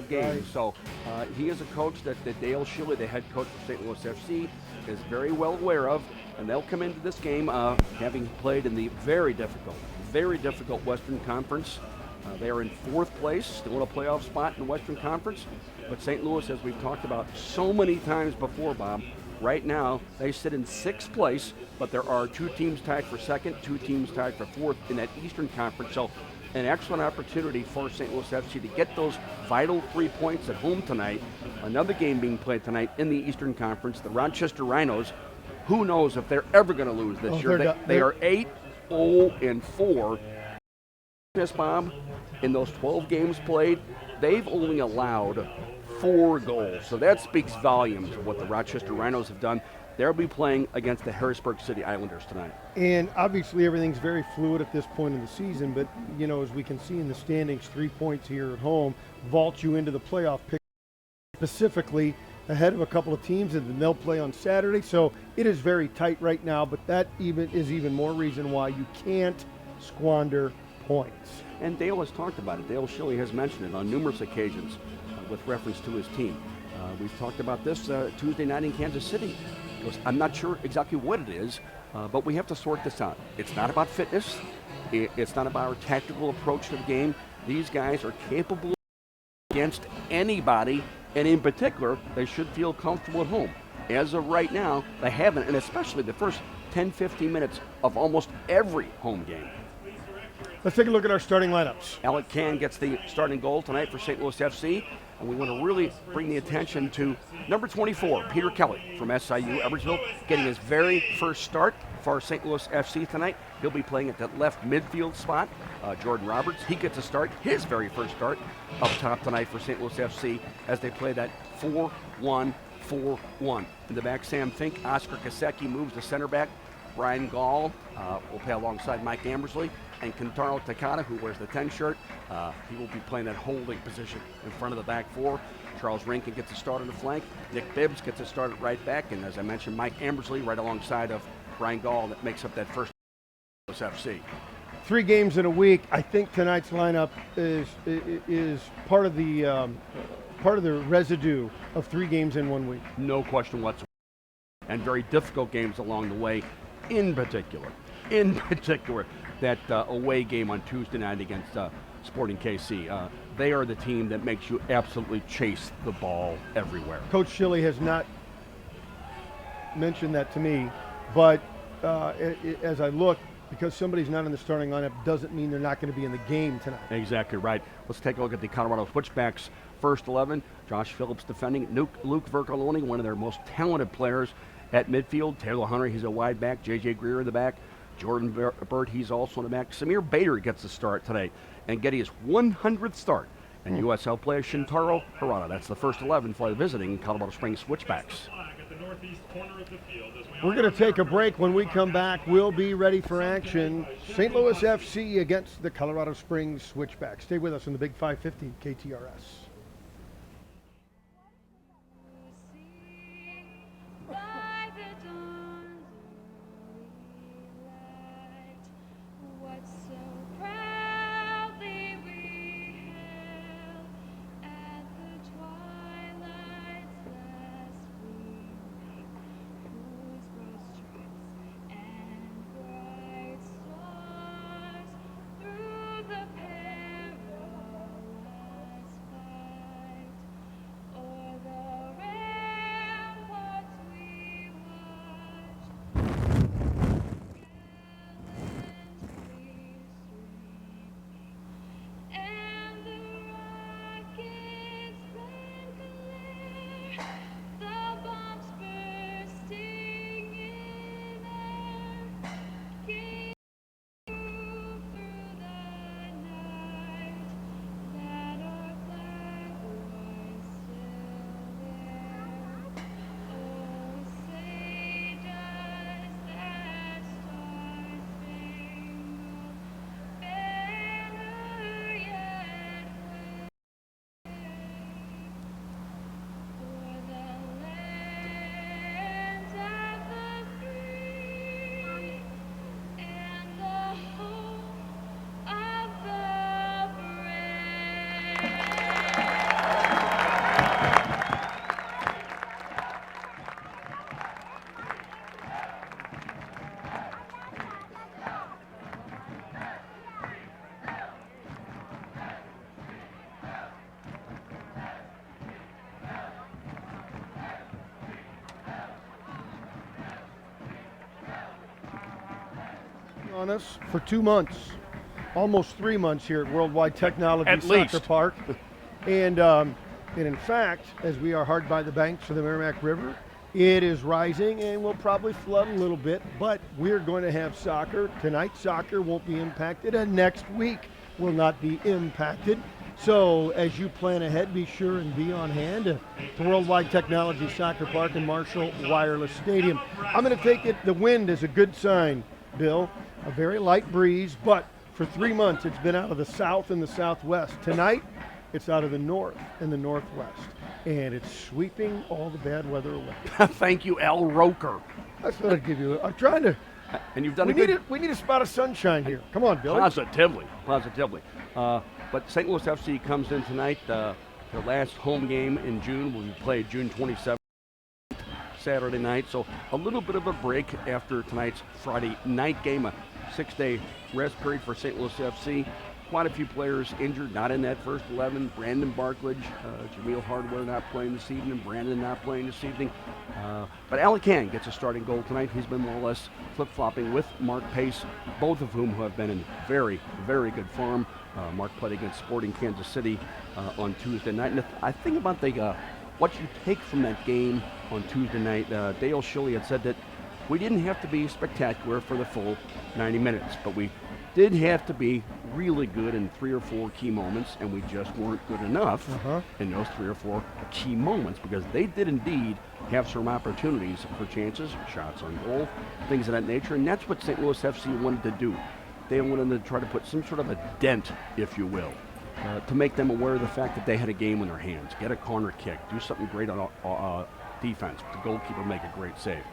5 games. Right. So he is a coach that Dale Schilly, the head coach for St. Louis FC, is very well aware of, and they'll come into this game having played in the very difficult Western Conference. They are in 4th place, still in a playoff spot in the Western Conference. But St. Louis, as we've talked about so many times before, Bob, right now they sit in 6th place, but there are 2 teams tied for 2nd, 2 teams tied for 4th in that Eastern Conference. So an excellent opportunity for St. Louis FC to get those vital 3 points at home tonight. Another game being played tonight in the Eastern Conference, the Rochester Rhinos. Who knows if they're ever going to lose this year. They are 8-0-4. Yes, Bob, in those 12 games played, they've only allowed 4 goals. So that speaks volumes of what the Rochester Rhinos have done. They'll be playing against the Harrisburg City Islanders tonight. And obviously everything's very fluid at this point in the season, but you know, as we can see in the standings, 3 points here at home vault you into the playoff picture, specifically ahead of a couple of teams, and then they'll play on Saturday. So it is very tight right now, but that is even more reason why you can't squander points. And Dale has talked about it. Dale Schilly has mentioned it on numerous occasions with reference to his team. We've talked about this Tuesday night in Kansas City. He goes, I'm not sure exactly what it is, but we have to sort this out. It's not about fitness. It's not about our tactical approach to the game. These guys are capable against anybody, and in particular, they should feel comfortable at home. As of right now, they haven't, and especially the first 10-15 minutes of almost every home game. Let's take a look at our starting lineups. Alec Can gets the starting goal tonight for St. Louis FC, and we want to really bring the attention to number 24, Peter Kelly from SIU Edwardsville, getting his very first start for St. Louis FC tonight. He'll be playing at that left midfield spot. Jordan Roberts, he gets a start, his very first start up top tonight for St. Louis FC as they play that 4-1-4-1. In the back, Sam Fink, Oscar Kasecki moves to center back. Brian Gall will play alongside Mike Ambersley, and Kentaro Takata, who wears the 10 shirt, he will be playing that holding position in front of the back 4. Charles Rankin gets a start on the flank. Nick Bibbs gets a start at right back, and as I mentioned, Mike Ambersley right alongside of Brian Gall that makes up that first FC. 3 games in a week. I think tonight's lineup is part of the residue of 3 games in 1 week. No question whatsoever. And very difficult games along the way. In particular, that away game on Tuesday night against Sporting KC. They are the team that makes you absolutely chase the ball everywhere. Coach Schilly has not mentioned that to me, but as I look, because somebody's not in the starting lineup doesn't mean they're not going to be in the game tonight. Exactly right. Let's take a look at the Colorado Switchbacks first 11. Josh Phillips defending. Luke Vercoloni, one of their most talented players at midfield. Taylor Hunter, he's a wide back. J.J. Greer in the back. Jordan Burt, he's also in the back. Samir Bader gets the start tonight and getting his 100th start. And USL player Shintaro Harada. That's the first 11 for the visiting Colorado Springs Switchbacks. We're going to take a break. When we come back, we'll be ready for action. St. Louis FC against the Colorado Springs Switchbacks. Stay with us on the Big 550 KTRS. on us for 2 months, almost 3 months here at Worldwide Technology At Soccer least. Park. And in fact, as we are hard by the banks of the Merrimack River, it is rising and will probably flood a little bit, but we're going to have soccer. Tonight, soccer won't be impacted, and next week will not be impacted. So as you plan ahead, be sure and be on hand at the Worldwide Technology Soccer Park and Marshall Wireless Stadium. I'm going to take it, the wind is a good sign, Bill. A very light breeze, but for 3 months it's been out of the south and the southwest. Tonight, it's out of the north and the northwest. And it's sweeping all the bad weather away. Thank you, Al Roker. That's what I'd give you. I'm trying to. And you've done We need a spot of sunshine here. Come on, Billy. Positively. But St. Louis FC comes in tonight. Their last home game in June will be played June 27th, Saturday night. So a little bit of a break after tonight's Friday night game. A 6-day rest period for St. Louis FC. Quite a few players injured, not in that first 11. Brandon Barklage, Jameel Hardware not playing this evening. Brandon not playing this evening. But Alec Can gets a starting goal tonight. He's been more or less flip-flopping with Mark Pace, both of whom have been in very, very good form. Mark played against Sporting Kansas City on Tuesday night. And I think about what you take from that game on Tuesday night, Dale Schilly had said that we didn't have to be spectacular for the full 90 minutes, but we did have to be really good in 3 or 4 key moments, and we just weren't good enough in those 3 or 4 key moments, because they did indeed have some opportunities for chances, shots on goal, things of that nature, and that's what St. Louis FC wanted to do. They wanted to try to put some sort of a dent, if you will, to make them aware of the fact that they had a game in their hands. Get a corner kick, do something great on defense, the goalkeeper make a great save.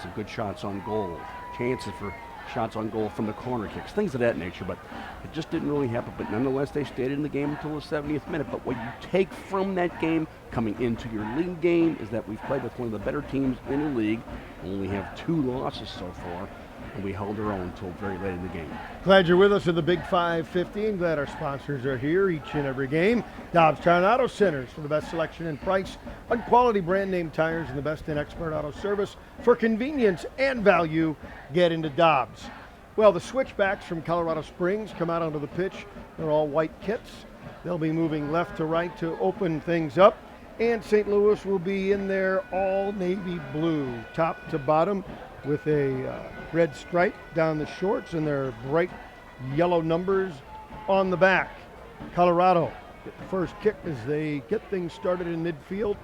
Some good shots on goal, chances for shots on goal from the corner kicks, things of that nature, but it just didn't really happen. But nonetheless, they stayed in the game until the 70th minute. But what you take from that game coming into your league game is that we've played with one of the better teams in the league. We only have 2 losses so far, and we held our own until very late in the game. Glad you're with us at the Big 550, and glad our sponsors are here each and every game. Dobbs Tire and Auto Centers for the best selection and price on quality brand name tires and the best in expert auto service. For convenience and value, get into Dobbs. Well, the Switchbacks from Colorado Springs come out onto the pitch. They're all white kits. They'll be moving left to right to open things up. And St. Louis will be in there all navy blue, top to bottom, with a red stripe down the shorts and their bright yellow numbers on the back. Colorado get the first kick as they get things started in midfield.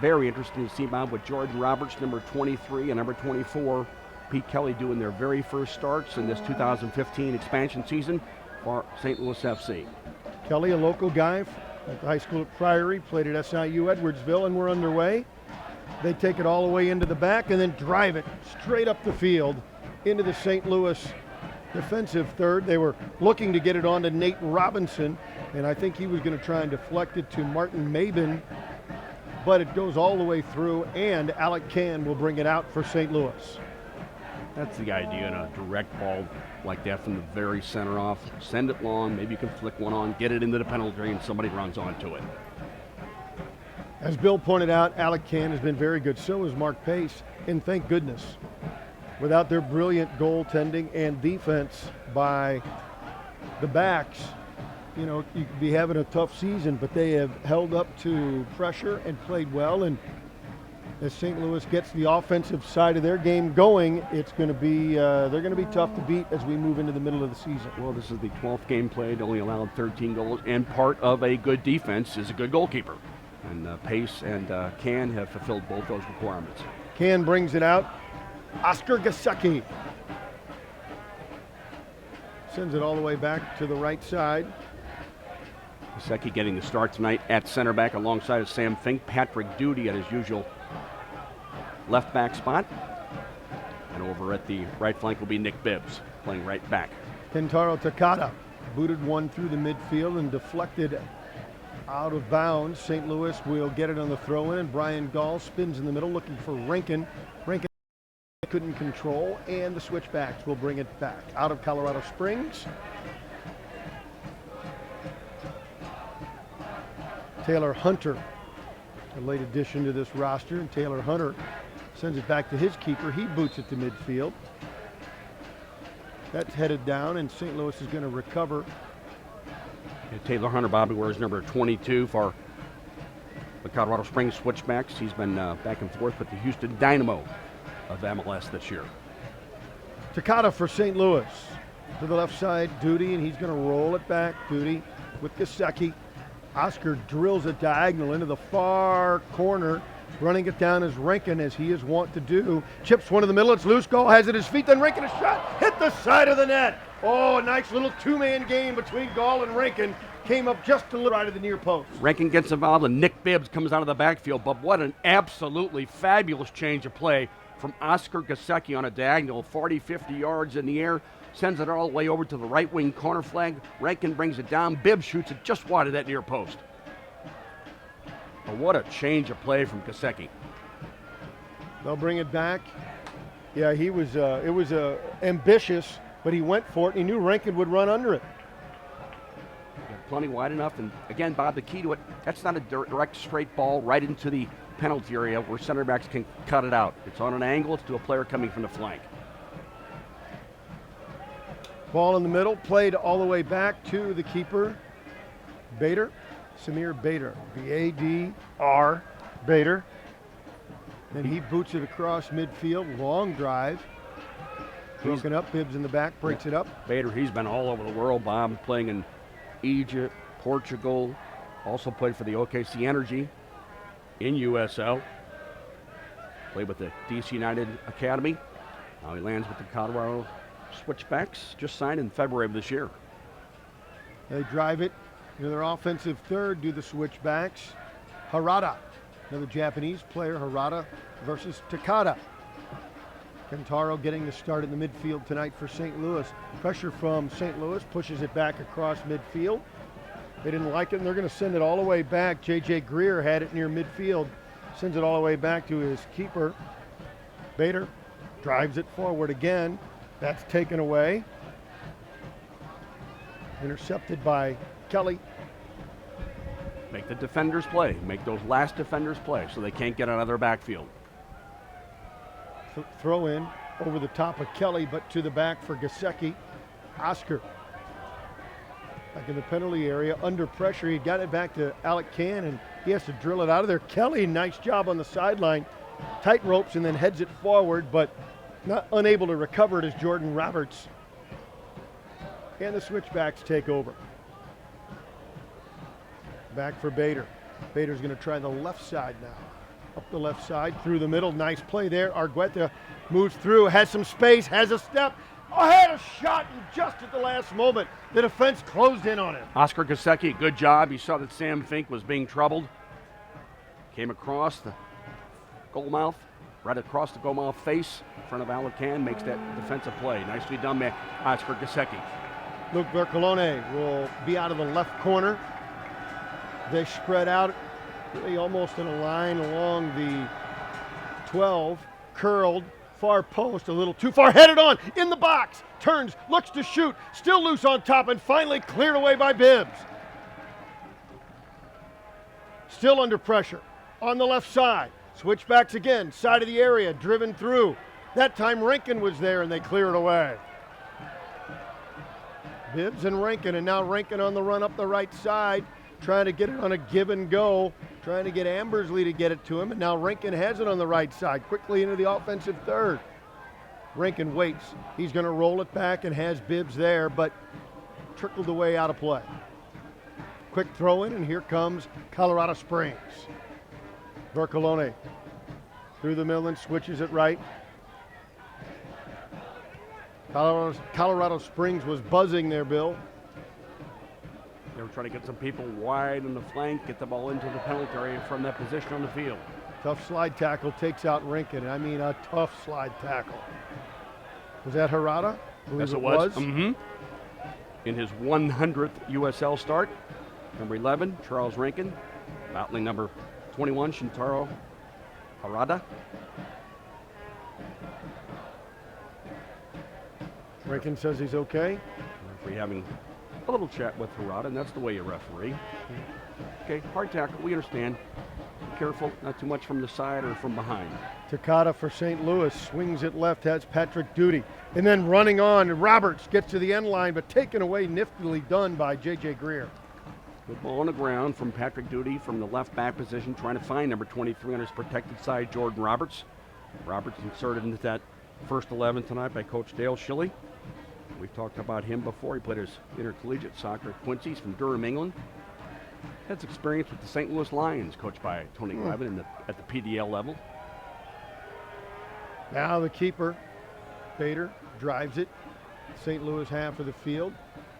Very interesting to see, Bob, with Jordan Roberts, number 23, and number 24, Pete Kelly, doing their very first starts in this 2015 expansion season for St. Louis FC. Kelly, a local guy at the high school at Priory, played at SIU Edwardsville, and we're underway. They take it all the way into the back and then drive it straight up the field into the St. Louis defensive third. They were looking to get it on to Nate Robinson, and I think he was going to try and deflect it to Martin Mabin, but it goes all the way through, and Alec Can will bring it out for St. Louis. That's the idea in a direct ball like that from the very center off. Send it long, maybe you can flick one on, get it into the penalty area, and somebody runs onto it. As Bill pointed out, Alec Can has been very good. So has Mark Pace, and thank goodness. Without their brilliant goaltending and defense by the backs, you know, you could be having a tough season, but they have held up to pressure and played well. And as St. Louis gets the offensive side of their game going, it's going to be they're going to be tough to beat as we move into the middle of the season. Well, this is the 12th game played, only allowed 13 goals, and part of a good defense is a good goalkeeper. And Pace and Can have fulfilled both those requirements. Can brings it out. Oscar Gasecki sends it all the way back to the right side. Gasecki getting the start tonight at center back alongside of Sam Fink. Patrick Duty at his usual left back spot. And over at the right flank will be Nick Bibbs playing right back. Kentaro Takada booted one through the midfield and deflected out of bounds. St. Louis will get it on the throw-in, and Brian Gall spins in the middle looking for Rankin. Rankin couldn't control, and the Switchbacks will bring it back out of Colorado Springs. Taylor Hunter, a late addition to this roster, and Taylor Hunter Sends it back to his keeper. He boots it to midfield. That's headed down, and St. Louis is going to recover. Taylor Hunter, Bobby, wears number 22 for the Colorado Springs Switchbacks. He's been back and forth with the Houston Dynamo of MLS this year. Takata for St. Louis. To the left side, Duty, and he's going to roll it back. Duty with Gasecki. Oscar drills a diagonal into the far corner. Running it down is Rankin, as he is wont to do. Chips one in the middle, it's loose, goal has it at his feet, then Rankin a shot, hit the side of the net. Oh, a nice little two-man game between Gall and Rankin. Came up just a little right of the near post. Rankin gets involved, and Nick Bibbs comes out of the backfield, but what an absolutely fabulous change of play from Oscar Gasecki on a diagonal, 40, 50 yards in the air, sends it all the way over to the right wing corner flag. Rankin brings it down, Bibbs shoots it just wide of that near post. But what a change of play from Gasecki. They'll bring it back. Yeah, it was ambitious, but he went for it. He knew Rankin would run under it. Plenty wide enough, and again, Bob, the key to it, that's not a direct straight ball right into the penalty area where center backs can cut it out. It's on an angle, it's to a player coming from the flank. Ball in the middle, played all the way back to the keeper, Bader. Samir Bader, B-A-D-R, Bader. Then he boots it across midfield, long drive. Broken up, Bibbs in the back, breaks it up. Bader, he's been all over the world, Bob, playing in Egypt, Portugal, also played for the OKC Energy in USL. Played with the DC United Academy. Now he lands with the Colorado Switchbacks, just signed in February of this year. They drive it. Their offensive third do the Switchbacks. Harada, another Japanese player, Harada versus Takata. Kentaro getting the start in the midfield tonight for St. Louis. Pressure from St. Louis, pushes it back across midfield. They didn't like it, and they're going to send it all the way back. J.J. Greer had it near midfield, sends it all the way back to his keeper. Bader drives it forward again. That's taken away. Intercepted by Kelly. Make the defenders play. Make those last defenders play so they can't get another backfield. Throw in over the top of Kelly, but to the back for Gasecki. Oscar back in the penalty area, under pressure. He got it back to Alec Can, and he has to drill it out of there. Kelly, nice job on the sideline. Tight ropes and then heads it forward, but not unable to recover it as Jordan Roberts. And the Switchbacks take over. Back for Bader. Bader's going to try the left side now. Up the left side, through the middle. Nice play there. Argueta moves through, has some space, has a step. Oh, had a shot, and just at the last moment, the defense closed in on him. Oscar Gasecki, good job. He saw that Sam Fink was being troubled. Came across the goal mouth, right across the goal mouth face, in front of Alacan, makes that defensive play. Nicely done by Oscar Gasecki. Luke Bercolone will be out of the left corner. They spread out, really almost in a line along the 12, curled, far post, a little too far, headed on, in the box, turns, looks to shoot, still loose on top, and finally cleared away by Bibbs. Still under pressure, on the left side, switchbacks again, side of the area, driven through. That time Rankin was there and they clear it away. Bibbs and Rankin, and now Rankin on the run up the right side, trying to get it on a give and go, trying to get Ambersley to get it to him, and now Rankin has it on the right side, quickly into the offensive third. Rankin waits. He's going to roll it back and has Bibbs there, but trickled away out of play. Quick throw in, and here comes Colorado Springs. Bercolone through the middle and switches it right. Colorado Springs was buzzing there, Bill. They were trying to get some people wide on the flank, get the ball into the penalty area from that position on the field. Tough slide tackle takes out Rankin. I mean, a tough slide tackle. Was that Harada? Yes, it was. Mm-hmm. In his 100th USL start, number 11, Charles Rankin, battling number 21, Shintaro Harada. Rankin says he's okay. Referee having a little chat with Harada, and that's the way you referee. Okay, hard tackle, we understand. careful, not too much from the side or from behind. Takata for St. Louis swings it left, has Patrick Duty. And then running on, Roberts gets to the end line, but taken away, niftily done by J.J. Greer. Good ball on the ground from Patrick Duty from the left back position, trying to find number 23 on his protected side, Jordan Roberts. Roberts inserted into that first 11 tonight by Coach Dale Schilly. We've talked about him before. He played his intercollegiate soccer at Quincy's from Durham, England. Has experience with the St. Louis Lions, coached by Tony Levin at the PDL level. Now the keeper, Bader, drives it. St. Louis half of the field.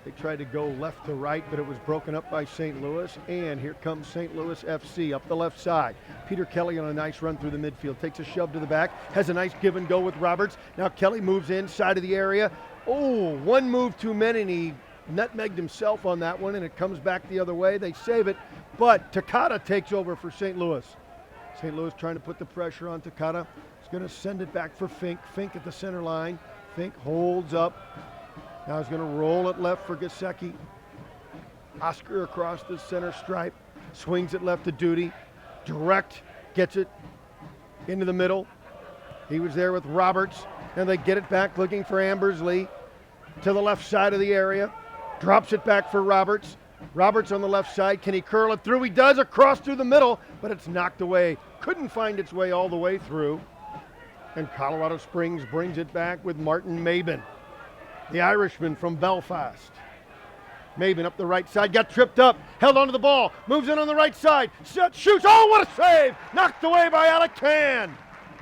They tried to go left to right, but it was broken up by St. Louis. And here comes St. Louis FC up the left side. Peter Kelly on a nice run through the midfield. Takes a shove to the back. Has a nice give and go with Roberts. Now Kelly moves inside of the area. Oh, one move too many, and he nutmegged himself on that one, and it comes back the other way. They save it, but Takata takes over for St. Louis. St. Louis trying to put the pressure on Takata. He's going to send it back for Fink. Fink at the center line. Fink holds up. Now he's going to roll it left for Gasecki. Oscar across the center stripe. Swings it left to Duty. Direct. Gets it into the middle. He was there with Roberts. And they get it back looking for Ambersley to the left side of the area. Drops it back for Roberts. Roberts on the left side. Can he curl it through? He does, across through the middle, but it's knocked away. Couldn't find its way all the way through. And Colorado Springs brings it back with Martin Mabin, the Irishman from Belfast. Mabin up the right side, got tripped up, held onto the ball, moves in on the right side, shoots, oh, what a save! Knocked away by Alec Can.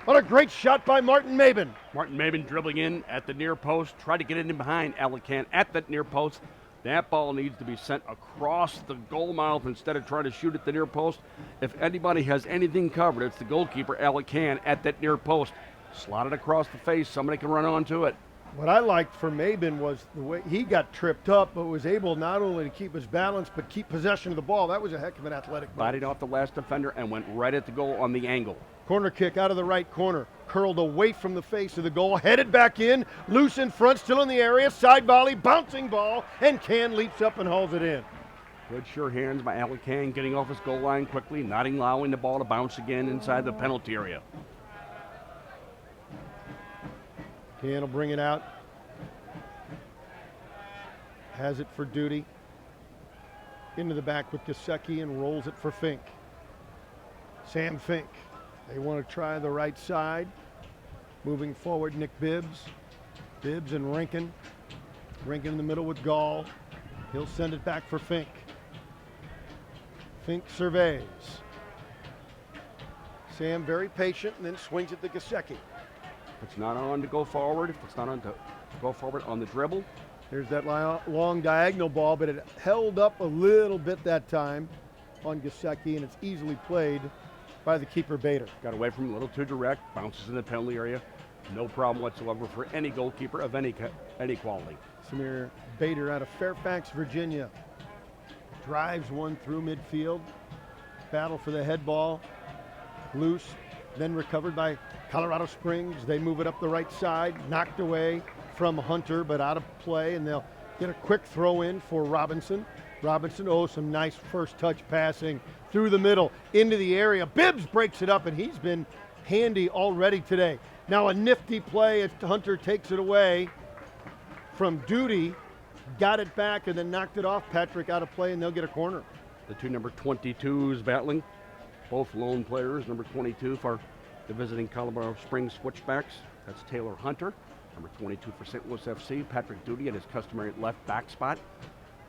What a great shot by Martin Mabin. Martin Mabin dribbling in at the near post, tried to get it in behind Alacan at that near post. That ball needs to be sent across the goal mouth instead of trying to shoot at the near post. If anybody has anything covered, it's the goalkeeper, Alacan, at that near post. Slot it across the face, somebody can run onto it. What I liked for Mabin was the way he got tripped up, but was able not only to keep his balance, but keep possession of the ball. That was a heck of an athletic ball. Bodied off the last defender and went right at the goal on the angle. Corner kick out of the right corner, curled away from the face of the goal, headed back in, loose in front, still in the area, side volley, bouncing ball, and Can leaps up and hauls it in. Good sure hands by Alec Can, getting off his goal line quickly, not allowing the ball to bounce again inside the penalty area. Can will bring it out. Has it for Duty. Into the back with Gasecki and rolls it for Fink. Sam Fink. They want to try the right side. Moving forward, Nick Bibbs. Bibbs and Rankin. Rankin in the middle with Gall. He'll send it back for Fink. Fink surveys. Sam very patient and then swings it to Gasecki. If it's not on to go forward, if it's not on to go forward on the dribble. There's that long diagonal ball, but it held up a little bit that time on Gasecki, and it's easily played by the keeper Bader. Got away from him a little too direct, bounces in the penalty area. No problem whatsoever for any goalkeeper of any quality. Samir Bader out of Fairfax, Virginia. Drives one through midfield. Battle for the head ball. Loose, then recovered by Colorado Springs. They move it up the right side, knocked away from Hunter, but out of play, and they'll get a quick throw in for Robinson. Robinson, oh, some nice first touch passing through the middle into the area. Bibbs breaks it up, and he's been handy already today. Now a nifty play as Hunter takes it away from Duty, got it back, and then knocked it off Patrick out of play, and they'll get a corner. The two number 22s battling, both lone players. Number 22 for the visiting Colorado Springs Switchbacks. That's Taylor Hunter. Number 22 for St. Louis FC, Patrick Duty at his customary left back spot.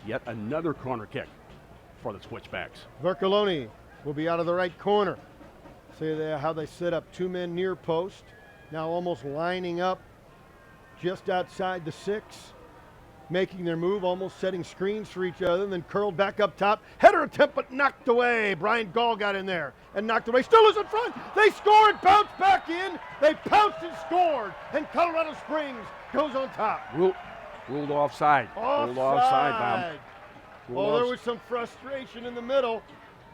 Yet another corner kick for the Switchbacks. Vercoloni will be out of the right corner. See there how they set up two men near post. Now almost lining up just outside the 6. Making their move, almost setting screens for each other, and then curled back up top. Header attempt, but knocked away. Brian Gall got in there and knocked away. Still is in front. They scored, bounced back in. They pounced and scored, and Colorado Springs goes on top. Ruled offside. Ruled offside, Bob. Oh, there was some frustration in the middle.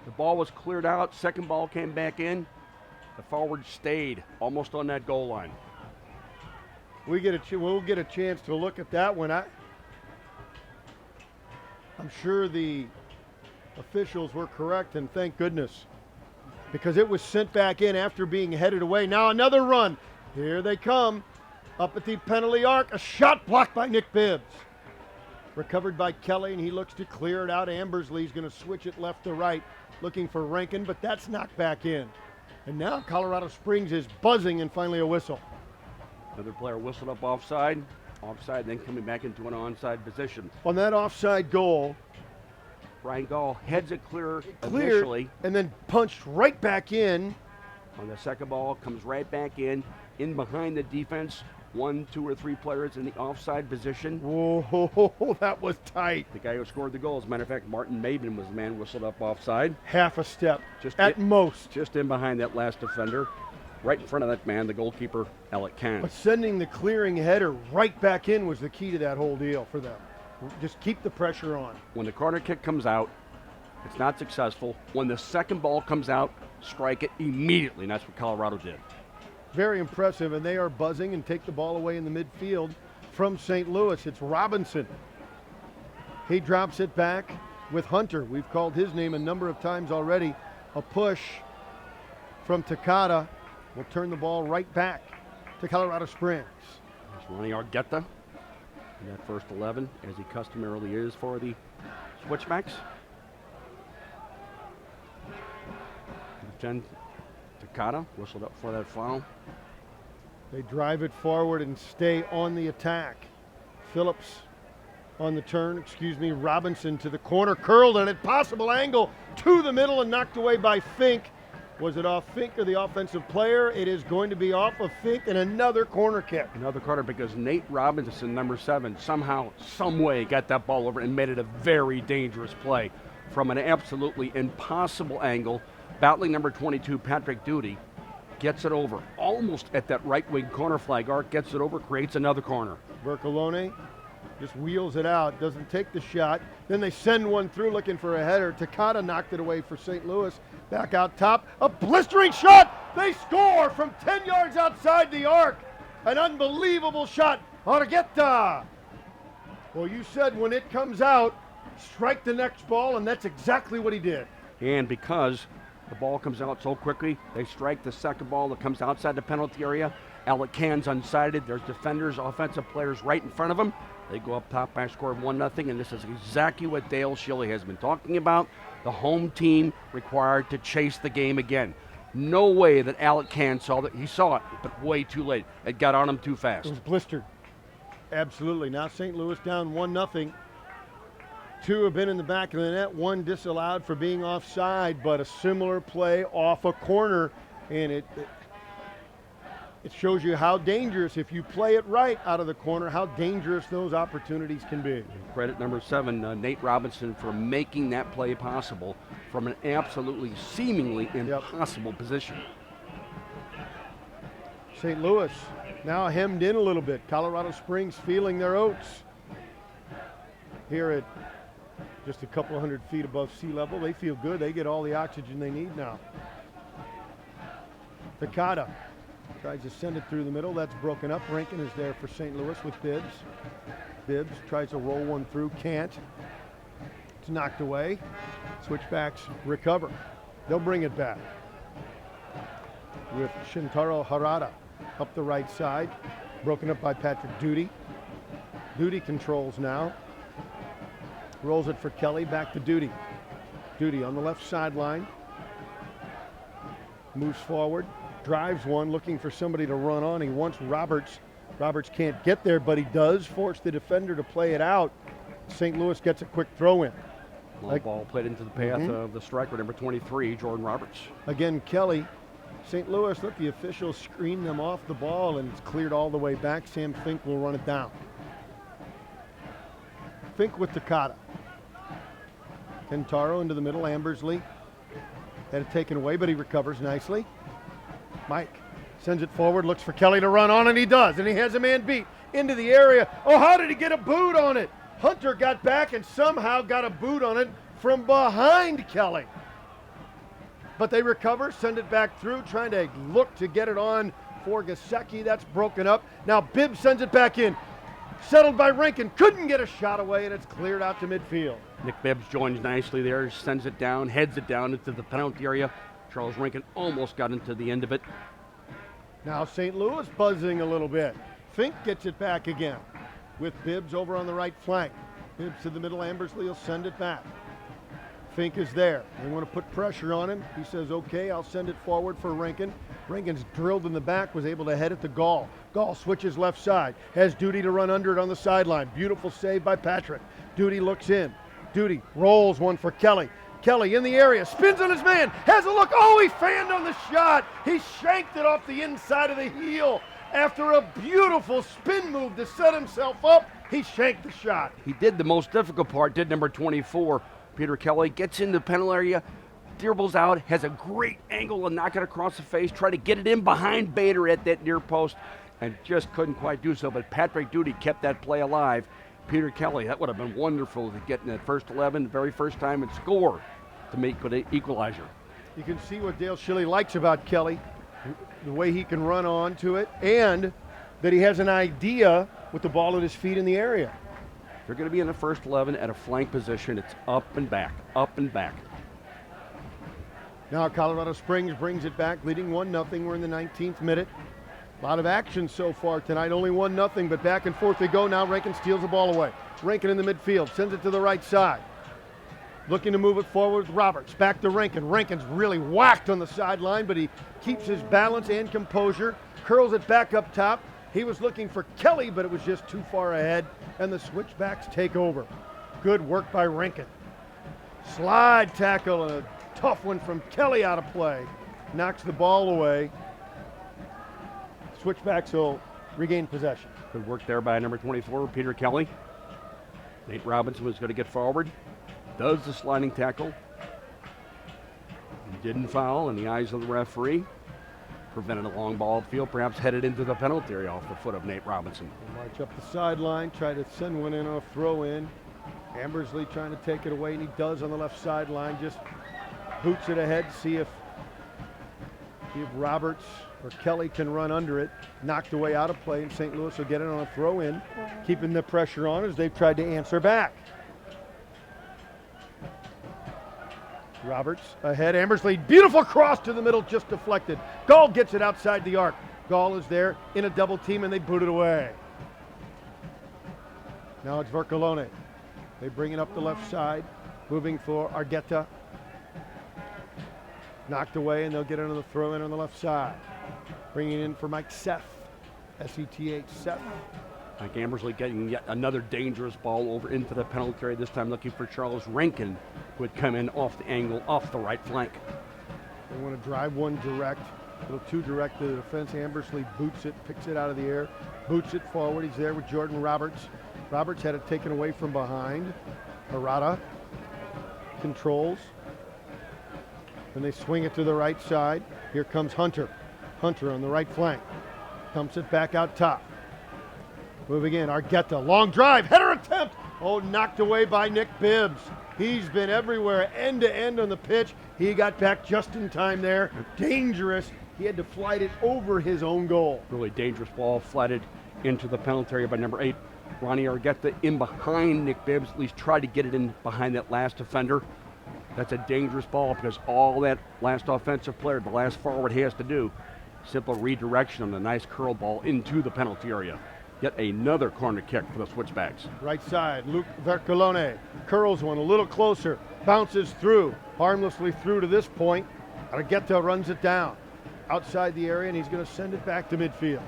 The ball was cleared out. Second ball came back in. The forward stayed almost on that goal line. We'll get a chance to look at that one. I'm sure the officials were correct, and thank goodness. because it was sent back in after being headed away. Now another run. Here they come. Up at the penalty arc. A shot blocked by Nick Bibbs. Recovered by Kelly, and he looks to clear it out. Ambersley's going to switch it left to right, looking for Rankin, but that's knocked back in. And now Colorado Springs is buzzing, and finally a whistle. Another player whistled up offside. Offside, then coming back into an onside position. On that offside goal, Brian Gall heads it clear cleared initially. and then punched right back in. On the second ball, comes right back in behind the defense. 1, 2, or 3 players in the offside position. Whoa, that was tight. The guy who scored the goal, as a matter of fact, Martin Maben was the man whistled up offside. Half a step, Just at most. Just in behind that last defender. Right in front of that man, the goalkeeper, Alec Kahn. But sending the clearing header right back in was the key to that whole deal for them. Just keep the pressure on. When the corner kick comes out, it's not successful. When the second ball comes out, strike it immediately, and that's what Colorado did. Very impressive, and they are buzzing and take the ball away in the midfield from St. Louis. It's Robinson. He drops it back with Hunter. We've called his name a number of times already. A push from Takata will turn the ball right back to Colorado Springs. There's Ronnie Argueta in that first 11, as he customarily is for the Switchbacks. 10, Takata whistled up for that foul. They drive it forward and stay on the attack. Phillips on the turn, Robinson to the corner, curled at a possible angle to the middle and knocked away by Fink. Was it off Fink or the offensive player? It is going to be off of Fink, and another corner kick. Another corner, because Nate Robinson, number 7, somehow, some way got that ball over and made it a very dangerous play from an absolutely impossible angle. Battling number 22, Patrick Duty, gets it over almost at that right wing corner flag arc, gets it over, creates another corner. Bercolone just wheels it out, doesn't take the shot. Then they send one through looking for a header. Takata knocked it away for St. Louis. Back out top, a blistering shot. They score from 10 yards outside the arc. An unbelievable shot. Argueta. Well, you said when it comes out, strike the next ball, and that's exactly what he did. And because the ball comes out so quickly, they strike the second ball that comes outside the penalty area. Alec Kahn's unsighted. There's defenders, offensive players right in front of him. They go up top by a score of 1-0, and this is exactly what Dale Schilly has been talking about. The home team required to chase the game again. No way that Alec Kahn saw that. He saw it, but way too late. It got on him too fast. It was blistered. Absolutely. Now St. Louis down 1-0. 2 have been in the back of the net, 1 disallowed for being offside, but a similar play off a corner, and it shows you how dangerous, if you play it right out of the corner, how dangerous those opportunities can be. Credit number 7, Nate Robinson, for making that play possible from an absolutely seemingly impossible position. St. Louis now hemmed in a little bit. Colorado Springs feeling their oats here at just a couple of 100 feet above sea level. They feel good. They get all the oxygen they need now. Takata tries to send it through the middle. That's broken up. Rankin is there for St. Louis with Bibbs. Bibbs tries to roll one through. Can't. It's knocked away. Switchbacks recover. They'll bring it back with Shintaro Harada up the right side. Broken up by Patrick Duty. Duty controls now. Rolls it for Kelly, back to Duty. Duty on the left sideline. Moves forward, drives one, looking for somebody to run on. He wants Roberts. Roberts can't get there, but he does force the defender to play it out. St. Louis gets a quick throw in. Long ball played into the path of the striker, number 23, Jordan Roberts. Again, Kelly. St. Louis let the officials screen them off the ball, and it's cleared all the way back. Sam Fink will run it down. Fink with Takata. Kentaro into the middle. Ambersley had it taken away, but he recovers nicely. Mike sends it forward, looks for Kelly to run on, and he does, and he has a man beat into the area. Oh, how did he get a boot on it? Hunter got back and somehow got a boot on it from behind Kelly. But they recover, send it back through, trying to look to get it on for Gasecki. That's broken up. Now Bibbs sends it back in. Settled by Rankin, couldn't get a shot away, and it's cleared out to midfield. Nick Bibbs joins nicely there, sends it down, heads it down into the penalty area. Charles Rankin almost got into the end of it. Now St. Louis buzzing a little bit. Fink gets it back again with Bibbs over on the right flank. Bibbs to the middle, Ambersley will send it back. Fink is there. They want to put pressure on him. He says, okay, I'll send it forward for Rankin. Rankin's drilled in the back, was able to head it to Gall. Gall switches left side, has Duty to run under it on the sideline. Beautiful save by Patrick. Duty looks in. Duty rolls one for Kelly. Kelly in the area, spins on his man, has a look. Oh, he fanned on the shot. He shanked it off the inside of the heel. After a beautiful spin move to set himself up, he shanked the shot. He did the most difficult part, did number 24. Peter Kelly gets in the penalty area, dribbles out, has a great angle to knock it across the face, try to get it in behind Bader at that near post, and just couldn't quite do so. But Patrick Duty kept that play alive. Peter Kelly, that would have been wonderful to get in that first 11 the very first time and score to make an equalizer. You can see what Dale Schilly likes about Kelly, the way he can run onto it, and that he has an idea with the ball at his feet in the area. They're going to be in the first 11 at a flank position. It's up and back, up and back. Now Colorado Springs brings it back, leading 1-0. We're in the 19th minute. A lot of action so far tonight, only 1-0, but back and forth they go now. Rankin steals the ball away. Rankin in the midfield, sends it to the right side. Looking to move it forward with Roberts. Back to Rankin. Rankin's really whacked on the sideline, but he keeps his balance and composure. Curls it back up top. He was looking for Kelly, but it was just too far ahead, and the Switchbacks take over. Good work by Rankin. Slide tackle, and a tough one from Kelly out of play. Knocks the ball away. Switchbacks will regain possession. Good work there by number 24, Peter Kelly. Nate Robinson was going to get forward. Does the sliding tackle. He didn't foul in the eyes of the referee. Prevented a long ball field, perhaps headed into the penalty area off the foot of Nate Robinson. They march up the sideline, try to send one in on a throw in. Ambersley trying to take it away, and he does on the left sideline. Just boots it ahead, see if Roberts or Kelly can run under it. Knocked away out of play, and St. Louis will get it on a throw in, keeping the pressure on as they've tried to answer back. Roberts ahead, Ambersley, beautiful cross to the middle, just deflected. Gall gets it outside the arc. Gall is there in a double team, and they boot it away. Now it's Vercolone. They bring it up the left side, moving for Argueta. Knocked away, and they'll get another throw in on the left side. Bringing in for Mike Seth, S-E-T-H, Seth. Mike Ambersley getting yet another dangerous ball over into the penalty area, this time looking for Charles Rankin, who would come in off the angle, off the right flank. They want to drive one direct, a little too direct to the defense. Ambersley boots it, picks it out of the air, boots it forward. He's there with Jordan Roberts. Roberts had it taken away from behind. Harada controls. Then they swing it to the right side. Here comes Hunter. Hunter on the right flank. Dumps it back out top. Moving in, Argueta, long drive, header attempt. Oh, knocked away by Nick Bibbs. He's been everywhere, end to end on the pitch. He got back just in time there. Dangerous. He had to flight it over his own goal. Really dangerous ball, flatted into the penalty area by number 8, Ronnie Argueta, in behind Nick Bibbs. At least tried to get it in behind that last defender. That's a dangerous ball because all that last offensive player, the last forward, has to do, simple redirection on the nice curl ball into the penalty area. Yet another corner kick for the Switchbacks. Right side, Luke Vercolone curls one a little closer, bounces through, harmlessly through to this point. Argueta runs it down outside the area, and he's going to send it back to midfield.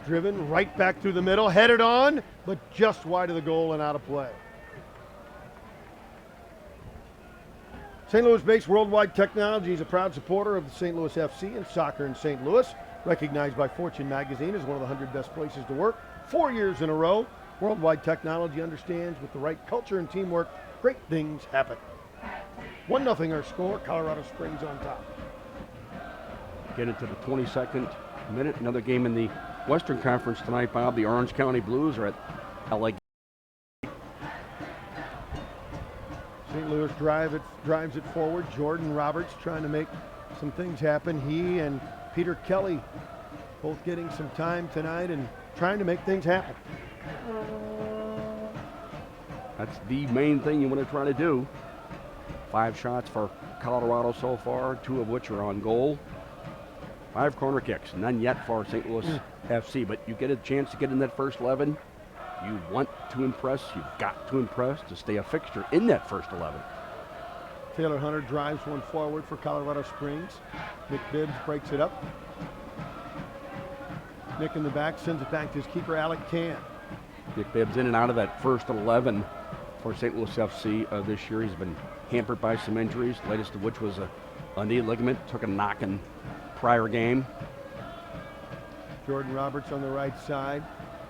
Driven right back through the middle, headed on, but just wide of the goal and out of play. St. Louis-based Worldwide Technology is a proud supporter of the St. Louis FC and soccer in St. Louis. Recognized by Fortune magazine as one of the 100 best places to work 4 years in a row. Worldwide Technology understands with the right culture and teamwork, great things happen. 1-0 our score, Colorado Springs on top. Get into the 22nd minute. Another game in the Western Conference tonight, Bob. The Orange County Blues are at LA. St. Louis drives it forward. Jordan Roberts trying to make some things happen. He and Peter Kelly both getting some time tonight and trying to make things happen. That's the main thing you want to try to do. 5 shots for Colorado so far, 2 of which are on goal. 5 corner kicks, none yet for St. Louis FC, but you get a chance to get in that first 11. You want to impress, you've got to impress to stay a fixture in that first 11. Taylor Hunter drives one forward for Colorado Springs. Nick Bibbs breaks it up. Nick in the back sends it back to his keeper, Alec Can. Nick Bibbs in and out of that first 11 for St. Louis FC this year. He's been hampered by some injuries, latest of which was a knee ligament, took a knock in prior game. Jordan Roberts on the right side,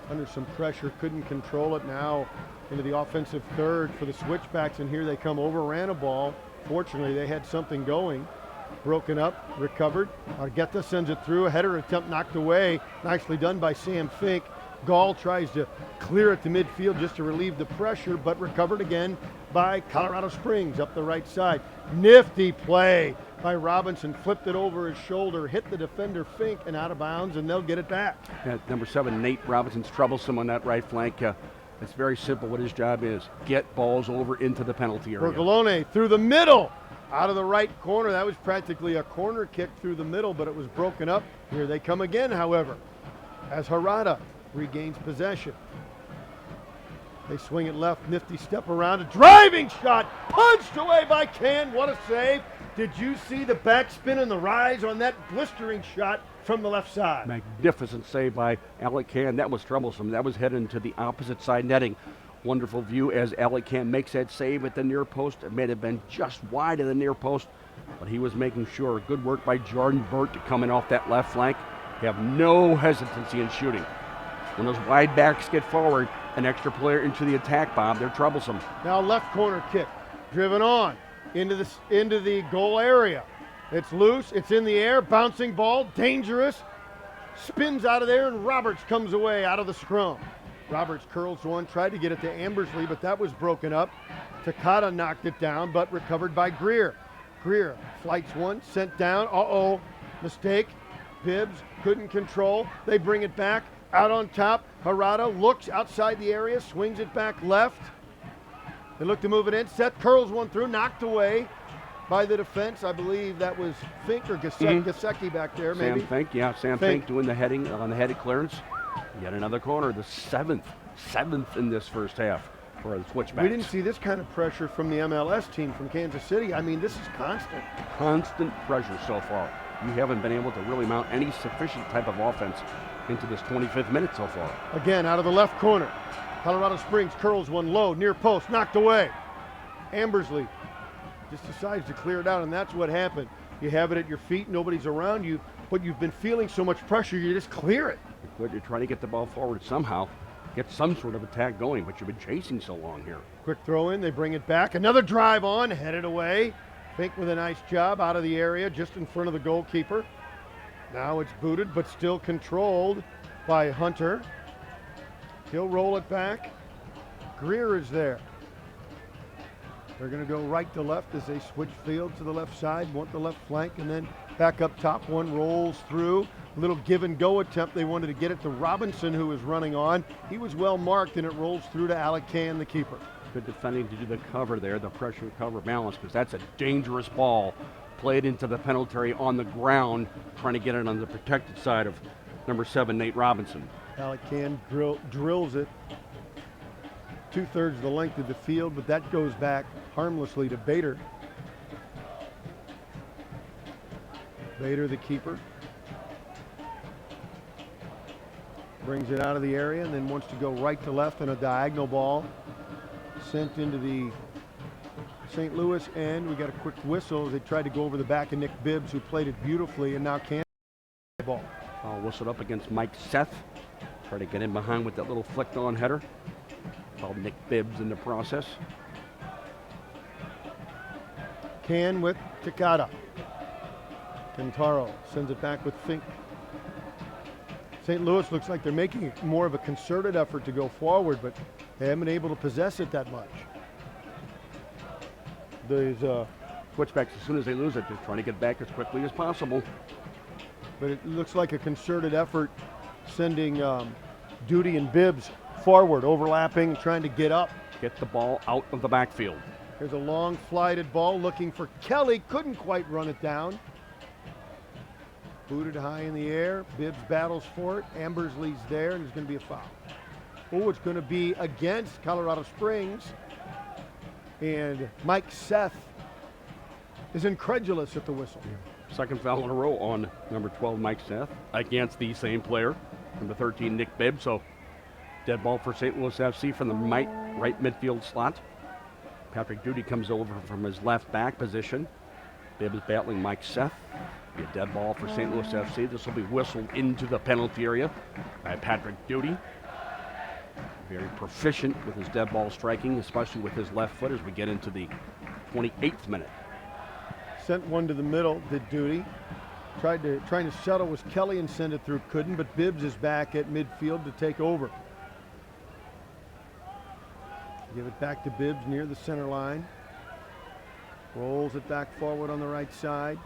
under some pressure, couldn't control it. Now into the offensive third for the Switchbacks, and here they come, overran a ball. Fortunately, they had something going. Broken up, recovered. Argueta sends it through, a header attempt knocked away. Nicely done by Sam Fink. Gall tries to clear it to midfield just to relieve the pressure, but recovered again by Colorado Springs up the right side. Nifty play by Robinson, flipped it over his shoulder, hit the defender Fink and out of bounds, and they'll get it back. Yeah, number 7, Nate Robinson's troublesome on that right flank. It's very simple what his job is. Get balls over into the penalty area. Bergolone through the middle, out of the right corner. That was practically a corner kick through the middle, but it was broken up. Here they come again, however, as Harada regains possession. They swing it left, nifty step around, a driving shot, punched away by Can. What a save. Did you see the backspin and the rise on that blistering shot from the left side? Magnificent save by Alec Can. That was troublesome. That was heading to the opposite side netting. Wonderful view as Alec Can makes that save at the near post. It may have been just wide of the near post, but he was making sure. Good work by Jordan Burt to come in off that left flank. You have no hesitancy in shooting. When those wide backs get forward, an extra player into the attack, Bob, they're troublesome. Now left corner kick, driven on into the goal area. It's loose, it's in the air, bouncing ball, dangerous. Spins out of there, and Roberts comes away out of the scrum. Roberts curls one, tried to get it to Ambersley, but that was broken up. Takata knocked it down, but recovered by Greer. Greer flights one, sent down. Mistake. Bibbs couldn't control. They bring it back. Out on top, Harada looks outside the area, swings it back left. They look to move it in. Seth curls one through, knocked away by the defense. I believe that was Fink or Gasecki back there, maybe. Sam Fink, yeah. Sam Fink doing the heading on the headed clearance. Yet another corner, the seventh in this first half for the Switchbacks. We didn't see this kind of pressure from the MLS team from Kansas City. I mean, this is constant. Constant pressure so far. You haven't been able to really mount any sufficient type of offense into this 25th minute so far. Again, out of the left corner. Colorado Springs curls one low, near post, knocked away. Ambersley just decides to clear it out, and that's what happened. You have it at your feet, nobody's around you, but you've been feeling so much pressure, you just clear it. You're trying to get the ball forward somehow, get some sort of attack going, but you've been chasing so long here. Quick throw in, they bring it back. Another drive on, headed away. Fink with a nice job out of the area, just in front of the goalkeeper. Now it's booted, but still controlled by Hunter. He'll roll it back. Greer is there. They're going to go right to left as they switch field to the left side, want the left flank, and then back up top. One rolls through. Little give and go attempt. They wanted to get it to Robinson, who was running on. He was well marked, and it rolls through to Alec Can, the keeper. Good defending to do the cover there, the pressure cover balance, because that's a dangerous ball played into the penalty area on the ground, trying to get it on the protected side of number 7, Nate Robinson. Alec Can drills it 2/3 of the length of the field, but that goes back harmlessly to Bader. Bader, the keeper, brings it out of the area and then wants to go right to left on a diagonal ball sent into the St. Louis end. We got a quick whistle as they tried to go over the back of Nick Bibbs, who played it beautifully, and now Can ball. Whistled up against Mike Seth. Try to get in behind with that little flicked on header. Called Nick Bibbs in the process. Can with Takata. Kentaro sends it back with Fink. St. Louis looks like they're making more of a concerted effort to go forward, but they haven't been able to possess it that much. These Switchbacks, as soon as they lose it, just trying to get back as quickly as possible. But it looks like a concerted effort, sending Duty and Bibbs forward, overlapping, trying to get up. Get the ball out of the backfield. There's a long flighted ball looking for Kelly. Couldn't quite run it down. Booted high in the air. Bibbs battles for it. Ambersley's there, and there's going to be a foul. Oh, it's going to be against Colorado Springs. And Mike Seth is incredulous at the whistle. Second foul in a row on number 12, Mike Seth, against the same player, number 13, Nick Bibbs. So dead ball for St. Louis FC from the right midfield slot. Patrick Duty comes over from his left back position. Bibbs battling Mike Seth. Be a dead ball for St. Louis FC. This will be whistled into the penalty area by Patrick Duty. Very proficient with his dead ball striking, especially with his left foot as we get into the 28th minute. Sent one to the middle, did Duty. Trying to settle was Kelly and send it through, couldn't, but Bibbs is back at midfield to take over. Give it back to Bibbs near the center line. Rolls it back forward on the right side.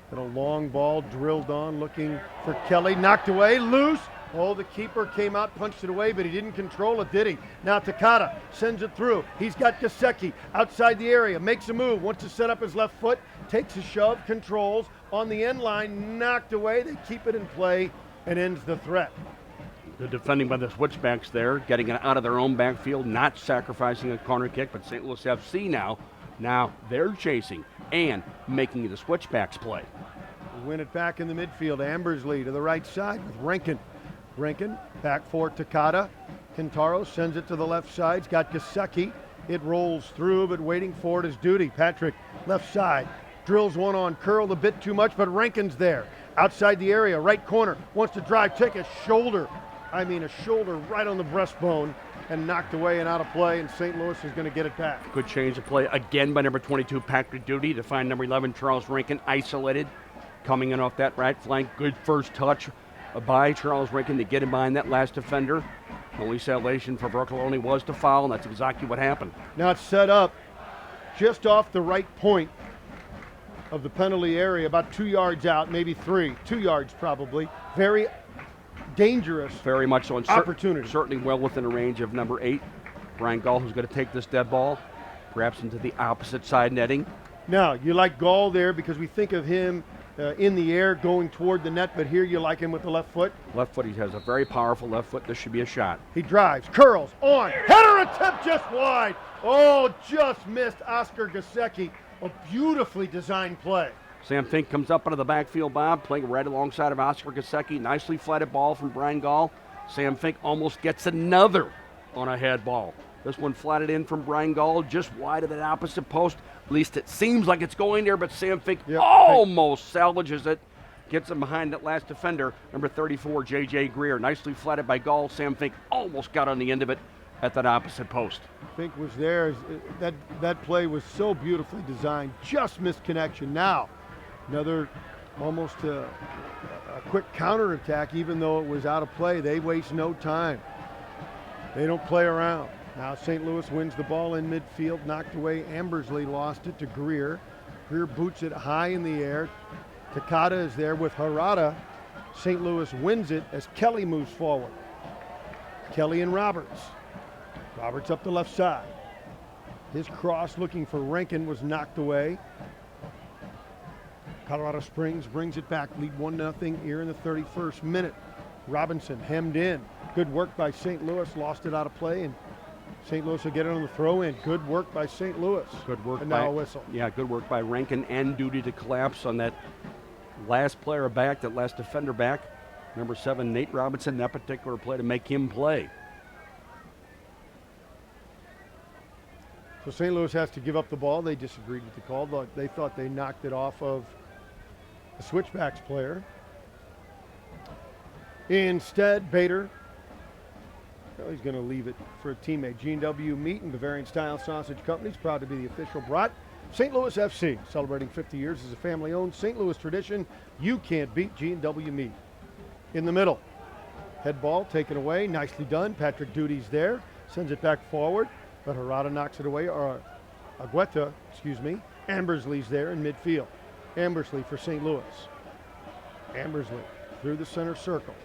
Got a long ball drilled on, looking for Kelly. Knocked away, loose. Oh, the keeper came out, punched it away, but he didn't control it, did he? Now Takata sends it through. He's got Gasecki outside the area, makes a move, wants to set up his left foot, takes a shove, controls, on the end line, knocked away. They keep it in play and ends the threat. Good defending by the Switchbacks there, getting it out of their own backfield, not sacrificing a corner kick, but St. Louis FC now they're chasing and making the Switchbacks play. Win it back in the midfield. Ambersley to the right side with Rankin. Rankin back for Takata. Quintaro sends it to the left side. He's got Gasecki. It rolls through, but waiting for it is Duty. Patrick, left side. Drills one on, curled a bit too much, but Rankin's there. Outside the area, right corner. Wants to drive, take a shoulder right on the breastbone and knocked away and out of play, and St. Louis is going to get it back. Good change of play again by number 22, Patrick Duty, to find number 11, Charles Rankin, isolated. Coming in off that right flank. Good first touch by Charles Rankin to get him behind that last defender. Only salvation for Brooklyn was to foul, and that's exactly what happened. Now it's set up just off the right point of the penalty area, about 2 yards out, maybe 3. 2 yards probably. Very dangerous. Very much so. Opportunity. Certainly well within a range of number 8, Brian Gall, who's going to take this dead ball, perhaps into the opposite side netting. Now, you like Gall there because we think of him in the air going toward the net, but here you like him with the left foot. Left foot, he has a very powerful left foot. This should be a shot. He drives, curls, on, header attempt just wide. Oh, just missed Oscar Gasecki. A beautifully designed play. Sam Fink comes up out of the backfield, Bob, playing right alongside of Oscar Gasecki. Nicely flatted ball from Brian Gall. Sam Fink almost gets another on a head ball. This one flatted in from Brian Gall, just wide of that opposite post. At least it seems like it's going there, but Sam Fink almost salvages it. Gets him behind that last defender, number 34, J.J. Greer. Nicely flatted by Gall. Sam Fink almost got on the end of it at that opposite post. Fink was there. That play was so beautifully designed. Just missed connection. Now, another almost a quick counterattack, even though it was out of play. They waste no time. They don't play around. Now St. Louis wins the ball in midfield, knocked away. Ambersley lost it to Greer. Greer boots it high in the air. Takata is there with Harada. St. Louis wins it as Kelly moves forward. Kelly and Roberts. Roberts up the left side. His cross looking for Rankin was knocked away. Colorado Springs brings it back, lead 1-0 here in the 31st minute. Robinson hemmed in. Good work by St. Louis, lost it out of play, and St. Louis will get it on the throw-in. Good work by St. Louis. Good work. And now a whistle. Yeah, good work by Rankin and Duty to collapse on that last player back, that last defender back. Number 7, Nate Robinson, that particular play to make him play. So St. Louis has to give up the ball. They disagreed with the call. They thought they knocked it off of the Switchbacks player. Instead, Bader, well, he's going to leave it for a teammate. G&W Meat and Bavarian Style Sausage Company is proud to be the official brat. St. Louis FC, celebrating 50 years as a family-owned St. Louis tradition. You can't beat G&W Meat. In the middle, head ball taken away, nicely done. Patrick Duty's there, sends it back forward, but Harada knocks it away, or Agueta, Ambersley's there in midfield. Ambersley for St. Louis. Ambersley through the center circle,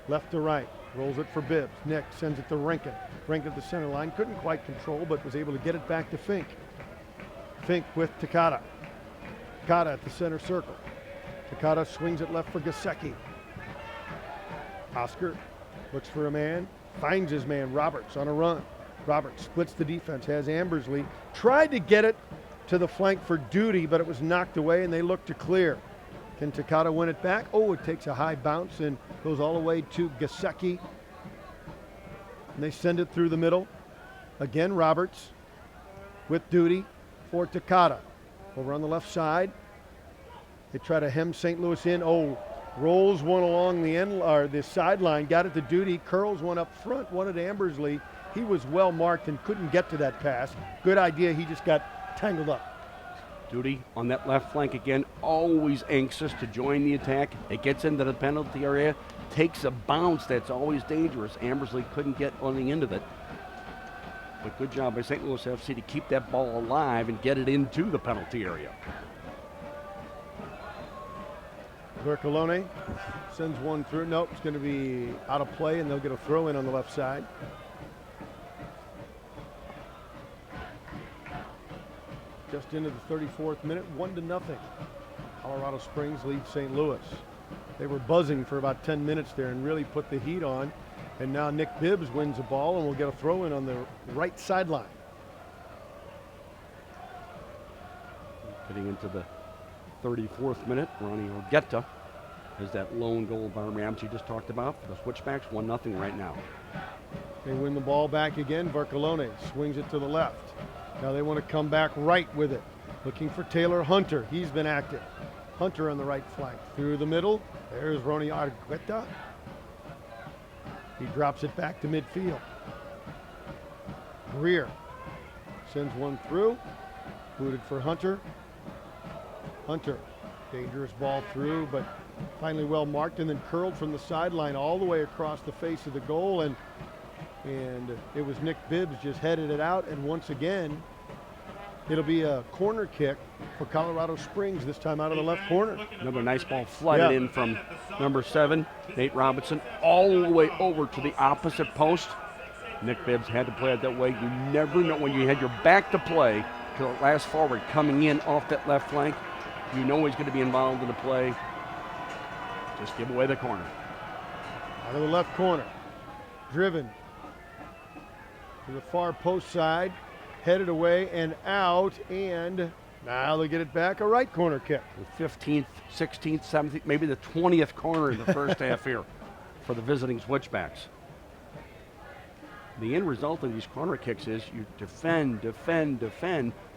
left to right, rolls it for Bibbs. Nick sends it to Rankin. Rankin at the center line, couldn't quite control, but was able to get it back to Fink. Fink with Takata. Takata at the center circle. Takata swings it left for Gesicki. Oscar looks for a man, finds his man, Roberts on a run. Roberts splits the defense, has Ambersley. Tried to get it to the flank for Duty, but it was knocked away and they look to clear. Can Takata win it back? Oh, it takes a high bounce and goes all the way to Gesicki. And they send it through the middle. Again, Roberts with Duty for Takata. Over on the left side. They try to hem St. Louis in. Oh, rolls one along the end or the sideline, got it to Duty, curls one up front, wanted Ambersley. He was well marked and couldn't get to that pass. Good idea, he just got tangled up. Duty on that left flank again, always anxious to join the attack. It gets into the penalty area, takes a bounce that's always dangerous. Ambersley couldn't get on the end of it. But good job by St. Louis FC to keep that ball alive and get it into the penalty area. Vercolone sends one through. Nope, it's going to be out of play, and they'll get a throw in on the left side. Just into the 34th minute, 1-0. Colorado Springs leads St. Louis. They were buzzing for about 10 minutes there and really put the heat on. And now Nick Bibbs wins the ball and will get a throw in on the right sideline. Getting into the 34th minute, Ronnie Argueta has that lone goal by Ramsey just talked about for the Switchbacks, 1-0 right now. They win the ball back again. Vercolone swings it to the left. Now they want to come back right with it. Looking for Taylor Hunter. He's been active. Hunter on the right flank. Through the middle. There's Ronnie Argueta. He drops it back to midfield. Greer sends one through. Booted for Hunter. Hunter, dangerous ball through, but finally well marked and then curled from the sideline all the way across the face of the goal. And it was Nick Bibbs just headed it out. And once again, it'll be a corner kick for Colorado Springs, this time out of the left corner. Another nice ball flooded in from number 7, Nate Robinson, all the way over to the opposite post. Nick Bibbs had to play it that way. You never know when you had your back to play to the last forward coming in off that left flank. You know he's going to be involved in the play. Just give away the corner. Out of the left corner. Driven to the far post side. Headed away and out, and now they get it back, a right corner kick. The 15th, 16th, 17th, maybe the 20th corner in the first half here for the visiting Switchbacks. The end result of these corner kicks is you defend,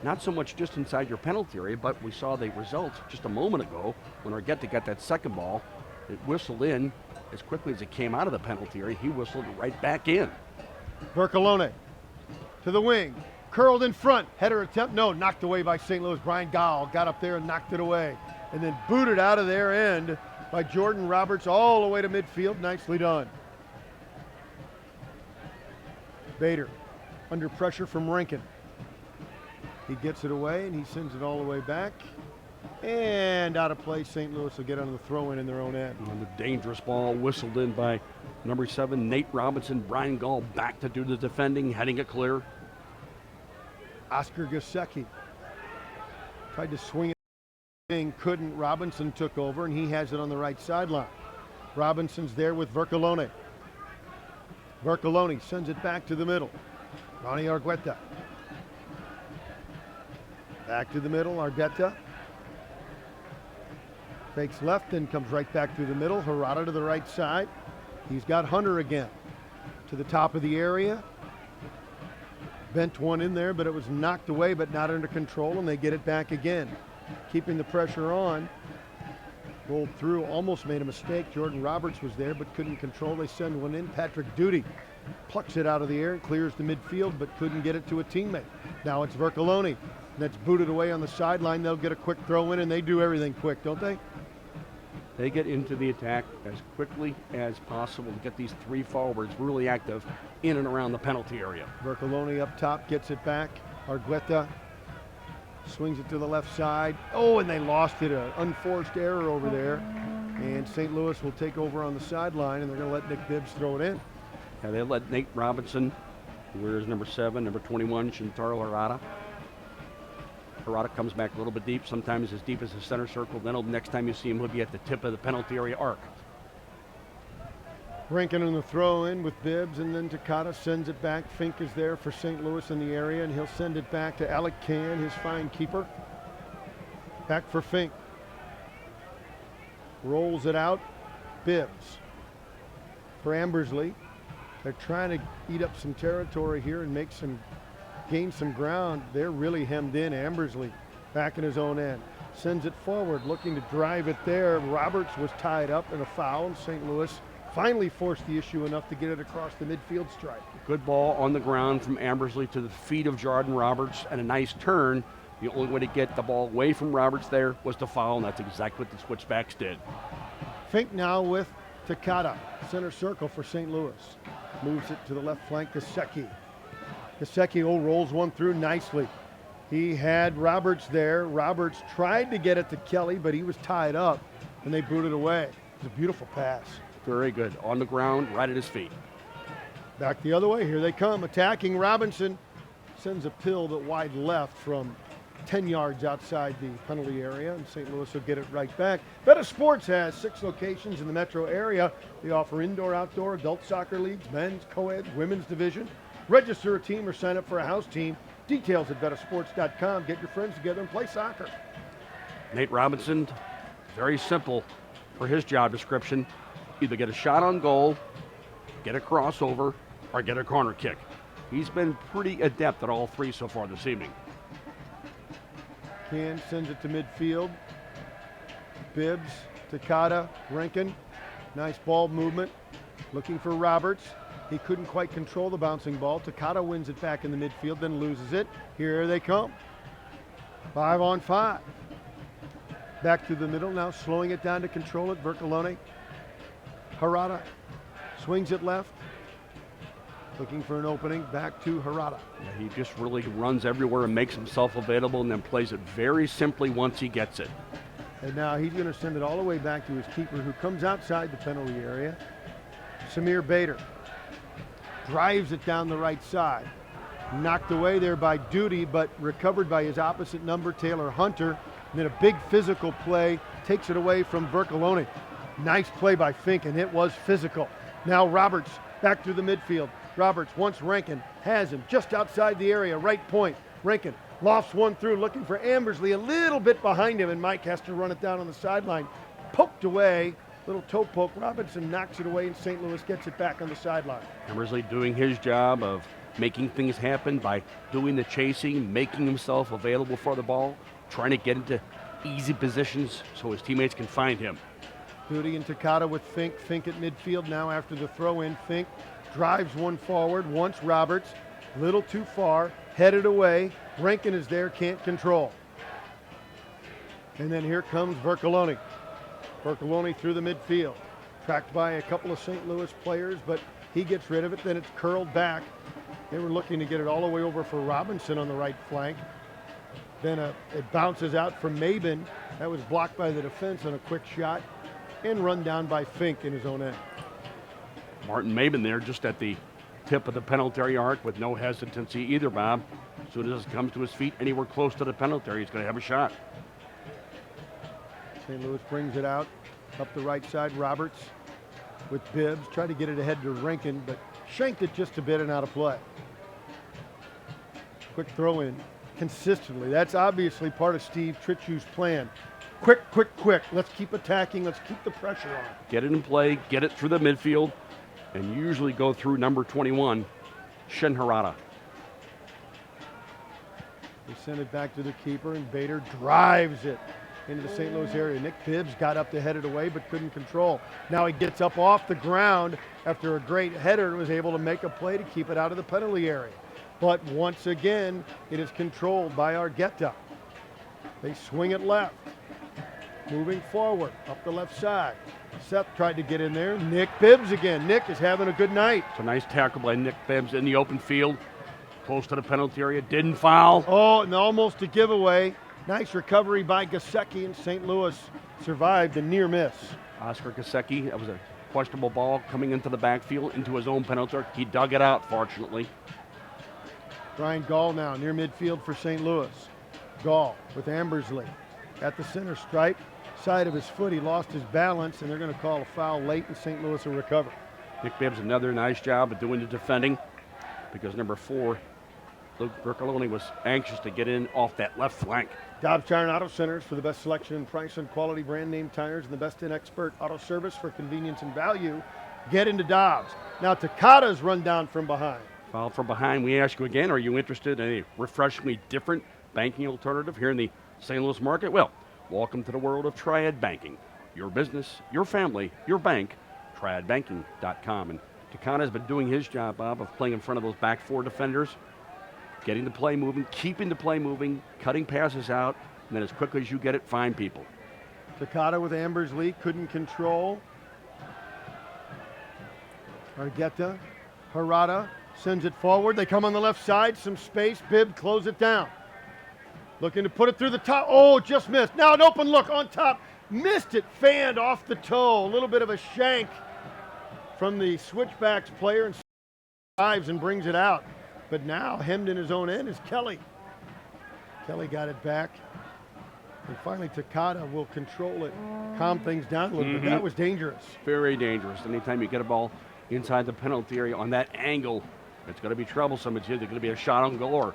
not so much just inside your penalty area, but we saw the result just a moment ago when Argueta got that second ball. It whistled in as quickly as it came out of the penalty area. He whistled right back in. Vercolone to the wing. Curled in front, header attempt, no, knocked away by St. Louis. Brian Gall got up there and knocked it away. And then booted out of their end by Jordan Roberts all the way to midfield, nicely done. Bader under pressure from Rankin. He gets it away and he sends it all the way back. And out of play, St. Louis will get on the throw-in in their own end. And the dangerous ball whistled in by number 7, Nate Robinson. Brian Gall back to do the defending, heading it clear. Oscar Gesicki tried to swing it, couldn't. Robinson took over, and he has it on the right sideline. Robinson's there with Vercolone. Vercolone sends it back to the middle. Ronnie Argueta. Back to the middle, Argueta. Fakes left and comes right back through the middle. Hirata to the right side. He's got Hunter again. To the top of the area. Bent one in there, but it was knocked away, but not under control, and they get it back again. Keeping the pressure on. Rolled through, almost made a mistake. Jordan Roberts was there, but couldn't control. They send one in. Patrick Duty plucks it out of the air and clears the midfield, but couldn't get it to a teammate. Now it's Vercolone. That's booted away on the sideline. They'll get a quick throw in, and they do everything quick, don't they? They get into the attack as quickly as possible to get these 3 forwards really active in and around the penalty area. Vercolone up top gets it back. Argueta swings it to the left side. Oh, and they lost it. An unforced error over there. And St. Louis will take over on the sideline, and they're going to let Nick Bibbs throw it in. Yeah, they let Nate Robinson, where's number 7, number 21, Shintaro Hirata. Harada comes back a little bit deep, sometimes as deep as the center circle. Then next time you see him, he'll be at the tip of the penalty area arc. Rankin on the throw in with Bibbs, and then Takata sends it back. Fink is there for St. Louis in the area, and he'll send it back to Alec Can, his fine keeper. Back for Fink. Rolls it out. Bibbs for Ambersley. They're trying to eat up some territory here and gain some ground. They're really hemmed in. Ambersley back in his own end. Sends it forward, looking to drive it there. Roberts was tied up in a foul, and St. Louis finally forced the issue enough to get it across the midfield stripe. Good ball on the ground from Ambersley to the feet of Jordan Roberts, and a nice turn. The only way to get the ball away from Roberts there was to foul, and that's exactly what the Switchbacks did. Fink now with Takata, center circle for St. Louis. Moves it to the left flank, Gasecki. Gasecki rolls one through nicely. He had Roberts there. Roberts tried to get it to Kelly, but he was tied up, and they booted away. It was a beautiful pass. Very good. On the ground, right at his feet. Back the other way. Here they come. Attacking. Robinson sends a pill that wide left from 10 yards outside the penalty area, and St. Louis will get it right back. Betta Sports has 6 locations in the metro area. They offer indoor, outdoor, adult soccer leagues, men's, co-ed, women's division. Register a team or sign up for a house team. Details at bettasports.com. Get your friends together and play soccer. Nate Robinson, very simple for his job description. Either get a shot on goal, get a crossover, or get a corner kick. He's been pretty adept at all 3 so far this evening. Can sends it to midfield. Bibbs, Takata, Rankin. Nice ball movement. Looking for Roberts. He couldn't quite control the bouncing ball. Takata wins it back in the midfield, then loses it. Here they come. 5 on 5. Back to the middle now, slowing it down to control it. Vercolone. Harada swings it left. Looking for an opening, back to Harada. Yeah, he just really runs everywhere and makes himself available and then plays it very simply once he gets it. And now he's going to send it all the way back to his keeper, who comes outside the penalty area. Samir Bader drives it down the right side. Knocked away there by Duty, but recovered by his opposite number, Taylor Hunter. And then a big physical play takes it away from Vercolone. Nice play by Fink, and it was physical. Now Roberts back through the midfield. Roberts wants Rankin, has him just outside the area, right point. Rankin lofts one through, looking for Ambersley a little bit behind him, and Mike has to run it down on the sideline. Poked away, little toe poke. Robinson knocks it away, and St. Louis gets it back on the sideline. Ambersley doing his job of making things happen by doing the chasing, making himself available for the ball, trying to get into easy positions so his teammates can find him. Duty and Takata with Fink. Fink at midfield now after the throw-in. Fink drives one forward, wants Roberts. Little too far, headed away. Rankin is there, can't control. And then here comes Vercolone. Vercolone through the midfield. Tracked by a couple of St. Louis players, but he gets rid of it. Then it's curled back. They were looking to get it all the way over for Robinson on the right flank. Then it bounces out from Mabin. That was blocked by the defense on a quick shot. And run down by Fink in his own end. Martin Mabin there just at the tip of the penalty area arc with no hesitancy either, Bob. As soon as it comes to his feet anywhere close to the penalty area, he's going to have a shot. St. Louis brings it out up the right side. Roberts with Bibbs. Tried to get it ahead to Rankin, but shanked it just a bit and out of play. Quick throw in consistently. That's obviously part of Steve Tritschew's plan. Quick, quick, quick. Let's keep attacking. Let's keep the pressure on. Get it in play, get it through the midfield, and usually go through number 21, Shin Harada. They send it back to the keeper, and Bader drives it into the St. Louis area. Nick Bibbs got up to head it away, but couldn't control. Now he gets up off the ground after a great header and was able to make a play to keep it out of the penalty area. But once again, it is controlled by Argueta. They swing it left. Moving forward, up the left side. Seth tried to get in there. Nick Bibbs again. Nick is having a good night. It's a nice tackle by Nick Bibbs in the open field, close to the penalty area. Didn't foul. Oh, and almost a giveaway. Nice recovery by Gasecki, and St. Louis survived a near miss. Oscar Gasecki, that was a questionable ball coming into the backfield, into his own penalty area. He dug it out, fortunately. Brian Gall now near midfield for St. Louis. Gall with Ambersley at the center stripe. Side of his foot, he lost his balance, and they're going to call a foul late, and St. Louis will recover. Nick Bibbs, another nice job of doing the defending, because number 4, Luke Bercoloni, was anxious to get in off that left flank. Dobbs Tire and Auto Centers for the best selection and price on quality brand name tires and the best in expert auto service for convenience and value. Get into Dobbs. Now Takada's run down from behind. Foul from behind. We ask you again, are you interested in a refreshingly different banking alternative here in the St. Louis market? Well, welcome to the world of Triad Banking. Your business, your family, your bank, triadbanking.com. And Takada's been doing his job, Bob, of playing in front of those back 4 defenders, getting the play moving, keeping the play moving, cutting passes out, and then as quickly as you get it, find people. Takada with Ambersley, couldn't control. Argueta, Harada sends it forward. They come on the left side, some space. Bibb close it down. Looking to put it through the top. Oh, just missed. Now an open look on top. Missed it, fanned off the toe. A little bit of a shank from the Switchbacks player and dives and brings it out. But now hemmed in his own end is Kelly. Kelly got it back. And finally Takada will control it, calm things down a little bit. That was dangerous. Very dangerous. Anytime you get a ball inside the penalty area on that angle, it's going to be troublesome. It's either going to be a shot on goal or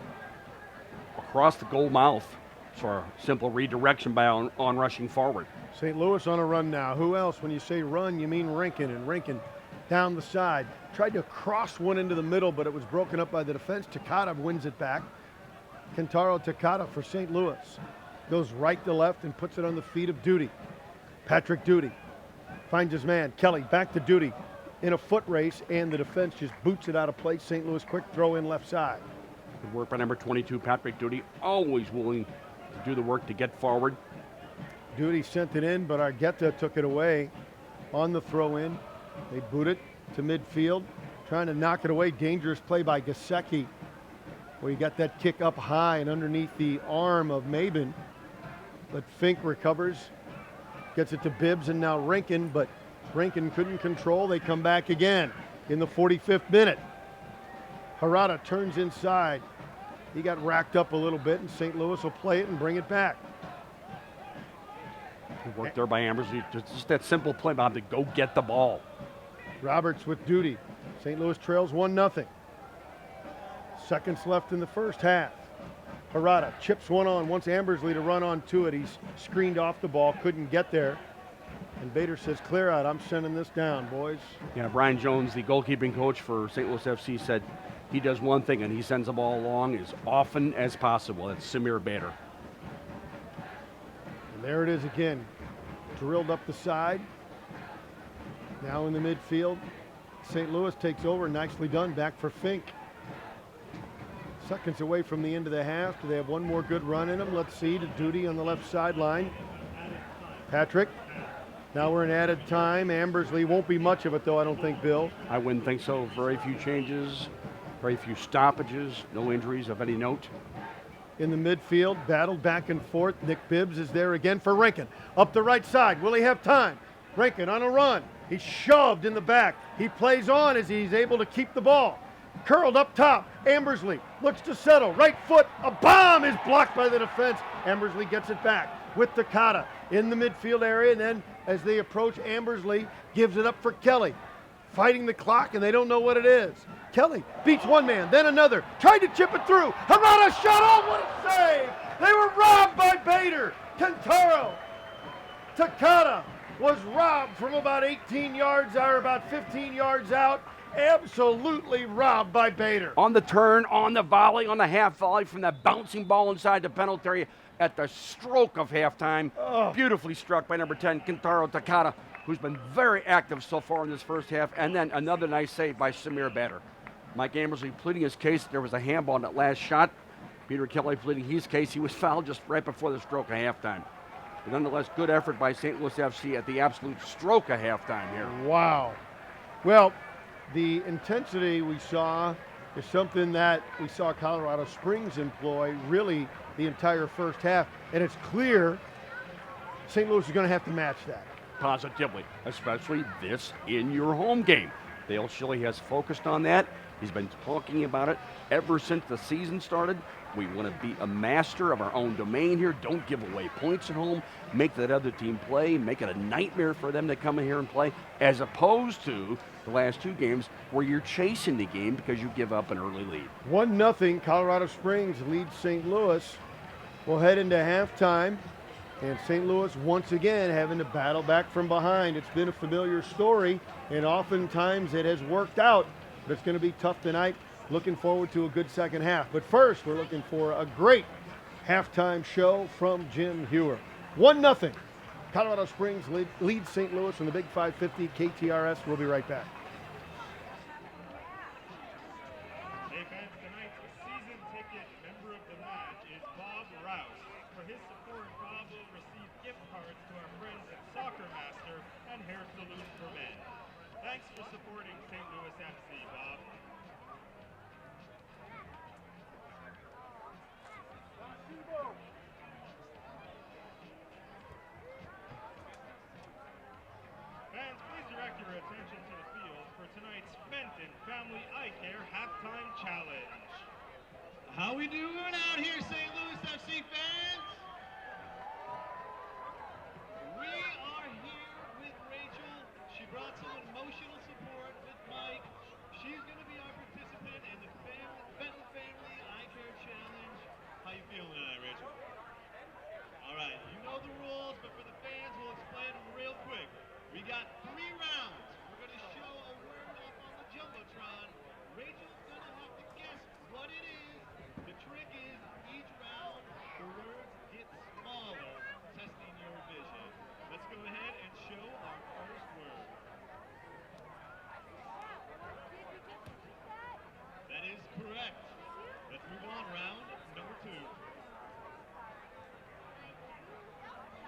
across the goal mouth for a simple redirection by on rushing forward. St. Louis on a run now. Who else? When you say run, you mean Rinkin, and Rinkin down the side. Tried to cross one into the middle, but it was broken up by the defense. Takada wins it back. Kentaro Takada for St. Louis. Goes right to left and puts it on the feet of Duty. Patrick Duty finds his man. Kelly back to Duty in a foot race, and the defense just boots it out of place. St. Louis quick throw in left side. Good work by number 22, Patrick Duty, always willing to do the work to get forward. Duty sent it in, but Argueta took it away on the throw in. They boot it to midfield, trying to knock it away. Dangerous play by Gasecki, where he got that kick up high and underneath the arm of Mabin. But Fink recovers, gets it to Bibbs, and now Rinkin, but Rinkin couldn't control. They come back again in the 45th minute. Harada turns inside. He got racked up a little bit, and St. Louis will play it and bring it back. Good work there by Ambers. Just that simple play, Bob, to go get the ball. Roberts with Duty. St. Louis trails 1-0. Seconds left in the first half. Harada chips one on, wants Ambersley to run on to it. He's screened off the ball, couldn't get there. And Bader says, clear out, I'm sending this down, boys. Yeah, Brian Jones, the goalkeeping coach for St. Louis FC, said he does one thing, and he sends the ball along as often as possible. It's Samir Bader. And there it is again. Drilled up the side. Now in the midfield. St. Louis takes over, nicely done, back for Fink. Seconds away from the end of the half. Do they have one more good run in them? Let's see, to Duty on the left sideline. Patrick. Now we're in added time. Ambersley won't be much of it, though, I don't think, Bill. I wouldn't think so. Very few changes, very few stoppages, no injuries of any note. In the midfield, battled back and forth. Nick Bibbs is there again for Rinkin. Up the right side. Will he have time? Rinkin on a run. He's shoved in the back. He plays on as he's able to keep the ball. Curled up top. Ambersley looks to settle. Right foot. A bomb is blocked by the defense. Ambersley gets it back with Takada in the midfield area. And then as they approach, Ambersley gives it up for Kelly. Fighting the clock, and they don't know what it is. Kelly beats one man, then another. Tried to chip it through. Harada shot. Oh, what a save! They were robbed by Bader. Kentaro Takada was robbed from about 18 yards out, or about 15 yards out. Absolutely robbed by Bader. On the turn, on the volley, on the half volley from that bouncing ball inside the penalty area at the stroke of halftime. Oh. Beautifully struck by number 10, Kentaro Takada, who's been very active so far in this first half. And then another nice save by Samir Bader. Mike Ambersley pleading his case. There was a handball in that last shot. Peter Kelly pleading his case. He was fouled just right before the stroke of halftime. But nonetheless, good effort by St. Louis FC at the absolute stroke of halftime here. Wow. Well, the intensity we saw is something that we saw Colorado Springs employ really the entire first half. And it's clear St. Louis is going to have to match that. Positively, especially this in your home game. Dale Schilly has focused on that. He's been talking about it ever since the season started. We want to be a master of our own domain here. Don't give away points at home. Make that other team play. Make it a nightmare for them to come in here and play, as opposed to the last two games where you're chasing the game because you give up an early lead. 1-0, Colorado Springs leads St. Louis. We'll head into halftime, and St. Louis once again having to battle back from behind. It's been a familiar story, and oftentimes it has worked out, but it's going to be tough tonight. Looking forward to a good second half. But first, we're looking for a great halftime show from Jim Hewer. 1-0. Colorado Springs leads St. Louis from the Big 550 KTRS. We'll be right back. Hey fans, tonight's season ticket member of the match is Bob Rouse. For his support, Bob will receive gift cards to our friends at Soccer Master and Hair Salute for Men. Thanks for supporting St. Louis FC, Bob. Fans, please direct your attention to the field for tonight's Fenton Family Eye Care Halftime Challenge. How we doing out here, St. Louis FC fans? We are here with Rachel. She brought some emotional support with Mike. She's going to be our participant in the Fenton Family Eye Care Challenge. How you feeling tonight, Rachel? All right, you know the rules, but for the fans, we'll explain them real quick. We got 3 rounds. We're going to show a word up on the Jumbotron. Rachel's going to have to guess what it is. The trick is each round, the words get smaller, testing your vision. Let's go ahead and show our first word. That is correct. Let's move on. Round number 2.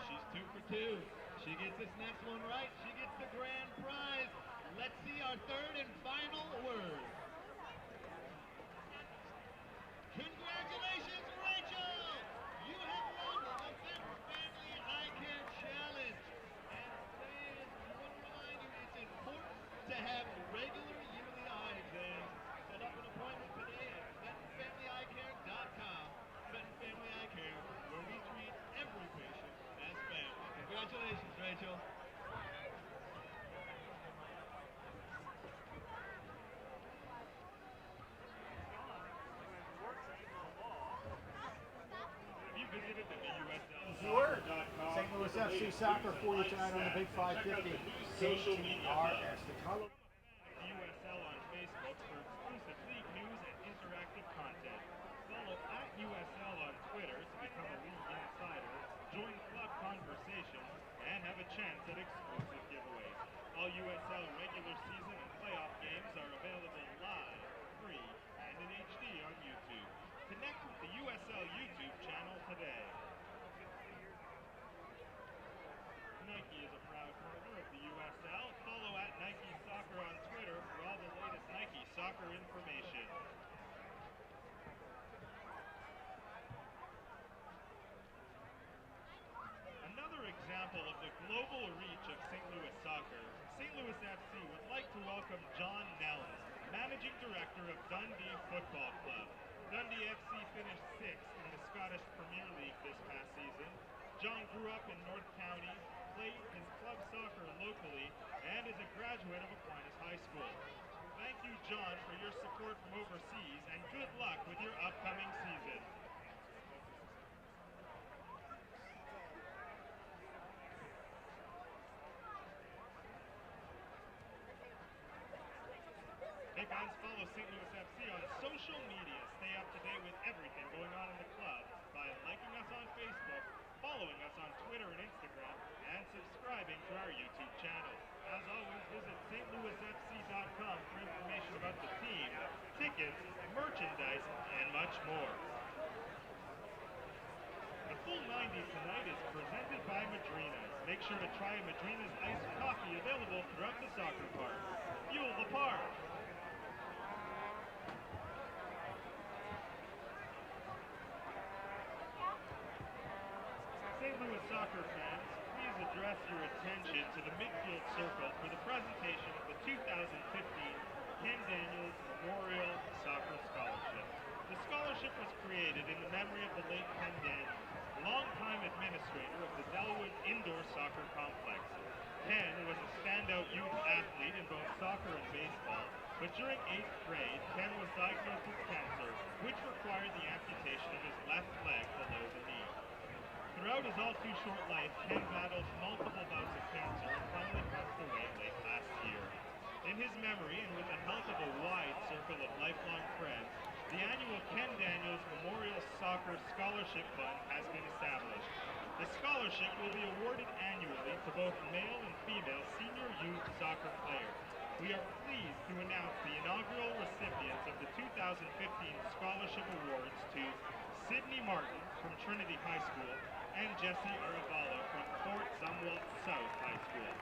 She's 2 for 2. She gets this next one right. She gets the grand prize. Let's see our third and final word. Congratulations, Rachel! You have won the Fenton Family Eye Care Challenge. And fans, we want to remind you it's important to have regular yearly eye exams. Set up an appointment today at FentonFamilyEyeCare.com. Fenton Family Eye Care, where we treat every patient as family. Congratulations, Rachel. Have you visited the USL.com? St. Louis FC Soccer for you tonight on the Big 550 KTRS. The Colorado USL on Facebook for exclusive league news and interactive content. Follow at USL on Twitter to become a league insider, join club conversations, and have a chance at exclusive giveaways. All USL regular season and playoff games are available live, free, and in HD on YouTube. Connect with the USL YouTube channel today. Nike is a proud partner of the USL. Follow at Nike Soccer on Twitter for all the latest Nike soccer information. Another example of the global reach of St. Louis soccer, St. Louis FC would like to welcome John Nellens, Managing Director of Dundee Football Club. Dundee FC finished 6th in the Scottish Premier League this past season. John grew up in North County, played his club soccer locally, and is a graduate of Aquinas High School. Thank you, John, for your support from overseas, and good luck with your upcoming season. Hey fans, follow St. Louis FC on social media. Stay up to date with everything going on in the club by liking us on Facebook, following us on Twitter and Instagram, and subscribing to our YouTube channel. As always, visit stlouisfc.com for information about the team, tickets, merchandise, and much more. The full 90 tonight is presented by Madrina's. Make sure to try Madrina's iced coffee available throughout the soccer park. Fuel the park! St. Louis soccer fans, please address your attention to the midfield circle for the presentation of the 2015 Ken Daniels Memorial Soccer Scholarship. The scholarship was created in the memory of the late Ken Daniels, longtime administrator of the Dellwood Indoor Soccer Complex. Ken was a standout youth athlete in both soccer and baseball, but during 8th grade, Ken was diagnosed with cancer, which required the amputation of his left leg below the knee. Throughout his all-too-short life, Ken battled multiple bouts of cancer and finally passed away late last year. In his memory, and with the help of a wide circle of lifelong friends, the annual Ken Daniels Memorial Soccer Scholarship Fund has been established. The scholarship will be awarded annually to both male and female senior youth soccer players. We are pleased to announce the inaugural recipients of the 2015 Scholarship Awards to Sydney Martin from Trinity High School and Jesse Arevalo from Fort Zumwalt South High School.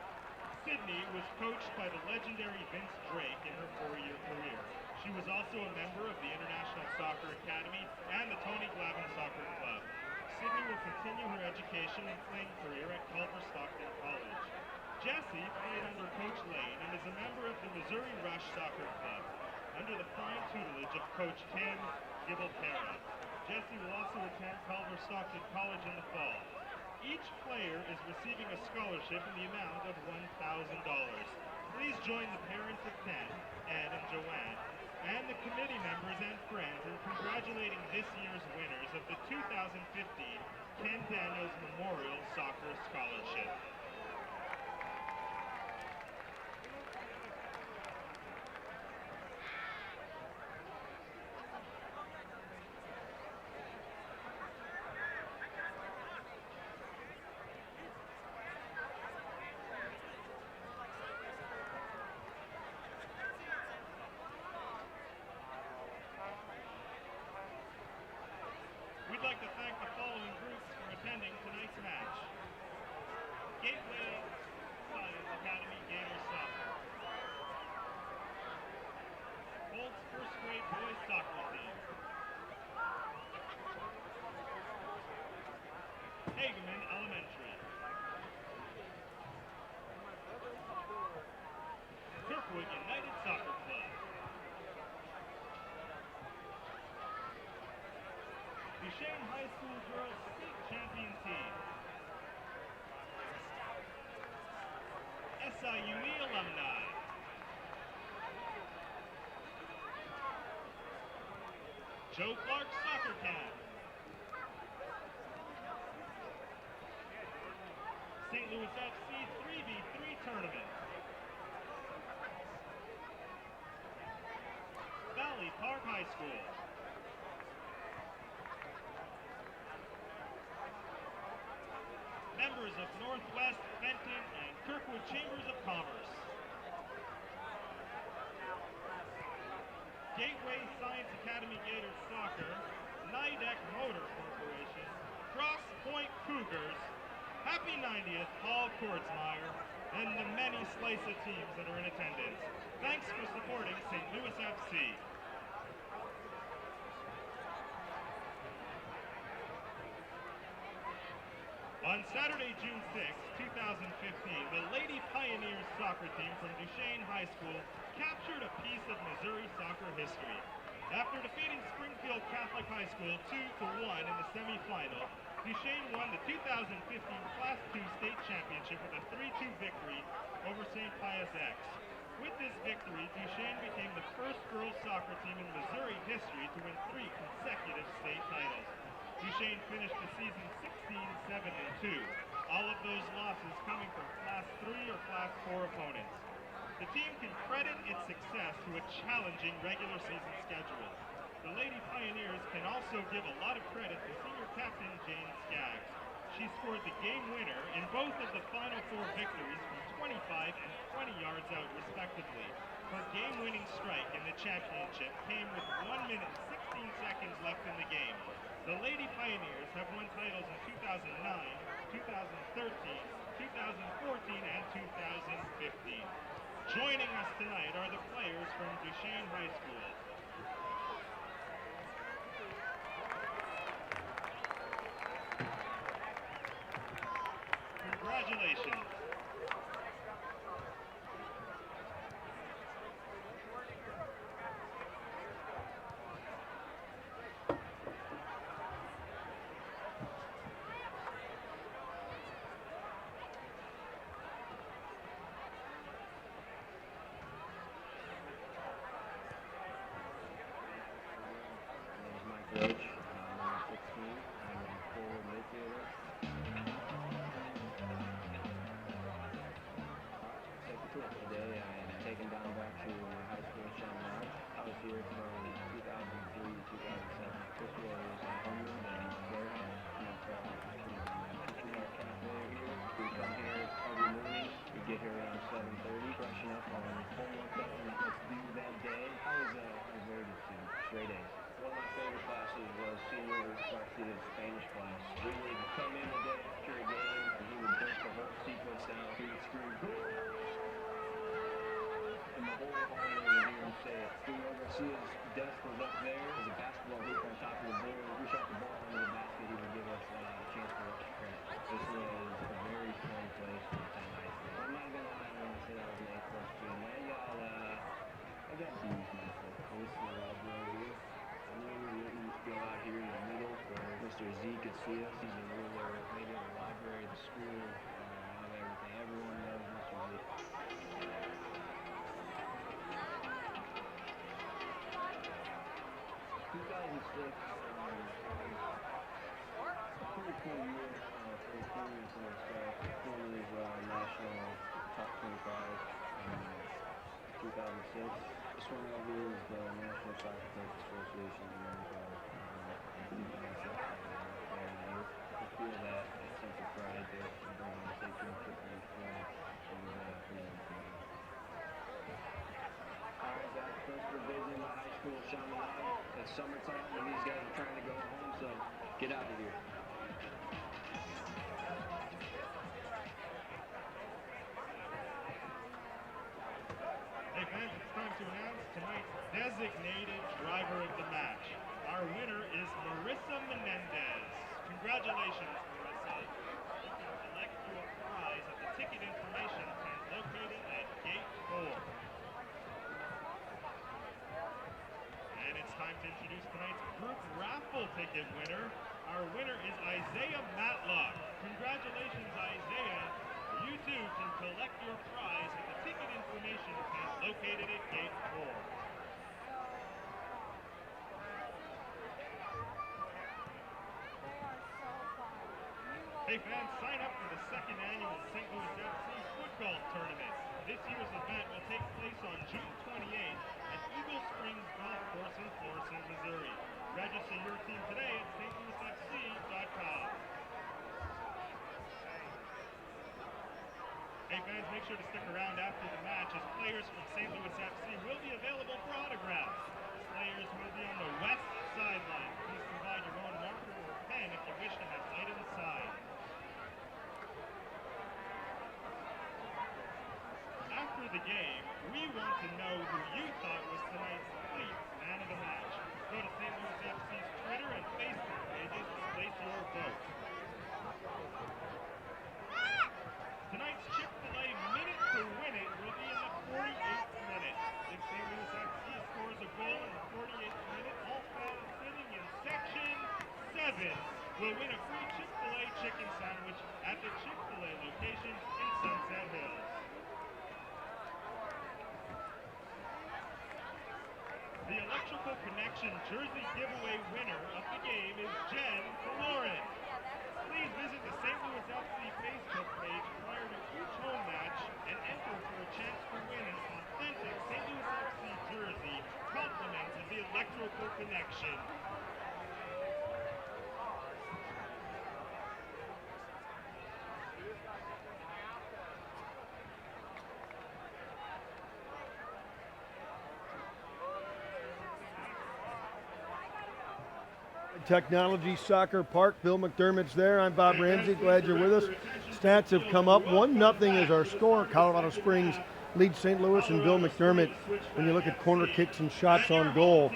Sydney was coached by the legendary Vince Drake in her 4-year career. She was also a member of the International Soccer Academy and the Tony Glavin Soccer Club. Sydney will continue her education and playing career at Culver Stockton College. Jessie played under Coach Lane and is a member of the Missouri Rush Soccer Club, under the fine tutelage of Coach Tim Gibbelpera. Jessie will also attend Culver Stockton College in the fall. Each player is receiving a scholarship in the amount of $1,000. Please join the parents of Ken, Ed and Joanne, and the committee members and friends in congratulating this year's winners of the 2015 Ken Daniels Memorial Soccer Scholarship. We'd like to thank the following groups for attending tonight's match. Gateway Science Academy Gator Soccer. Holt's first grade boys soccer team. Hageman Elementary. Kirkwood United Soccer Club. Duchesne High School Girls State Champion Team. SIUE Alumni. Joe Clark Soccer Camp. St. Louis FC 3v3 Tournament. Valley Park High School. Members of Northwest, Benton, and Kirkwood Chambers of Commerce. Gateway Science Academy Gators Soccer, Nidec Motor Corporation, Cross Point Cougars, Happy 90th Paul Kortzmeyer, and the many slice of teams that are in attendance. Thanks for supporting St. Louis FC. On Saturday, June 6, 2015, the Lady Pioneers soccer team from Duchesne High School captured a piece of Missouri soccer history. After defeating Springfield Catholic High School 2-1 in the semifinal, Duchesne won the 2015 Class II state championship with a 3-2 victory over St. Pius X. With this victory, Duchesne became the first girls soccer team in Missouri history to win 3 consecutive state titles. Duchesne finished the season 16-7-2, all of those losses coming from Class 3 or Class 4 opponents. The team can credit its success to a challenging regular season schedule. The Lady Pioneers can also give a lot of credit to senior captain Jane Skaggs. She scored the game winner in both of the Final Four victories from 25 and 20 yards out respectively. Her game-winning strike in the championship came with 1 minute 16 seconds left in the game. The Lady Pioneers have won titles in 2009, 2013, 2014, and 2015. Joining us tonight are the players from Duchesne High School. Congratulations. coach, number 16, forward midfielder. Take the tour. Today I am taken down back to my high school in Chaminade. I was here from 2003 to 2007. This was homeroom and warehouse. Kitchen Bar Cafe here. We come here every morning. We get here around 7:30, freshen up on homework that let's do that day. I was a very good student, straight A's. One of my favorite classes was Senior Garcia's Spanish class. We would come in the day after a game, and he would break the whole sequence down. He would scream, "Goal!" And the whole hallway would hear him say it. Senior Garcia's desk was up there. There's a basketball hoop on top of the board. We shot the ball into the basket. He would give us a chance for extra credit. This was a very fun place to attend high school. I'm not gonna lie when I said I was an A-plus student. I got B's mostly. This is what I was doing here. I knew we wouldn't go out here in the middle where Mr. Z could see us. He's a ruler, maybe of the library, the school, of everything. Everyone knows Mr. Z. 2006, pretty cool year for the team and for myself. Corners national top 25 in 2006. This one over is the National Soccer Coach Association of America. I feel that sense of pride that bringing the state championship in this flag Alright guys, thanks for visiting my high school, Chaminade. It's summertime and these guys are trying to go home, so get out of here. Hey fans, it's time to announce tonight's designated driver of the match. Our winner is Marissa Menendez. Congratulations, Marissa. You can collect your prize at the ticket information tent located at Gate 4. And it's time to introduce tonight's group raffle ticket winner. Our winner is Isaiah Matlock. Congratulations, Isaiah. You too can collect your prize at the ticket information tent located at Gate 4. Hey fans, sign up for the second annual St. Louis FC football tournament. This year's event will take place on June 28th at Eagle Springs Golf Course in Florissant, Missouri. Register your team today at stlouisfc.com. Hey fans, make sure to stick around after the match as players from St. Louis FC will be available for autographs. Players will be on the west sideline. Please provide your own marker or pen if you wish to have items signed. After the game, we want to know who you thought was tonight's complete man of the match. Go to St. Louis FC's Twitter and Facebook pages to place your vote. Tonight's Chick-fil-A minute to win it will be in the 48th minute. If St. Louis FC scores a goal in the 48th minute, all fans sitting in section 7 will win a free Chick-fil-A chicken sandwich at the Chick-fil-A location in Sunset Hills. The Electrical Connection jersey giveaway winner of the game is Jen Lauren. Please visit the St. Louis FC Facebook page prior to each home match and enter for a chance to win an authentic St. Louis FC jersey complimenting the Electrical Connection. Technology Soccer Park. Bill McDermott's there. I'm Bob Ramsey. Glad you're with us. Stats have come up. 1-0 is our score. Colorado Springs leads St. Louis and Bill McDermott. When you look at corner kicks and shots on goal,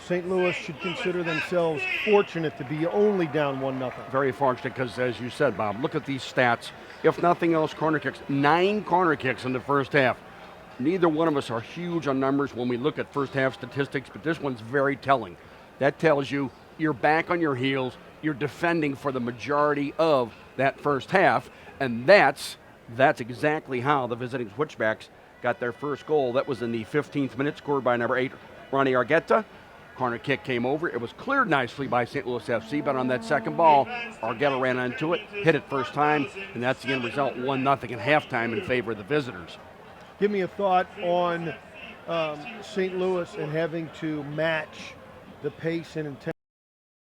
St. Louis should consider themselves fortunate to be only down 1-0. Very fortunate because, as you said, Bob, look at these stats. If nothing else, corner kicks. 9 corner kicks in the first half. Neither one of us are huge on numbers when we look at first half statistics, but this one's very telling. That tells you you're back on your heels, you're defending for the majority of that first half, and that's exactly how the visiting Switchbacks got their first goal. That was in the 15th minute, scored by number 8, Ronnie Argueta. Corner kick came over. It was cleared nicely by St. Louis FC, but on that second ball, Argueta ran into it, hit it first time, and that's the end result, 1-0 at halftime in favor of the visitors. Give me a thought on St. Louis and having to match the pace and intensity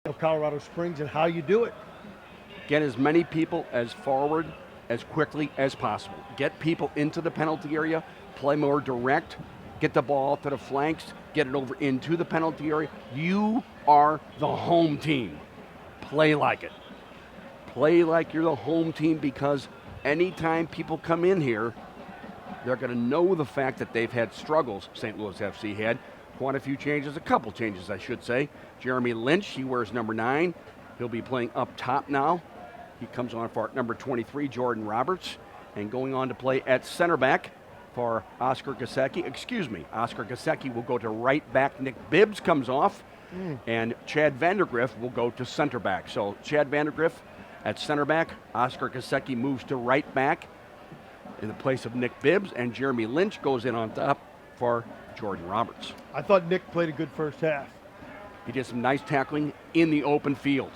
of Colorado Springs and how you do it. Get as many people as forward as quickly as possible. Get people into the penalty area, play more direct, get the ball to the flanks, get it over into the penalty area. You are the home team. Play like it. Play like you're the home team, because anytime people come in here, they're going to know the fact that they've had struggles. St. Louis FC had quite a few changes, a couple changes, I should say. Jeremy Lynch, he wears number 9. He'll be playing up top now. He comes on for number 23, Jordan Roberts, and going on to play at center back for Oscar Gasecki. Oscar Gasecki will go to right back. Nick Bibbs comes off, and Chad Vandergriff will go to center back. So Chad Vandergriff at center back. Oscar Gasecki moves to right back in the place of Nick Bibbs, and Jeremy Lynch goes in on top for Jordan Roberts. I thought Nick played a good first half. He did some nice tackling in the open field.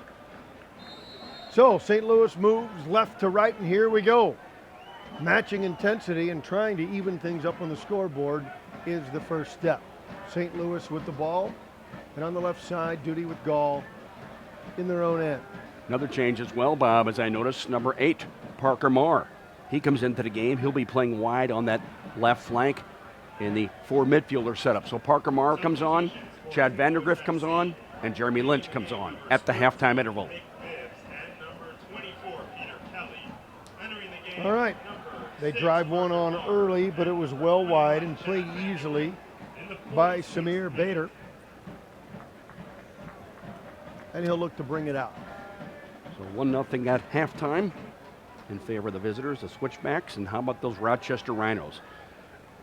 So St. Louis moves left to right, and here we go. Matching intensity and trying to even things up on the scoreboard is the first step. St. Louis with the ball, and on the left side, Duty with Gall in their own end. Another change as well, Bob, as I notice, number 8, Parker Marr. He comes into the game. He'll be playing wide on that left flank in the 4 midfielder setup. So Parker Marr comes on, Chad Vandergriff comes on, and Jeremy Lynch comes on at the halftime interval. All right. They drive one on early, but it was well wide and played easily by Samir Bader. And he'll look to bring it out. So 1-0 at halftime in favor of the visitors, the Switchbacks. And how about those Rochester Rhinos?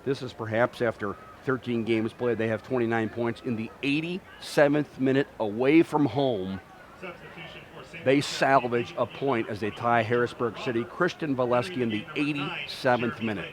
This is perhaps, after 13 games played, they have 29 points in the 87th minute away from home. They salvage a point as they tie Harrisburg City. Christian Valesky in the 87th minute.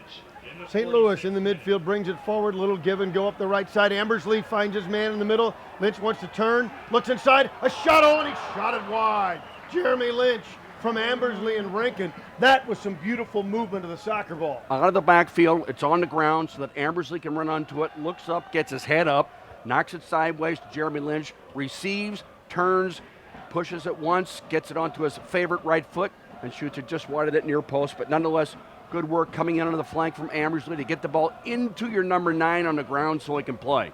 St. Louis in the midfield brings it forward. Little give and go up the right side. Ambersley finds his man in the middle. Lynch wants to turn, looks inside, a shot on, he shot it wide. Jeremy Lynch from Ambersley and Rankin. That was some beautiful movement of the soccer ball. Out of the backfield, it's on the ground so that Ambersley can run onto it, looks up, gets his head up, knocks it sideways to Jeremy Lynch, receives, turns, pushes it once, gets it onto his favorite right foot, and shoots it just wide of that near post. But nonetheless, good work coming in on the flank from Ambersley to get the ball into your number 9 on the ground so he can play.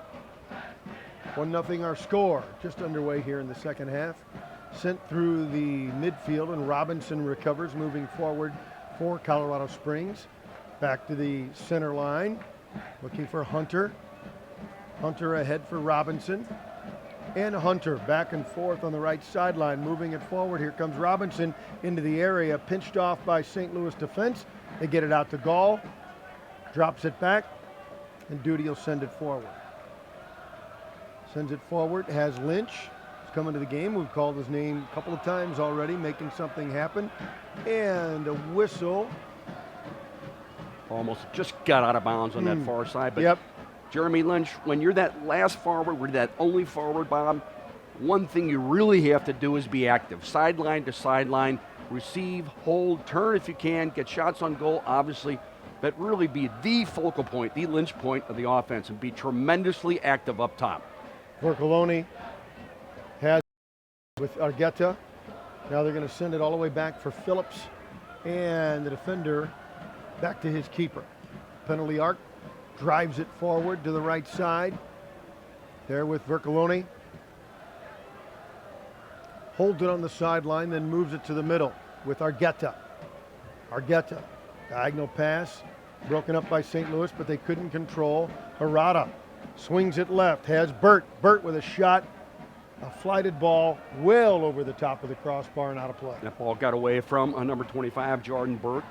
1-0 our score. Just underway here in the second half. Sent through the midfield, and Robinson recovers, moving forward for Colorado Springs. Back to the center line, looking for Hunter. Hunter ahead for Robinson. And Hunter back and forth on the right sideline, moving it forward. Here comes Robinson into the area, pinched off by St. Louis defense. They get it out to Gall, drops it back, and Duty will send it forward. Sends it forward, has Lynch. He's coming to the game. We've called his name a couple of times already, making something happen. And a whistle. Almost just got out of bounds on that far side. But Jeremy Lynch, when you're that last forward, we're that only forward, Bob, one thing you really have to do is be active. Sideline to sideline, receive, hold, turn if you can, get shots on goal, obviously, but really be the focal point, the Lynch point of the offense, and be tremendously active up top. Vercoloni has with Argueta. Now they're going to send it all the way back for Phillips, and the defender back to his keeper. Penalty arc. Drives it forward to the right side. There with Vercoloni. Holds it on the sideline, then moves it to the middle with Argueta. Argueta, diagonal pass, broken up by St. Louis, but they couldn't control. Harada swings it left, has Burt. Burt with a shot, a flighted ball well over the top of the crossbar and out of play. That ball got away from number 25, Jordan Burt.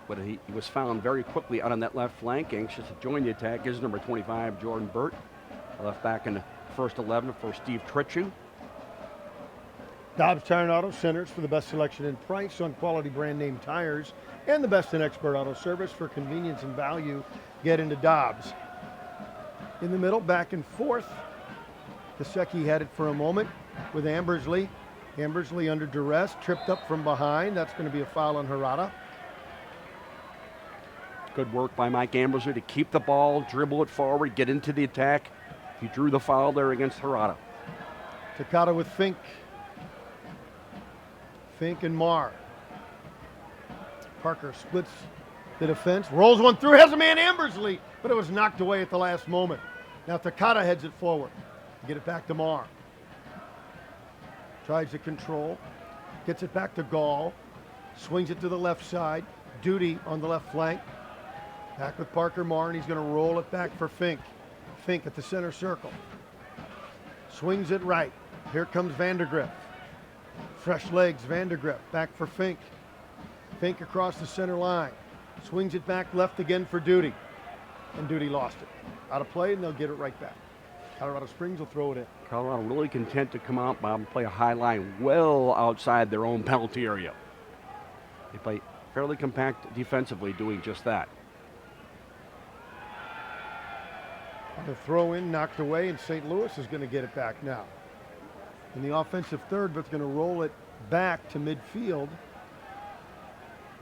But he was found very quickly out on that left flank, anxious to join the attack is number 25, Jordan Burt. Left back in the first 11 for Steve Tritchu. Dobbs Tire and Auto Centers for the best selection and price on quality brand name tires and the best in expert auto service for convenience and value. Get into Dobbs. In the middle, back and forth. Gesicki had it for a moment with Ambersley. Ambersley under duress, tripped up from behind. That's going to be a foul on Harada. Good work by Mike Ambersley to keep the ball, dribble it forward, get into the attack. He drew the foul there against Harada. Takata with Fink. Fink and Marr. Parker splits the defense, rolls one through, has a man Ambersley, but it was knocked away at the last moment. Now Takata heads it forward. Get it back to Marr. Tries to control, gets it back to Gall, swings it to the left side. Duty on the left flank. Back with Parker Marr, and he's going to roll it back for Fink. Fink at the center circle. Swings it right. Here comes Vandergriff. Fresh legs, Vandergriff. Back for Fink. Fink across the center line. Swings it back left again for Duty. And Duty lost it. Out of play, and they'll get it right back. Colorado Springs will throw it in. Colorado really content to come out, Bob, and play a high line well outside their own penalty area. They play fairly compact defensively, doing just that. The throw in knocked away, and St. Louis is going to get it back now. In the offensive third, but it's going to roll it back to midfield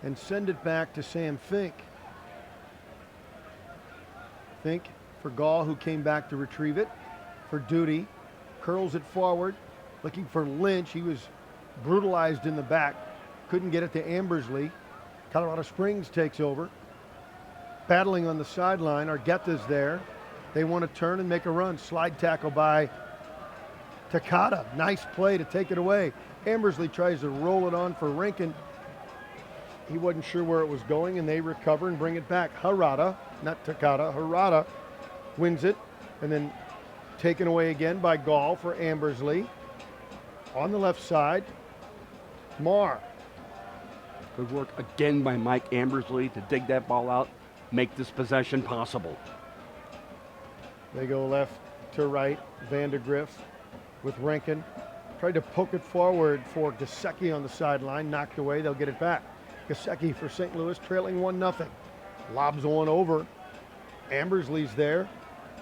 and send it back to Sam Fink. Fink for Gall, who came back to retrieve it. For Duty, curls it forward, looking for Lynch. He was brutalized in the back. Couldn't get it to Ambersley. Colorado Springs takes over. Battling on the sideline, Argueta's there. They want to turn and make a run. Slide tackle by Takata. Nice play to take it away. Ambersley tries to roll it on for Rankin. He wasn't sure where it was going, and they recover and bring it back. Harada, not Takata, Harada wins it, and then taken away again by Gall for Ambersley. On the left side, Marr. Good work again by Mike Ambersley to dig that ball out, make this possession possible. They go left to right. Vandergriff with Rankin. Tried to poke it forward for Gesicki on the sideline. Knocked away. They'll get it back. Gesicki for St. Louis, trailing 1-0. Lobs one over. Ambersley's there.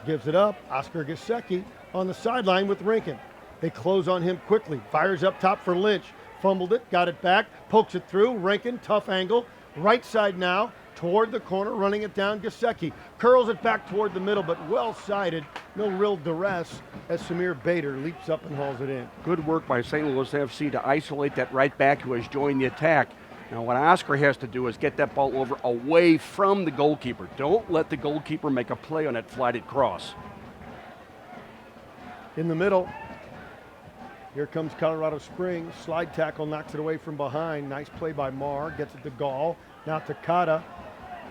Gives it up. Oscar Gesicki on the sideline with Rankin. They close on him quickly. Fires up top for Lynch. Fumbled it. Got it back. Pokes it through. Rankin, tough angle. Right side now. Toward the corner, running it down, Gesicki. Curls it back toward the middle, but well-sided. No real duress as Samir Bader leaps up and hauls it in. Good work by St. Louis FC to isolate that right back who has joined the attack. Now what Oscar has to do is get that ball over away from the goalkeeper. Don't let the goalkeeper make a play on that flighted cross. In the middle, here comes Colorado Springs. Slide tackle knocks it away from behind. Nice play by Marr. Gets it to Gall. Now Takata.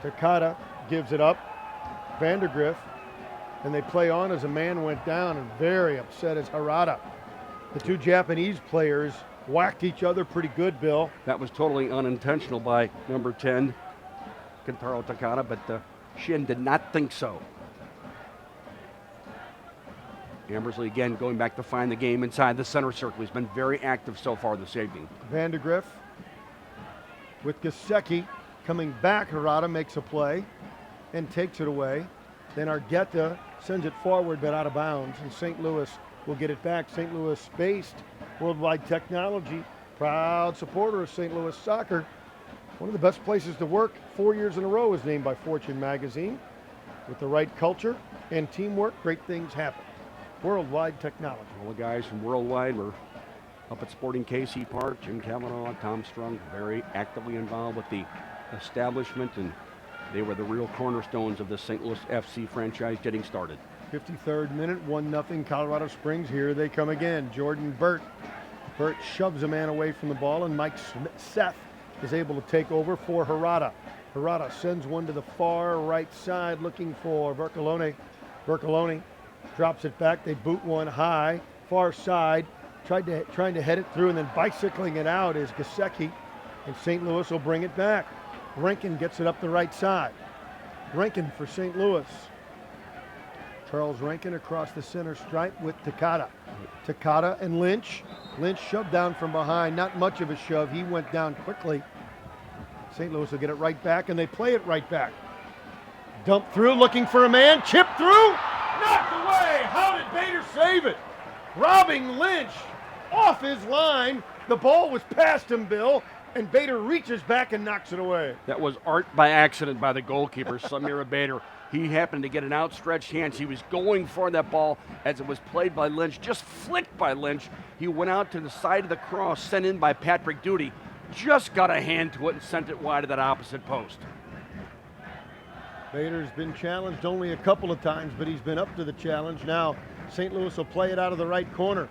Takata gives it up. Vandergriff. And they play on as a man went down, and very upset is Harada. The two Japanese players whacked each other pretty good, Bill. That was totally unintentional by number 10, Kentaro Takata, but Shin did not think so. Ambersley again going back to find the game inside the center circle. He's been very active so far this evening. Vandergriff with Gesicki coming back. Harada makes a play and takes it away. Then Argueta sends it forward but out of bounds, and St. Louis will get it back. St. Louis-based Worldwide Technology, proud supporter of St. Louis soccer. One of the best places to work 4 years in a row is named by Fortune magazine. With the right culture and teamwork, great things happen. Worldwide Technology. All the guys from Worldwide were up at Sporting KC Park. Jim Cavanaugh, Tom Strunk, very actively involved with the establishment, and they were the real cornerstones of the St. Louis FC franchise getting started. 53rd minute, 1-0 Colorado Springs. Here they come again. Jordan Burt. Burt shoves a man away from the ball, and Mike Seth is able to take over for Harada. Harada sends one to the far right side looking for Bercolone. Bercolone drops it back. They boot one high, far side. Trying to head it through, and then bicycling it out is Gesicki, and St. Louis will bring it back. Rankin gets it up the right side. Rankin for St. Louis. Charles Rankin across the center stripe with Takata. Takata and Lynch. Lynch shoved down from behind. Not much of a shove. He went down quickly. St. Louis will get it right back, and they play it right back. Dump through, looking for a man. Chip through. Knocked away. How did Bader save it? robbing Lynch off his line. The ball was past him, Bill, and Bader reaches back and knocks it away. That was art by accident by the goalkeeper, Samir Bader. He happened to get an outstretched hand. He was going for that ball as it was played by Lynch, just flicked by Lynch. He went out to the side of the cross, sent in by Patrick Duty, just got a hand to it and sent it wide of that opposite post. Bader's been challenged only a couple of times, but he's been up to the challenge. Now St. Louis will play it out of the right corner.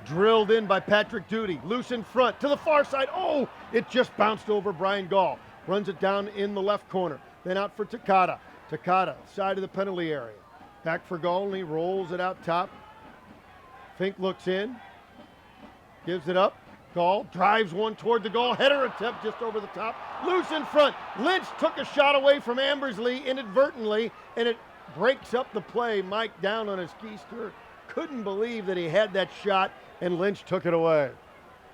Drilled in by Patrick Duty, loose in front, to the far side. Oh, it just bounced over Brian Gall. Runs it down in the left corner, then out for Takata. Takata, side of the penalty area. Back for Gall, and he rolls it out top. Fink looks in, gives it up. Gall drives one toward the goal. Header attempt just over the top. Loose in front. Lynch took a shot away from Ambersley inadvertently, and it breaks up the play. Mike down on his keister. Couldn't believe that he had that shot, and Lynch took it away.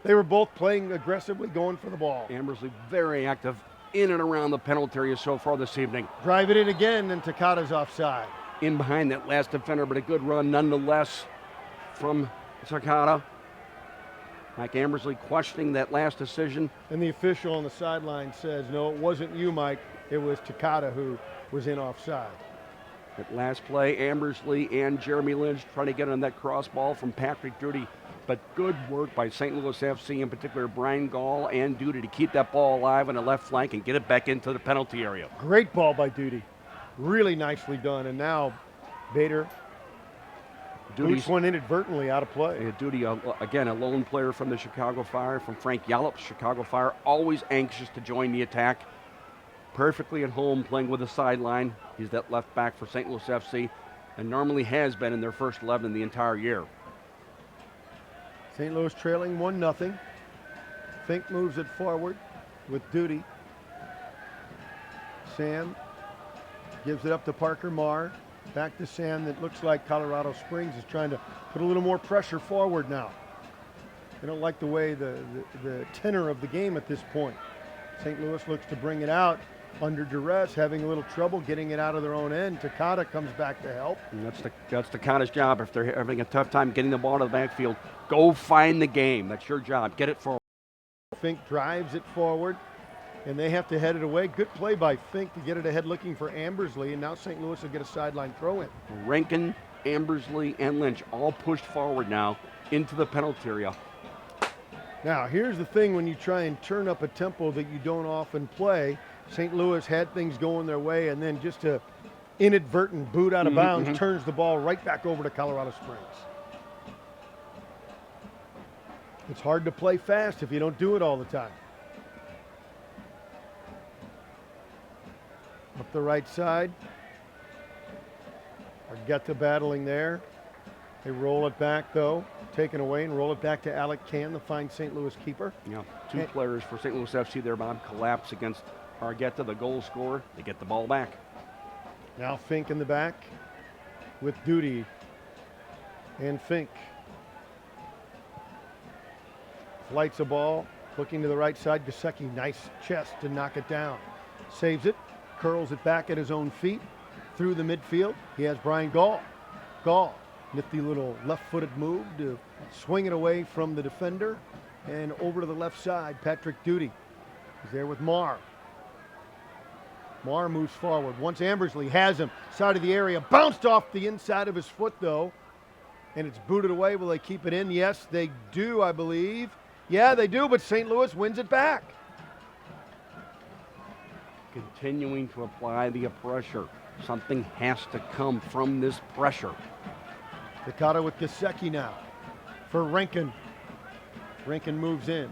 They were both playing aggressively, going for the ball. Ambersley very active in and around the penalty area so far this evening. Drive it in again, and Takata's offside. In behind that last defender, but a good run nonetheless from Takata. Mike Ambersley questioning that last decision. And the official on the sideline says, no, it wasn't you, Mike. It was Takata who was in offside. That last play, Ambersley and Jeremy Lynch trying to get on that cross ball from Patrick Duty. But good work by St. Louis FC, in particular Brian Gall and Duty, to keep that ball alive on the left flank and get it back into the penalty area. Great ball by Duty. Really nicely done. And now Bader boots one inadvertently out of play. Duty, again, a lone player from the Chicago Fire, from Frank Yallop's Chicago Fire, always anxious to join the attack. Perfectly at home playing with the sideline. He's that left back for St. Louis FC and normally has been in their first 11 in the entire year. St. Louis trailing 1-0. Fink moves it forward with Duty. Sam gives it up to Parker Marr. Back to Sam. That looks like Colorado Springs is trying to put a little more pressure forward now. They don't like the way the tenor of the game at this point. St. Louis looks to bring it out under duress, having a little trouble getting it out of their own end. Takata comes back to help. And that's Takata's job. If they're having a tough time getting the ball to the backfield, go find the game. That's your job. Get it forward. Fink drives it forward, and they have to head it away. Good play by Fink to get it ahead looking for Ambersley, and now St. Louis will get a sideline throw in. Rankin, Ambersley, and Lynch all pushed forward now into the penalty area. Now, here's the thing when you try and turn up a tempo that you don't often play. St. Louis had things going their way, and then just a inadvertent boot out of bounds turns the ball right back over to Colorado Springs. It's hard to play fast if you don't do it all the time. Up the right side. Argueta battling there. They roll it back, though, taken away, and roll it back to Alec Can, the fine St. Louis keeper. Yeah, two players for St. Louis FC there, Bob, collapse against Argueta, the goal scorer. They get the ball back. Now Fink in the back with Duty and Fink. Flights a ball, looking to the right side. Gasecki, nice chest to knock it down. Saves it, curls it back at his own feet through the midfield. He has Brian Gall. Gall, nifty little left-footed move to swing it away from the defender and over to the left side. Patrick Duty is there with Marr. Marr moves forward. Once Ambersley has him, side of the area, bounced off the inside of his foot though, and it's booted away. Will they keep it in? Yes, they do, I believe. Yeah, they do, but St. Louis wins it back. Continuing to apply the pressure. Something has to come from this pressure. Takata with Gasecki now for Rankin. Rankin moves in,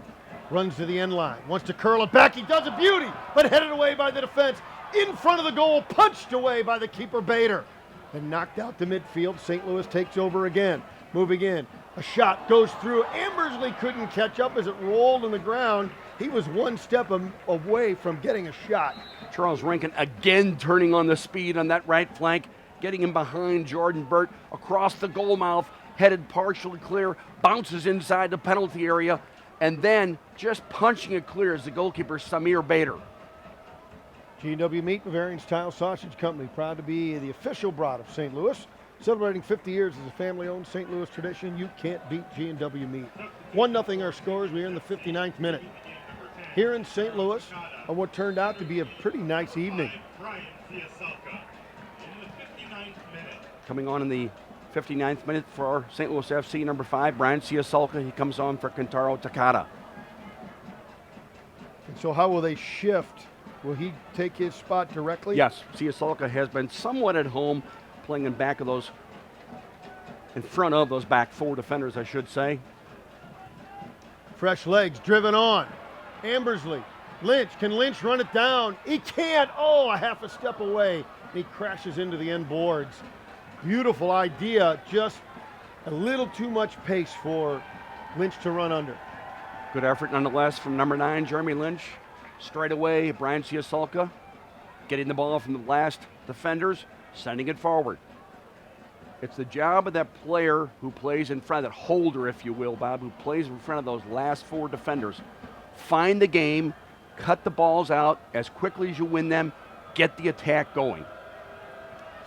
runs to the end line, wants to curl it back. He does a beauty, but headed away by the defense. In front of the goal, punched away by the keeper Bader. And knocked out to midfield. St. Louis takes over again. Moving in. A shot goes through. Ambersley couldn't catch up as it rolled on the ground. He was one step away from getting a shot. Charles Rankin again turning on the speed on that right flank, getting him behind Jordan Burt across the goal mouth, headed partially clear, bounces inside the penalty area, and then just punching it clear is the goalkeeper Samir Bader. GW Meat, Bavarian Style Sausage Company, proud to be the official brat of St. Louis. Celebrating 50 years as a family-owned St. Louis tradition, you can't beat G&W Meat. 1-0 our scores. We're in the 59th minute. Here in St. Louis on what turned out to be a pretty nice evening. Coming on in the 59th minute for our St. Louis FC, number 5, Brian Ciasulca. He comes on for Kentaro Takada. And so how will they shift? Will he take his spot directly? Yes, Ciasulca has been somewhat at home, playing in front of those back 4 defenders, I should say. Fresh legs driven on. Ambersley. Lynch. Can Lynch run it down? He can't. Oh, a half a step away. He crashes into the end boards. Beautiful idea. Just a little too much pace for Lynch to run under. Good effort nonetheless from number 9, Jeremy Lynch. Straight away, Brian Ciasulca getting the ball from the last defenders, sending it forward. It's the job of that player who plays in front of that holder, if you will, Bob, who plays in front of those last 4 defenders. Find the game, cut the balls out as quickly as you win them, get the attack going.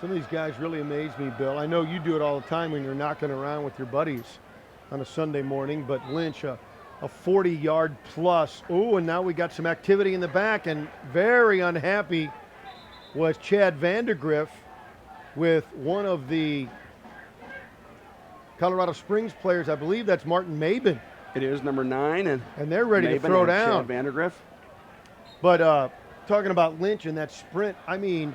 Some of these guys really amaze me, Bill. I know you do it all the time when you're knocking around with your buddies on a Sunday morning, but Lynch, a 40-yard plus. Oh, and now we got some activity in the back, and very unhappy was Chad Vandergriff with one of the Colorado Springs players. I believe that's Martin Mabin. It is number 9, and they're ready to throw down. Chad Vandergriff. But talking about Lynch and that sprint, I mean,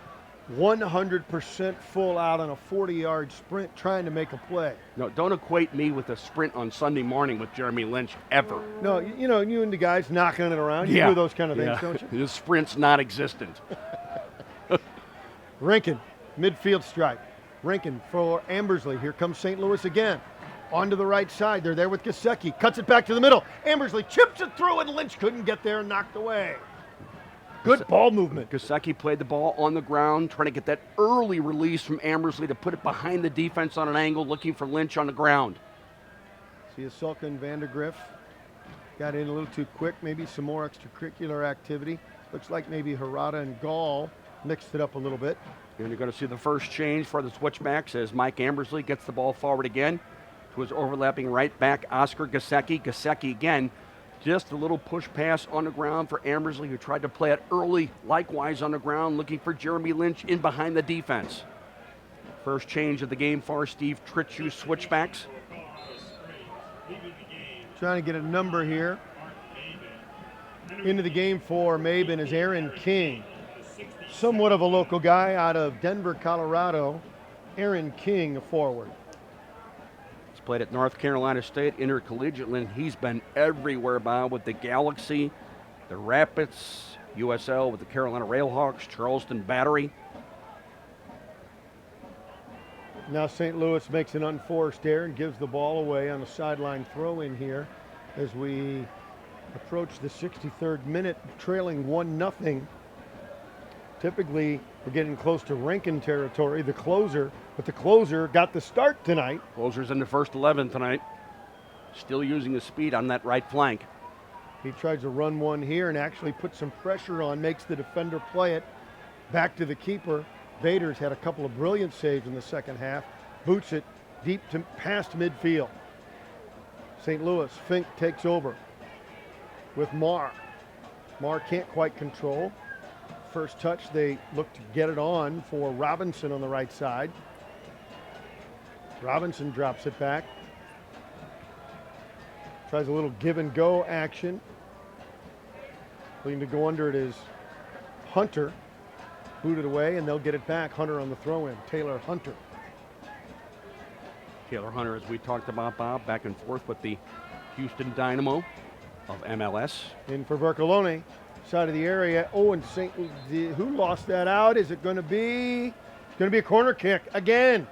100% full out on a 40-yard sprint trying to make a play. No, don't equate me with a sprint on Sunday morning with Jeremy Lynch ever. No, you know, you and the guys knocking it around, you do those kind of things, don't you? The sprint's not existent. Rankin, midfield strike. Rankin for Ambersley. Here comes St. Louis again. Onto the right side. They're there with Gesicki. Cuts it back to the middle. Ambersley chips it through, and Lynch couldn't get there and knocked away. Good ball movement. Gesicki played the ball on the ground, trying to get that early release from Ambersley to put it behind the defense on an angle, looking for Lynch on the ground. Ciasulca and Vandergriff got in a little too quick. Maybe some more extracurricular activity. Looks like maybe Harada and Gall mixed it up a little bit. And you're going to see the first change for the Switchbacks as Mike Ambersley gets the ball forward again to his overlapping right back, Oscar Gesicki. Gesicki again, just a little push pass on the ground for Ambersley, who tried to play it early, likewise on the ground, looking for Jeremy Lynch in behind the defense. First change of the game for Steve Tritchew's Switchbacks. Trying to get a number here. Into the game for Mabin is Aaron King. Somewhat of a local guy out of Denver, Colorado. Aaron King, a forward. He's played at North Carolina State intercollegiately. He's been everywhere, Bob, with the Galaxy, the Rapids, USL with the Carolina Railhawks, Charleston Battery. Now St. Louis makes an unforced error and gives the ball away on a sideline throw in here as we approach the 63rd minute, trailing 1-0. Typically, we're getting close to Rankin territory, the closer, but the closer got the start tonight. Closer's in the first 11 tonight. Still using his speed on that right flank. He tries to run one here and actually put some pressure on, makes the defender play it back to the keeper. Bader's had a couple of brilliant saves in the second half. Boots it deep to past midfield. St. Louis, Fink takes over with Marr. Marr can't quite control. First touch, they look to get it on for Robinson on the right side. Robinson drops it back. Tries a little give and go action. Looking to go under it is Hunter. Booted away, and they'll get it back. Hunter on the throw-in. Taylor Hunter. Taylor Hunter, as we talked about, Bob, back and forth with the Houston Dynamo of MLS. In for Vercolone. Side of the area. Oh, and who lost that out? Is it going to be? It's going to be a corner kick again.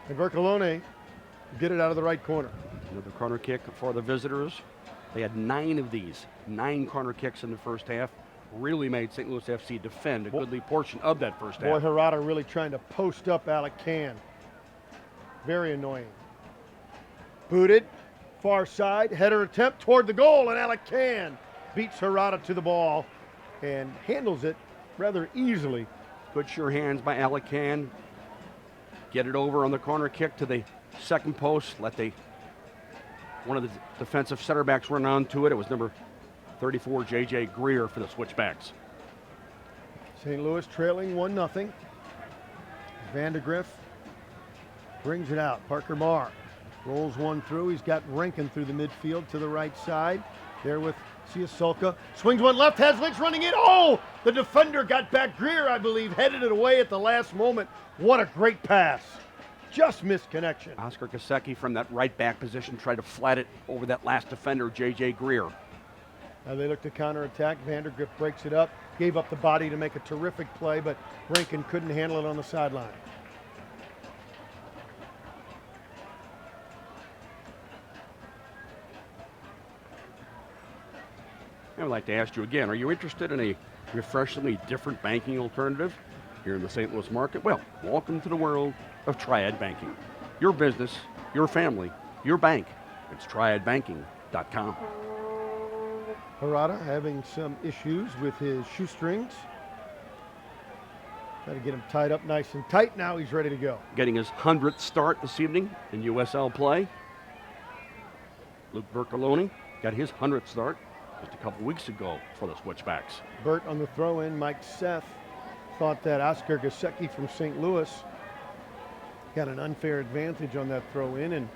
And Vercolone get it out of the right corner. Another corner kick for the visitors. They had 9 of these, 9 corner kicks in the first half. Really made St. Louis FC defend a goodly portion of that first half. Boy, Harada really trying to post up Alec Can. Very annoying. Booted, far side, header attempt toward the goal, and Alec Can beats Harada to the ball and handles it rather easily. Good sure hands by Alec Can. get it over on the corner kick to the second post, let one of the defensive center backs run onto it. It was number 34, J.J. Greer for the Switchbacks. St. Louis trailing 1-0. Vandergriff brings it out. Parker Marr rolls one through. He's got Rankin through the midfield to the right side. There with Siasolka. Swings one left, has Lynch running in. Oh! The defender got back. Greer, I believe, headed it away at the last moment. What a great pass. Just missed connection. Oscar Kasecki from that right back position tried to flat it over that last defender, J.J. Greer. Now they look to counterattack. Vandergriff breaks it up. Gave up the body to make a terrific play, but Rankin couldn't handle it on the sideline. I would like to ask you again, are you interested in a refreshingly different banking alternative here in the St. Louis market? Well, welcome to the world of Triad Banking. Your business, your family, your bank. It's triadbanking.com. Harada having some issues with his shoestrings. Try to get him tied up nice and tight. Now he's ready to go. Getting his 100th start this evening in USL play. Luke Bercoloni got his 100th start just a couple weeks ago for the Switchbacks. Burt on the throw-in. Mike Seth thought that Oscar Gasecki from St. Louis got an unfair advantage on that throw-in, and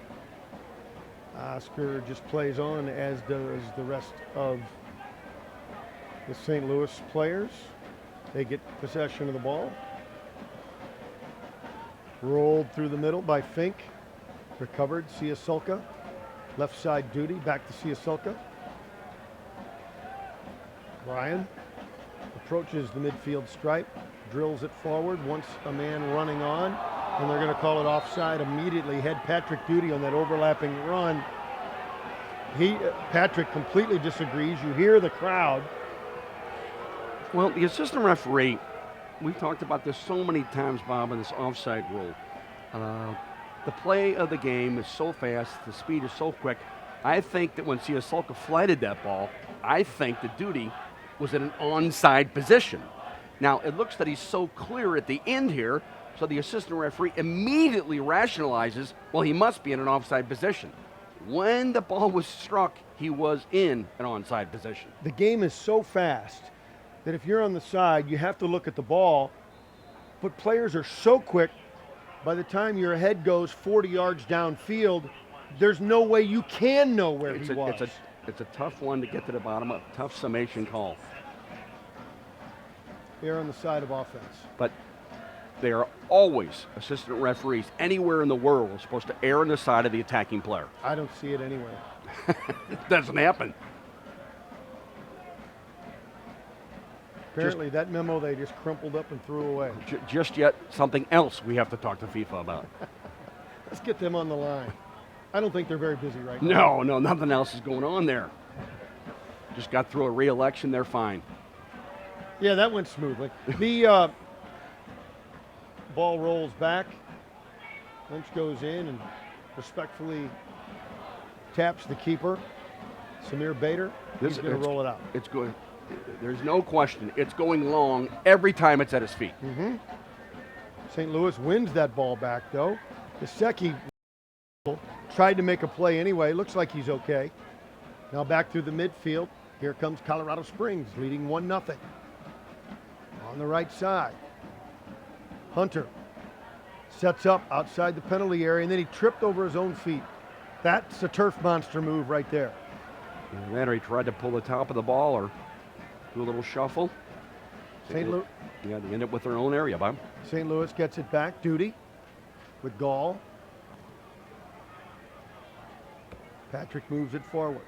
Oscar just plays on, as does the rest of the St. Louis players. They get possession of the ball. Rolled through the middle by Fink. Recovered, Siasolka. Left side duty, back to Siasolka. Ryan approaches the midfield stripe, drills it forward, wants a man running on, and they're going to call it offside immediately. Had Patrick Duty on that overlapping run. Patrick completely disagrees. You hear the crowd. Well, the assistant referee, we've talked about this so many times, Bob, in this offside rule. The play of the game is so fast, the speed is so quick. I think that when Siasolka flighted that ball, I think the Duty was in an onside position. Now, it looks that he's so clear at the end here, so the assistant referee immediately rationalizes, well, he must be in an offside position. When the ball was struck, he was in an onside position. The game is so fast that if you're on the side, you have to look at the ball, but players are so quick, by the time your head goes 40 yards downfield, there's no way you can know where he was. It's a tough one to get to the bottom of, tough summation call. They're on the side of offense. But they are always, assistant referees anywhere in the world, are supposed to err on the side of the attacking player. I don't see it anywhere. It doesn't happen. Apparently that memo they just crumpled up and threw away. Just yet something else we have to talk to FIFA about. Let's get them on the line. I don't think they're very busy right now. No, nothing else is going on there. Just got through a re-election, they're fine. Yeah, that went smoothly. The ball rolls back. Lynch goes in and respectfully taps the keeper, Samir Bader. He's going to roll it out. It's good. There's no question. It's going long every time it's at his feet. Mm-hmm. St. Louis wins that ball back, though. Gasecki tried to make a play anyway. Looks like he's okay. Now back through the midfield. Here comes Colorado Springs, leading 1-0. On the right side, Hunter sets up outside the penalty area, and then he tripped over his own feet. That's a turf monster move right there. And then he tried to pull the top of the ball or do a little shuffle. St. Louis. Yeah, they end up with their own area, Bob. St. Louis gets it back. Duty with Gall. Patrick moves it forward.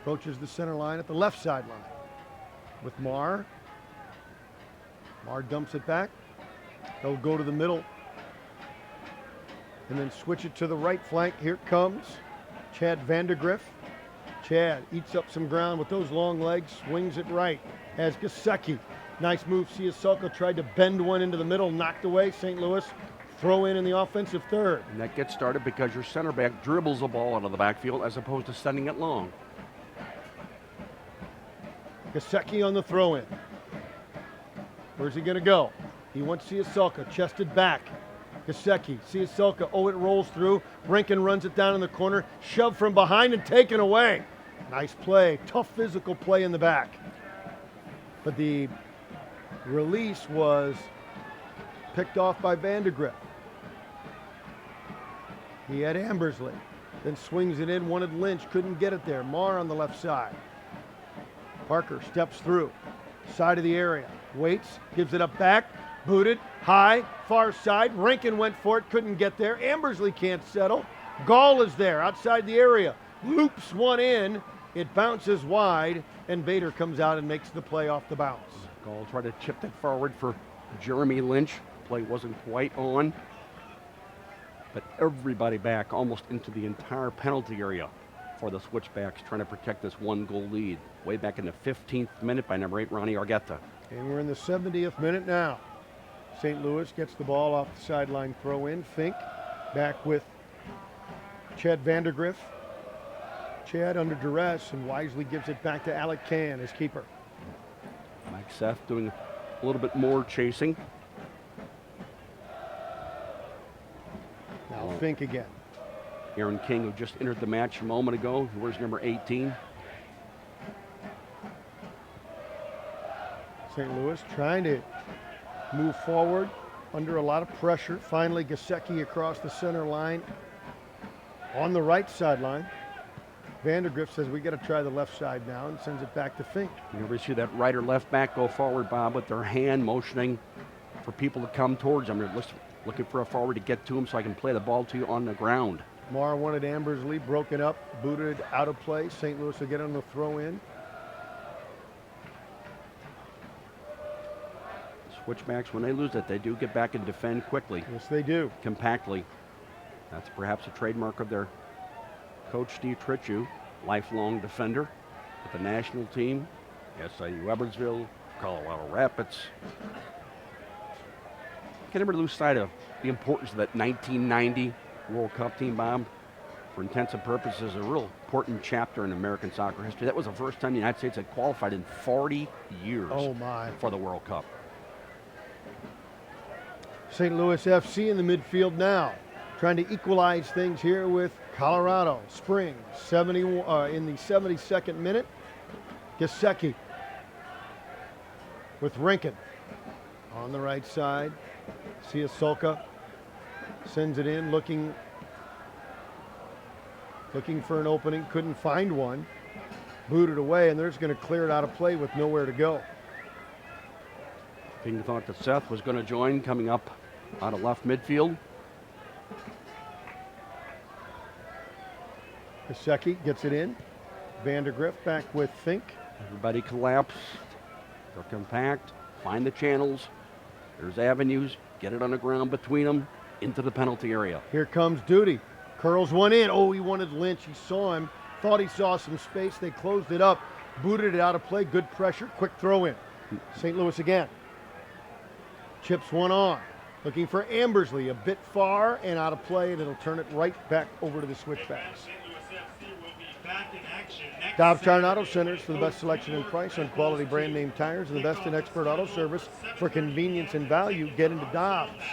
Approaches the center line at the left sideline with Marr. Marr dumps it back. They'll go to the middle and then switch it to the right flank. Here comes Chad Vandergriff. Chad eats up some ground with those long legs, swings it right. Has Gasecki. Nice move. Siasolka tried to bend one into the middle, knocked away. St. Louis throw in the offensive third. And that gets started because your center back dribbles the ball out of the backfield as opposed to sending it long. Gasecki on the throw in. Where's he going to go? He wants Siasolka chested back. Gasecki, Siaselka, it rolls through. Brinken runs it down in the corner, shoved from behind and taken away. Nice play, tough physical play in the back. But the release was picked off by Vandegrift. He had Ambersley, then swings it in, wanted Lynch, couldn't get it there. Marr on the left side. Parker steps through, side of the area, waits, gives it up back, booted, high, far side. Rankin went for it, couldn't get there. Ambersley can't settle. Gall is there, outside the area, loops one in, it bounces wide, and Bader comes out and makes the play off the bounce. Gall tried to chip it forward for Jeremy Lynch. Play wasn't quite on. But everybody back almost into the entire penalty area for the Switchbacks, trying to protect this 1-goal lead. Way back in the 15th minute by number 8, Ronnie Argueta. And we're in the 70th minute now. St. Louis gets the ball off the sideline throw in. Fink back with Chad Vandegrift. Chad under duress and wisely gives it back to Alec Can, his keeper. Mike Seth doing a little bit more chasing. Now Fink again. Aaron King, who just entered the match a moment ago, who wears number 18. St. Louis trying to move forward under a lot of pressure. Finally, Gasecki across the center line on the right sideline. Vandegrift says we got to try the left side now and sends it back to Fink. You ever see that right or left back go forward, Bob, with their hand motioning for people to come towards them? They're looking for a forward to get to him so I can play the ball to you on the ground. Marr wanted Ambersley, broken up, booted out of play. St. Louis will get on the throw in. Switchbacks, when they lose it, they do get back and defend quickly. Yes, they do. Compactly. That's perhaps a trademark of their coach, Steve Tritchu, lifelong defender with the national team, SIU Ebersville, Colorado Rapids. Can never lose sight of the importance of that 1990 World Cup team, Bob. For intents and purposes, a real important chapter in American soccer history. That was the first time the United States had qualified in 40 years for the World Cup. St. Louis FC in the midfield now, trying to equalize things here with Colorado Springs. In the 72nd minute, Gasecki with Rankin on the right side. Siasolka sends it in, looking for an opening, couldn't find one. Booted away, and they're just going to clear it out of play with nowhere to go. King thought that Seth was going to join coming up out of left midfield. Gasecki gets it in. Vandegrift back with Fink. Everybody collapsed. They're compact. Find the channels. There's avenues. Get it on the ground between them into the penalty area. Here comes Duty. Curls one in. Oh, he wanted Lynch. He saw him. Thought he saw some space. They closed it up. Booted it out of play. Good pressure. Quick throw in. St. Louis again. Chips one on. Looking for Ambersley. A bit far and out of play, and it'll turn it right back over to the Switchbacks. Dobbs Tire and Auto Centers for the best selection and price on quality brand name tires and the best in expert auto service. For convenience and value, get into Dobbs.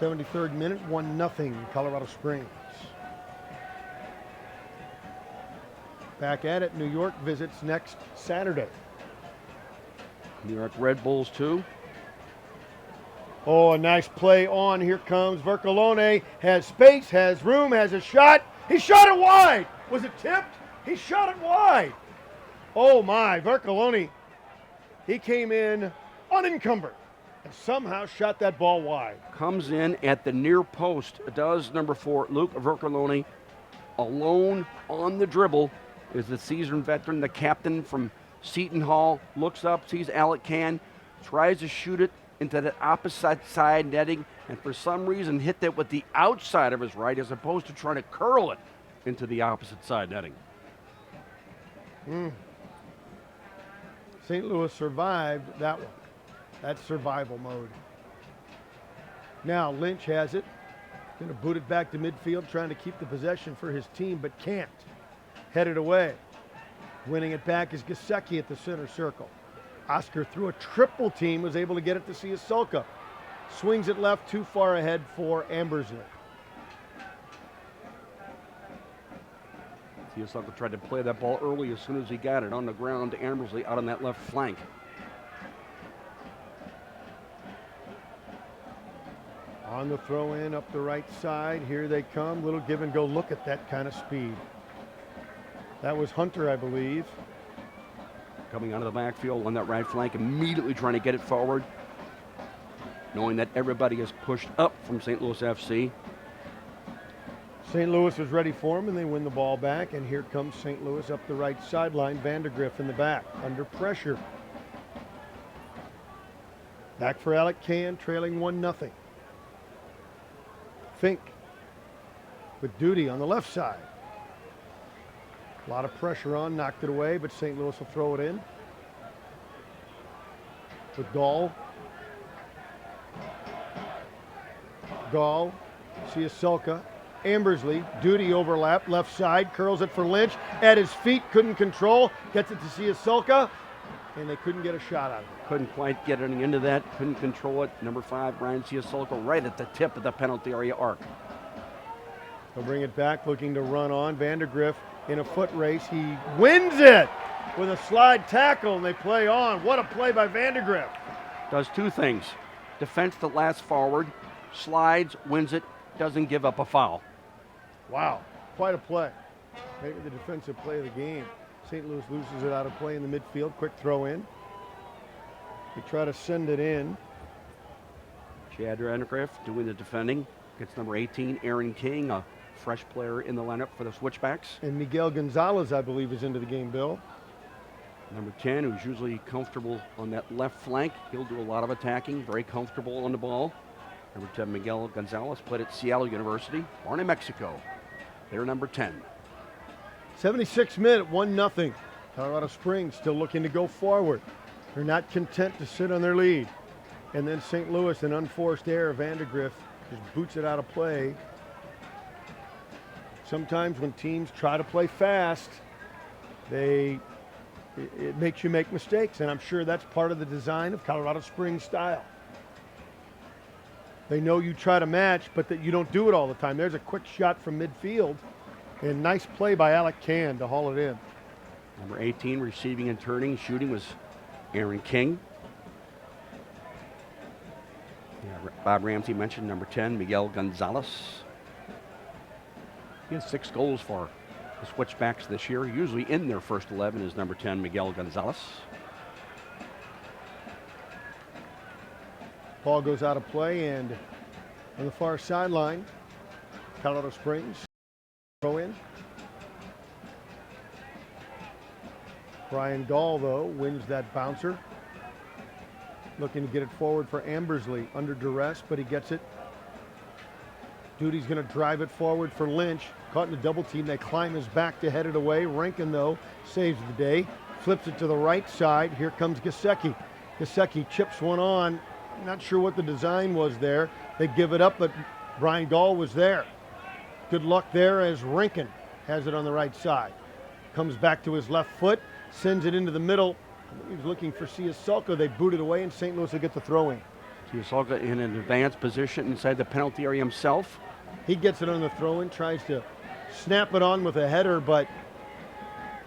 73rd minute, 1-0 Colorado Springs. Back at it, New York visits next Saturday. New York Red Bulls too. Oh, a nice play on. Here comes Vercolone. Has space, has room, has a shot. He shot it wide. Was it tipped? He shot it wide. Oh my, Vercolone. He came in unencumbered and somehow shot that ball wide. Comes in at the near post. Does number 4, Luke Vercolone, alone on the dribble. Is the seasoned veteran, the captain from Seton Hall. Looks up, sees Alec Can, tries to shoot it into the opposite side netting, and for some reason hit that with the outside of his right as opposed to trying to curl it into the opposite side netting. St. Louis survived that one. That's survival mode. Now Lynch has it. Going to boot it back to midfield, trying to keep the possession for his team, but can't. Headed away. Winning it back is Gasecki at the center circle. Oscar through a triple team was able to get it to Siasulka. Swings it left, too far ahead for Ambersley. Siasulka tried to play that ball early as soon as he got it on the ground to Ambersley out on that left flank. On the throw in up the right side, here they come. Little give and go. Look at that kind of speed. That was Hunter, I believe. Coming out of the backfield on that right flank, immediately trying to get it forward, knowing that everybody is pushed up from St. Louis FC. St. Louis was ready for him, and they win the ball back. And here comes St. Louis up the right sideline. Vandergriff in the back, under pressure. Back for Alec Can, trailing 1-0. Fink with Duty on the left side. A lot of pressure on, knocked it away, but St. Louis will throw it in. With Gall. Gall, Siasulka, Ambersley, Duty overlap, left side, curls it for Lynch. At his feet, couldn't control, gets it to Siasulka, and they couldn't get a shot out of it. Couldn't quite get any into that, couldn't control it. Number 5, Brian Siasulka, right at the tip of the penalty area arc. They'll bring it back, looking to run on. Vandergriff in a foot race. He wins it with a slide tackle, and they play on. What a play by Vandergriff. Does two things. Defense that lasts forward, slides, wins it, doesn't give up a foul. Wow, quite a play. Maybe the defensive play of the game. St. Louis loses it out of play in the midfield. Quick throw in. They try to send it in. Chad Vandergriff doing the defending. Gets number 18, Aaron King, a fresh player in the lineup for the Switchbacks. And Miguel Gonzalez, I believe, is into the game, Bill. Number 10, who's usually comfortable on that left flank. He'll do a lot of attacking, very comfortable on the ball. Number 10, Miguel Gonzalez, played at Seattle University, born in Mexico. They're number 10. 76 minute, 1-0. Colorado Springs still looking to go forward. They're not content to sit on their lead. And then St. Louis, an unforced error. Vandergriff just boots it out of play. Sometimes when teams try to play fast, it makes you make mistakes, and I'm sure that's part of the design of Colorado Springs style. They know you try to match, but that you don't do it all the time. There's a quick shot from midfield, and nice play by Alec Can to haul it in. Number 18, receiving and turning, shooting was Aaron King. Yeah, Bob Ramsey mentioned number 10, Miguel Gonzalez. He has 6 goals for the Switchbacks this year. Usually in their first 11 is number 10, Miguel Gonzalez. Ball goes out of play, and on the far sideline, Colorado Springs throw in. Brian Gall, though, wins that bouncer. Looking to get it forward for Ambersley, under duress, but he gets it. Duty's going to drive it forward for Lynch. Caught in a double team. They climb his back to head it away. Rankin, though, saves the day. Flips it to the right side. Here comes Gesicki. Gesicki chips one on. Not sure what the design was there. They give it up, but Brian Gall was there. Good luck there as Rankin has it on the right side. Comes back to his left foot. Sends it into the middle. He was looking for Siasulka. They boot it away, and St. Louis will get the throw in. Siasulka in an advanced position inside the penalty area himself. He gets it on the throw-in, tries to snap it on with a header, but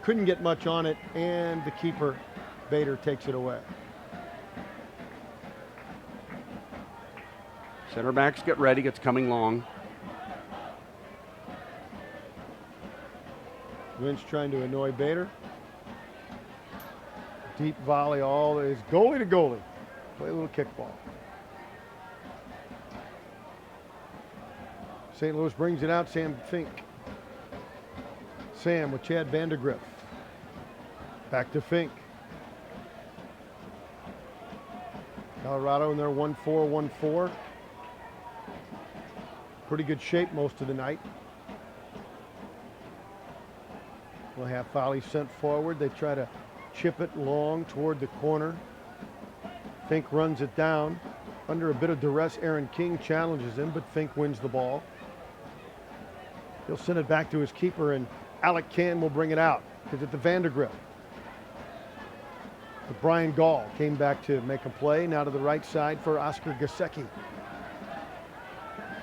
couldn't get much on it, and the keeper, Bader, takes it away. Center backs get ready. It's coming long. Lynch trying to annoy Bader. Deep volley, all is goalie to goalie. Play a little kickball. St. Louis brings it out, Sam Fink. Sam with Chad Vandergriff. Back to Fink. Colorado in their 1-4-1-4. Pretty good shape most of the night. We'll have Foley sent forward. They try to chip it long toward the corner. Fink runs it down. Under a bit of duress, Aaron King challenges him, but Fink wins the ball. He'll send it back to his keeper, and Alec Can will bring it out. Gives it to Vandergriff. But Brian Gall came back to make a play. Now to the right side for Oscar Gasecki.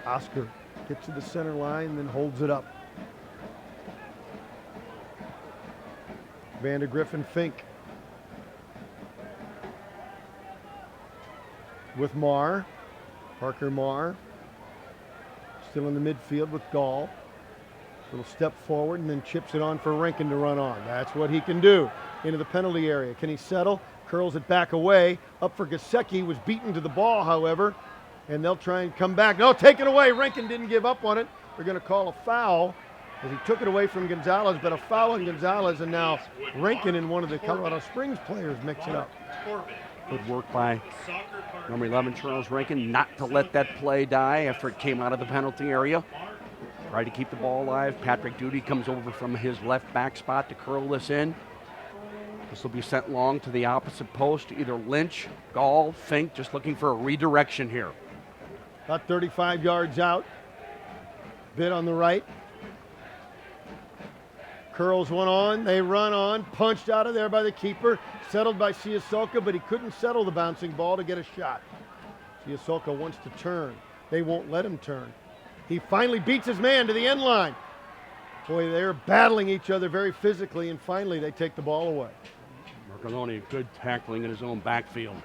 Oscar gets to the center line, then holds it up. Vander Griffin Fink with Marr. Parker Marr still in the midfield with Gall. Little step forward and then chips it on for Rankin to run on. That's what he can do. Into the penalty area. Can he settle? Curls it back away. Up for Gasecki. Was beaten to the ball, however. And they'll try and come back. No, take it away. Rankin didn't give up on it. They're going to call a foul as he took it away from Gonzalez, but a foul on Gonzalez, and now Rankin and one of the Colorado Springs players mix it up. Good work by number 11, Charles Rankin, not to let that play die after it came out of the penalty area. Tried to keep the ball alive. Patrick Duty comes over from his left back spot to curl this in. This will be sent long to the opposite post, either Lynch, Gall, Fink, just looking for a redirection here. About 35 yards out. Bit on the right. Curls one on, they run on, punched out of there by the keeper, settled by Siasolka, but he couldn't settle the bouncing ball to get a shot. Siasolka wants to turn. They won't let him turn. He finally beats his man to the end line. Boy, they're battling each other very physically, and finally they take the ball away. Marcoloni, good tackling in his own backfield.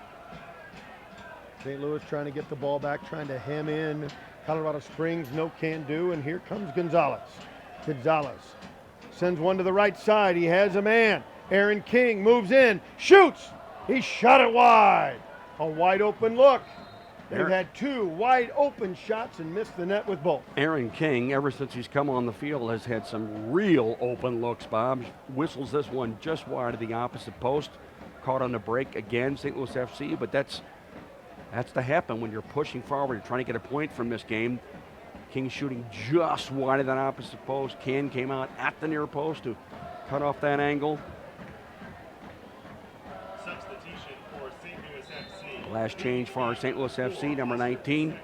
St. Louis trying to get the ball back, trying to hem in. Colorado Springs, no can do, and here comes Gonzalez. Gonzalez sends one to the right side. He has a man. Aaron King moves in, shoots. He shot it wide. A wide open look. They've had two wide open shots and missed the net with both. Aaron King, ever since he's come on the field, has had some real open looks, Bob. Whistles this one just wide of the opposite post. Caught on the break again, St. Louis FC, but that's to happen when you're pushing forward. You're trying to get a point from this game. King shooting just wide of that opposite post. Ken came out at the near post to cut off that angle. Substitution for St. Louis FC. Last change for St. Louis FC, number 19.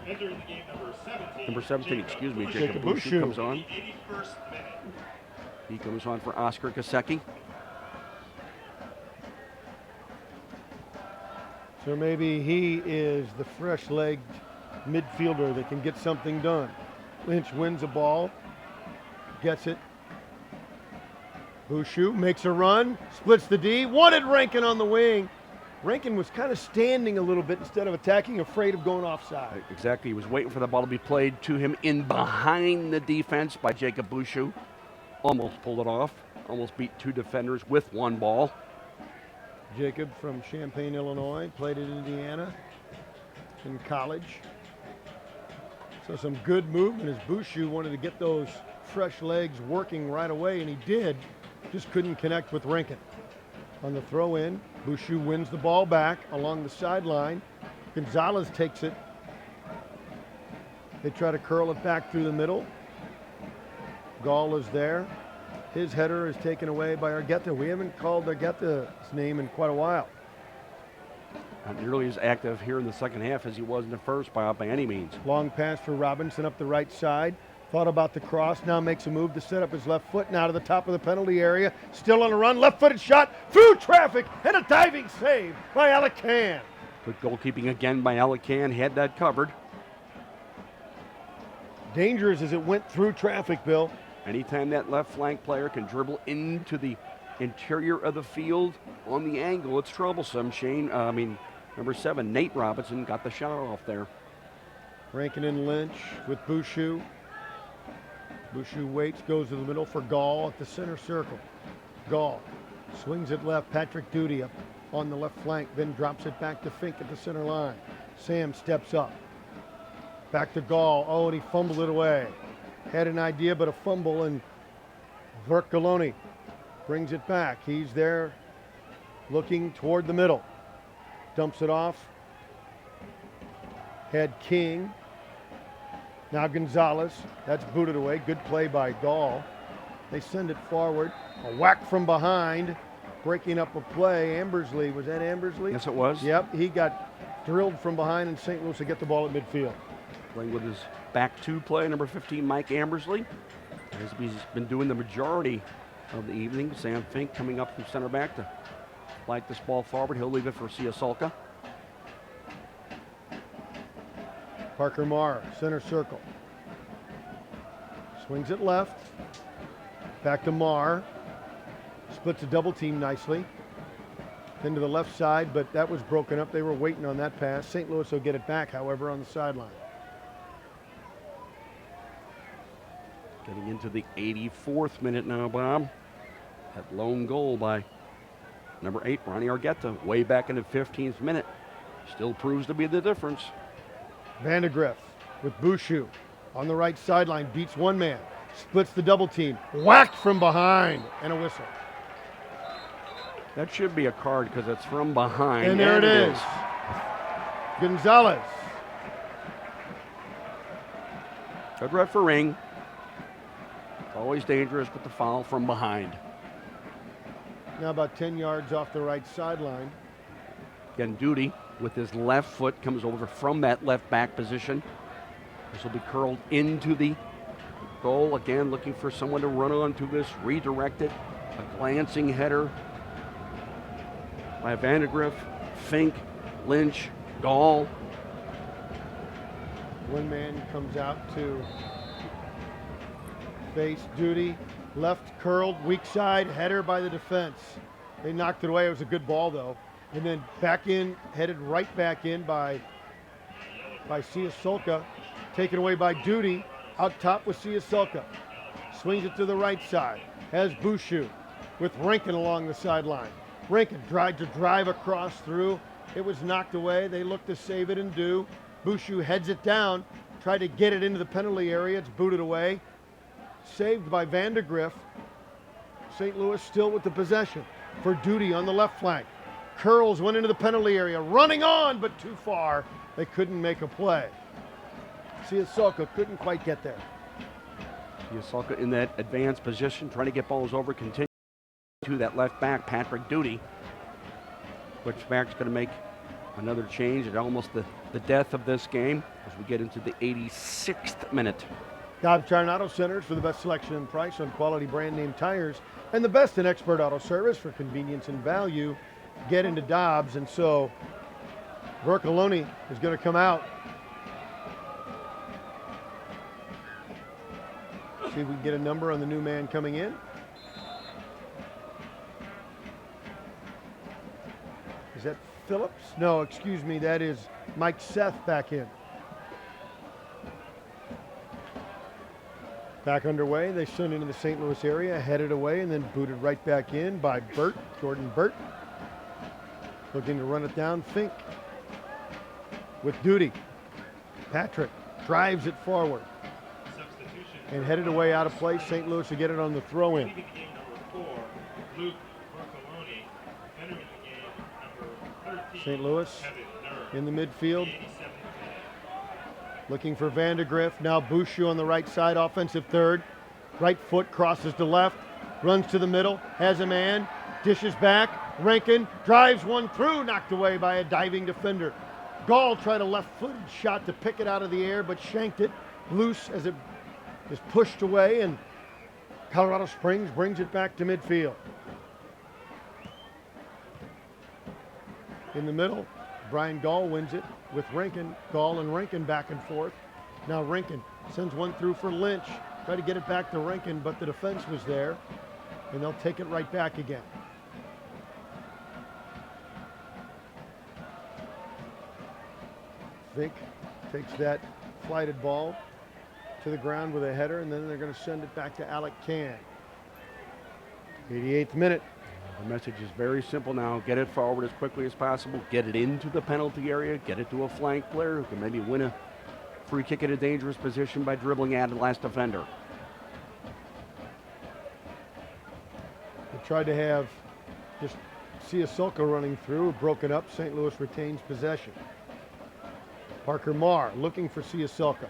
Entering the game, Number 17, excuse me, Jacob Jacob Boucher Boucher. comes on. 81st minute. He comes on for Oscar Gasecki. So maybe he is the fresh-legged midfielder that can get something done. Lynch wins a ball, gets it. Boucher makes a run, splits the D, wanted Rankin on the wing. Rankin was kind of standing a little bit instead of attacking, afraid of going offside. Exactly, he was waiting for the ball to be played to him in behind the defense by Jacob Boucher. Almost pulled it off, almost beat two defenders with one ball. Jacob from Champaign, Illinois, played at Indiana in college. So some good movement as Boucher wanted to get those fresh legs working right away, and he did. Just couldn't connect with Rankin. On the throw in, Boucher wins the ball back along the sideline. Gonzalez takes it. They try to curl it back through the middle. Gall is there. His header is taken away by Argueta. We haven't called Argueta's name in quite a while. Not nearly as active here in the second half as he was in the first by any means. Long pass for Robinson up the right side. Thought about the cross, now makes a move to set up his left foot, now to the top of the penalty area. Still on a run, left-footed shot, through traffic, and a diving save by Alacan. Good goalkeeping again by Alacan, had that covered. Dangerous as it went through traffic, Bill. Anytime that left flank player can dribble into the interior of the field on the angle, it's troublesome. Number 7, Nate Robinson, got the shot off there. Rankin and Lynch with Boucher. Boucher waits, goes to the middle for Gall at the center circle. Gall swings it left, Patrick Duty up on the left flank, then drops it back to Fink at the center line. Sam steps up. Back to Gall, oh, and he fumbled it away. Had an idea, but a fumble, and Vercoloni brings it back. He's there looking toward the middle. Dumps it off. Had King. Now Gonzalez. That's booted away. Good play by Gall. They send it forward. A whack from behind. Breaking up a play. Ambersley. Was that Ambersley? Yes, it was. Yep. He got drilled from behind, and St. Louis to get the ball at midfield. Playing with his back two play, number 15, Mike Ambersley. As he's been doing the majority of the evening. Sam Fink coming up from center back to like this ball forward. He'll leave it for Siasolka. Parker Marr, center circle. Swings it left. Back to Marr. Splits a double team nicely. Then to the left side, but that was broken up. They were waiting on that pass. St. Louis will get it back, however, on the sideline. Getting into the 84th minute now, Bob. That lone goal by number 8, Ronnie Argueta, way back in the 15th minute. Still proves to be the difference. Vandegrift with Bouchou on the right sideline, beats one man, splits the double team, whacked from behind, and a whistle. That should be a card because it's from behind. And there it is. Gonzalez. Good refereeing. Always dangerous with the foul from behind. Now about 10 yards off the right sideline. Again, Duty with his left foot comes over from that left back position. This will be curled into the goal. Again, looking for someone to run onto this, redirect it. A glancing header by Vandegrift, Fink, Lynch, Gall. One man comes out to face Duty. Left curled, weak side, header by the defense. They knocked it away. It was a good ball, though. And then back in, headed right back in by Siasolka. Taken away by Duty. Out top with Siasolka. Swings it to the right side. Has Bouchou with Rankin along the sideline. Rankin tried to drive across through. It was knocked away. They look to save it and do. Bouchou heads it down. Tried to get it into the penalty area. It's booted away. Saved by Vandegrift. St. Louis still with the possession for Duty on the left flank. Curls went into the penalty area, running on, but too far. They couldn't make a play. Siasolka couldn't quite get there. Siasolka in that advanced position, trying to get balls over, continue to that left back, Patrick Duty. Switchbacks going to make another change at almost the death of this game as we get into the 86th minute. Dobbs Tire and Auto Centers for the best selection and price on quality brand name tires and the best in expert auto service for convenience and value. Get into Dobbs, and so Vercoloni is going to come out. See if we can get a number on the new man coming in. Is that Phillips? No, excuse me, that is Mike Seth back in. Back underway, they sent into the St. Louis area, headed away, and then booted right back in by Burt, Jordan Burt. Looking to run it down, Fink with Duty. Patrick drives it forward. And headed away out of play. St. Louis to get it on the throw-in. Number 4, Luke Vercoloni. Entering the game, number 13, St. Louis Kevin in the midfield. Looking for Vandegrift. Now Bouchou on the right side, offensive third. Right foot crosses to left. Runs to the middle. Has a man. Dishes back. Rankin drives one through. Knocked away by a diving defender. Gall tried a left-footed shot to pick it out of the air, but shanked it loose as it is pushed away, and Colorado Springs brings it back to midfield. In the middle, Brian Gall wins it with Rankin. Gall and Rankin back and forth. Now Rankin sends one through for Lynch. Try to get it back to Rankin, but the defense was there, and they'll take it right back again. Vink takes that flighted ball to the ground with a header, and then they're going to send it back to Alec Can. 88th minute. The message is very simple now. Get it forward as quickly as possible. Get it into the penalty area. Get it to a flank player who can maybe win a free kick in a dangerous position by dribbling at the last defender. They tried to have just Siasolka running through, broken up. St. Louis retains possession. Parker Marr looking for Siasolka.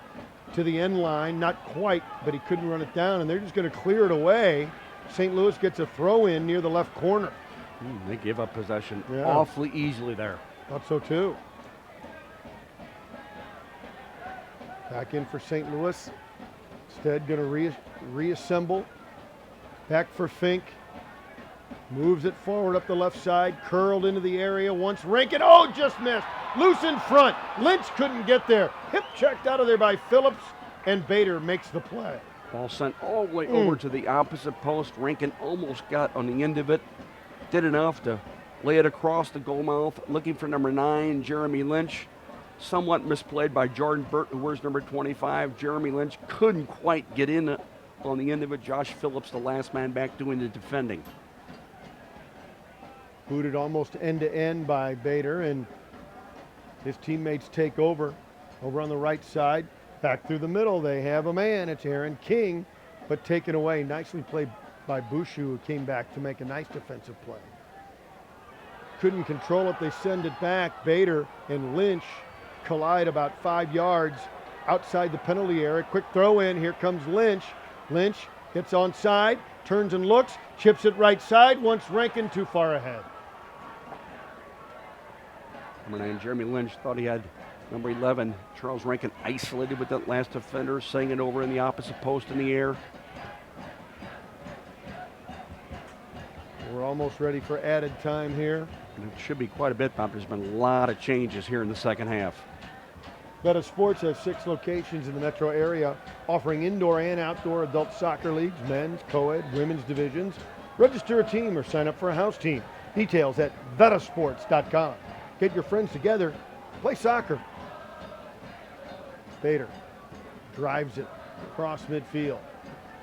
To the end line, not quite, but he couldn't run it down, and they're just going to clear it away. St. Louis gets a throw in near the left corner. They give up possession awfully easily there. Thought so too. Back in for St. Louis. Instead, going to reassemble. Back for Fink. Moves it forward up the left side, curled into the area once. Rankin, oh, just missed. Loose in front. Lynch couldn't get there. Hip checked out of there by Phillips, and Bader makes the play. Ball sent all the way over to the opposite post. Rankin almost got on the end of it. Did enough to lay it across the goal mouth. Looking for number 9, Jeremy Lynch. Somewhat misplayed by Jordan Burt, who wears number 25. Jeremy Lynch couldn't quite get in on the end of it. Josh Phillips, the last man back, doing the defending. Booted almost end to end by Bader, and his teammates take over on the right side. Back through the middle, they have a man. It's Aaron King, but taken away. Nicely played by Bushu, who came back to make a nice defensive play. Couldn't control it. They send it back. Bader and Lynch collide about 5 yards outside the penalty area. Quick throw in. Here comes Lynch. Lynch gets onside, turns and looks, chips it right side. Once Rankin too far ahead. Number 9, Jeremy Lynch, thought he had number 11, Charles Rankin, isolated with that last defender, saying it over in the opposite post in the air. We're almost ready for added time here. And it should be quite a bit, Bob. There's been a lot of changes here in the second half. Betta Sports has 6 locations in the metro area, offering indoor and outdoor adult soccer leagues, men's, co-ed, women's divisions. Register a team or sign up for a house team. Details at vettasports.com. Get your friends together, play soccer. Bader drives it across midfield.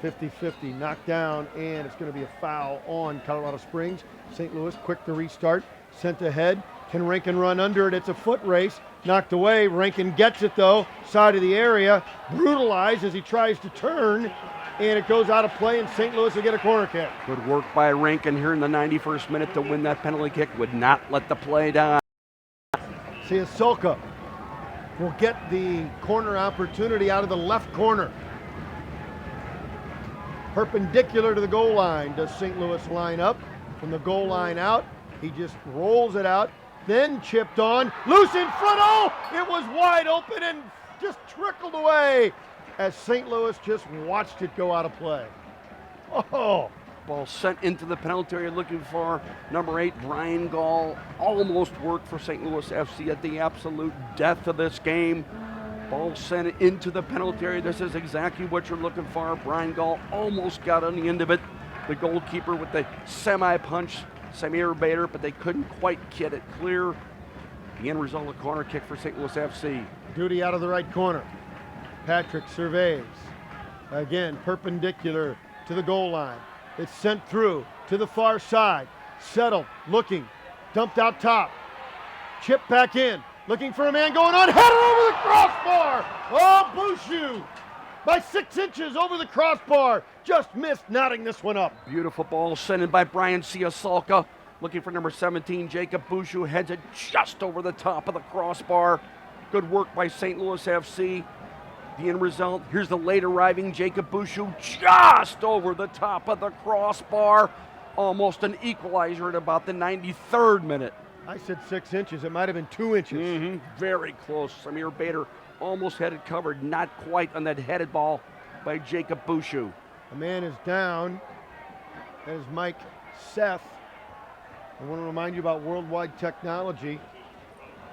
50-50, knocked down, and it's going to be a foul on Colorado Springs. St. Louis quick to restart, sent ahead. Can Rankin run under it? It's a foot race. Knocked away. Rankin gets it, though. Side of the area. Brutalized as he tries to turn, and it goes out of play, and St. Louis will get a corner kick. Good work by Rankin here in the 91st minute to win that penalty kick. Would not let the play die. Siasolka will get the corner opportunity out of the left corner. Perpendicular to the goal line. Does St. Louis line up? From the goal line out, he just rolls it out, then chipped on. Loose in front. Oh, it was wide open and just trickled away as St. Louis just watched it go out of play. Oh. Ball sent into the penalty area looking for number 8, Brian Gall. Almost worked for St. Louis FC at the absolute death of this game. Ball sent into the penalty area. This is exactly what you're looking for. Brian Gall almost got on the end of it. The goalkeeper with the semi-punch, Samir Bader, but they couldn't quite get it clear. The end result, a corner kick for St. Louis FC. Duty out of the right corner. Patrick surveys. Again, perpendicular to the goal line. It's sent through to the far side. Settled, looking, dumped out top. Chip back in, looking for a man going on. Header over the crossbar. Oh, Bushu by 6 inches over the crossbar. Just missed knotting this one up. Beautiful ball sent in by Brian Siasolka. Looking for number 17, Jacob Bushu. Heads it just over the top of the crossbar. Good work by St. Louis FC. The end result, here's the late arriving Jacob Bushu just over the top of the crossbar. Almost an equalizer at about the 93rd minute. I said 6 inches. It might have been 2 inches. Very close. Samir Bader almost had it covered. Not quite on that headed ball by Jacob Bushu. A man is down. That is Mike Seth. I want to remind you about Worldwide Technology.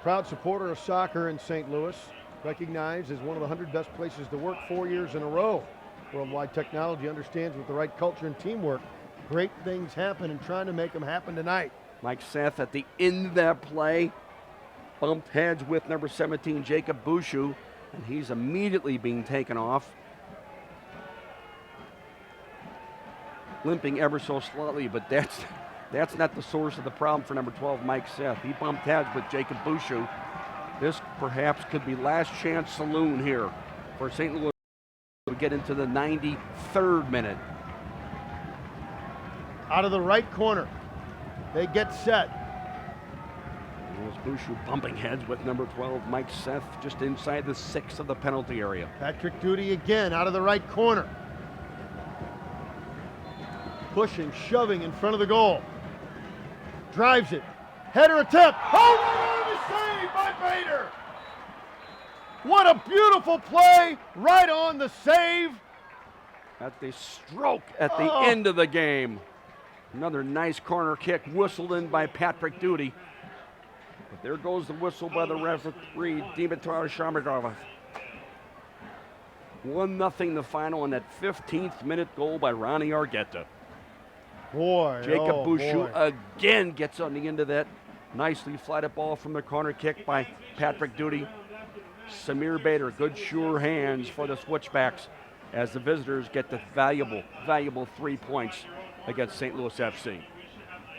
Proud supporter of soccer in St. Louis. Recognized as one of the 100 best places to work 4 years in a row. Worldwide Technology understands with the right culture and teamwork, great things happen and trying to make them happen tonight. Mike Seth at the end of that play bumped heads with number 17, Jacob Bushu, and he's immediately being taken off. Limping ever so slightly, but that's not the source of the problem for number 12, Mike Seth. He bumped heads with Jacob Bushu. This perhaps could be last chance saloon here for St. Louis to get into the 93rd minute. Out of the right corner, they get set. There's Bushu bumping heads with number 12, Mike Seth, just inside the 6 of the penalty area. Patrick Duty again out of the right corner. Pushing, shoving in front of the goal. Drives it. Header attempt. Oh, right on the save by Bader. What a beautiful play right on the save. At the stroke at the end of the game. Another nice corner kick whistled in by Patrick Duty. But there goes the whistle by the referee, Dimitar Shamadova. 1-0 the final on that 15th minute goal by Ronnie Argueta. Boy, Jacob oh, Bouchou boy. again gets on the end of that. Nicely flatted ball from the corner kick by Patrick Duty. Samir Bader, good sure hands for the Switchbacks as the visitors get the valuable 3 points against St. Louis FC.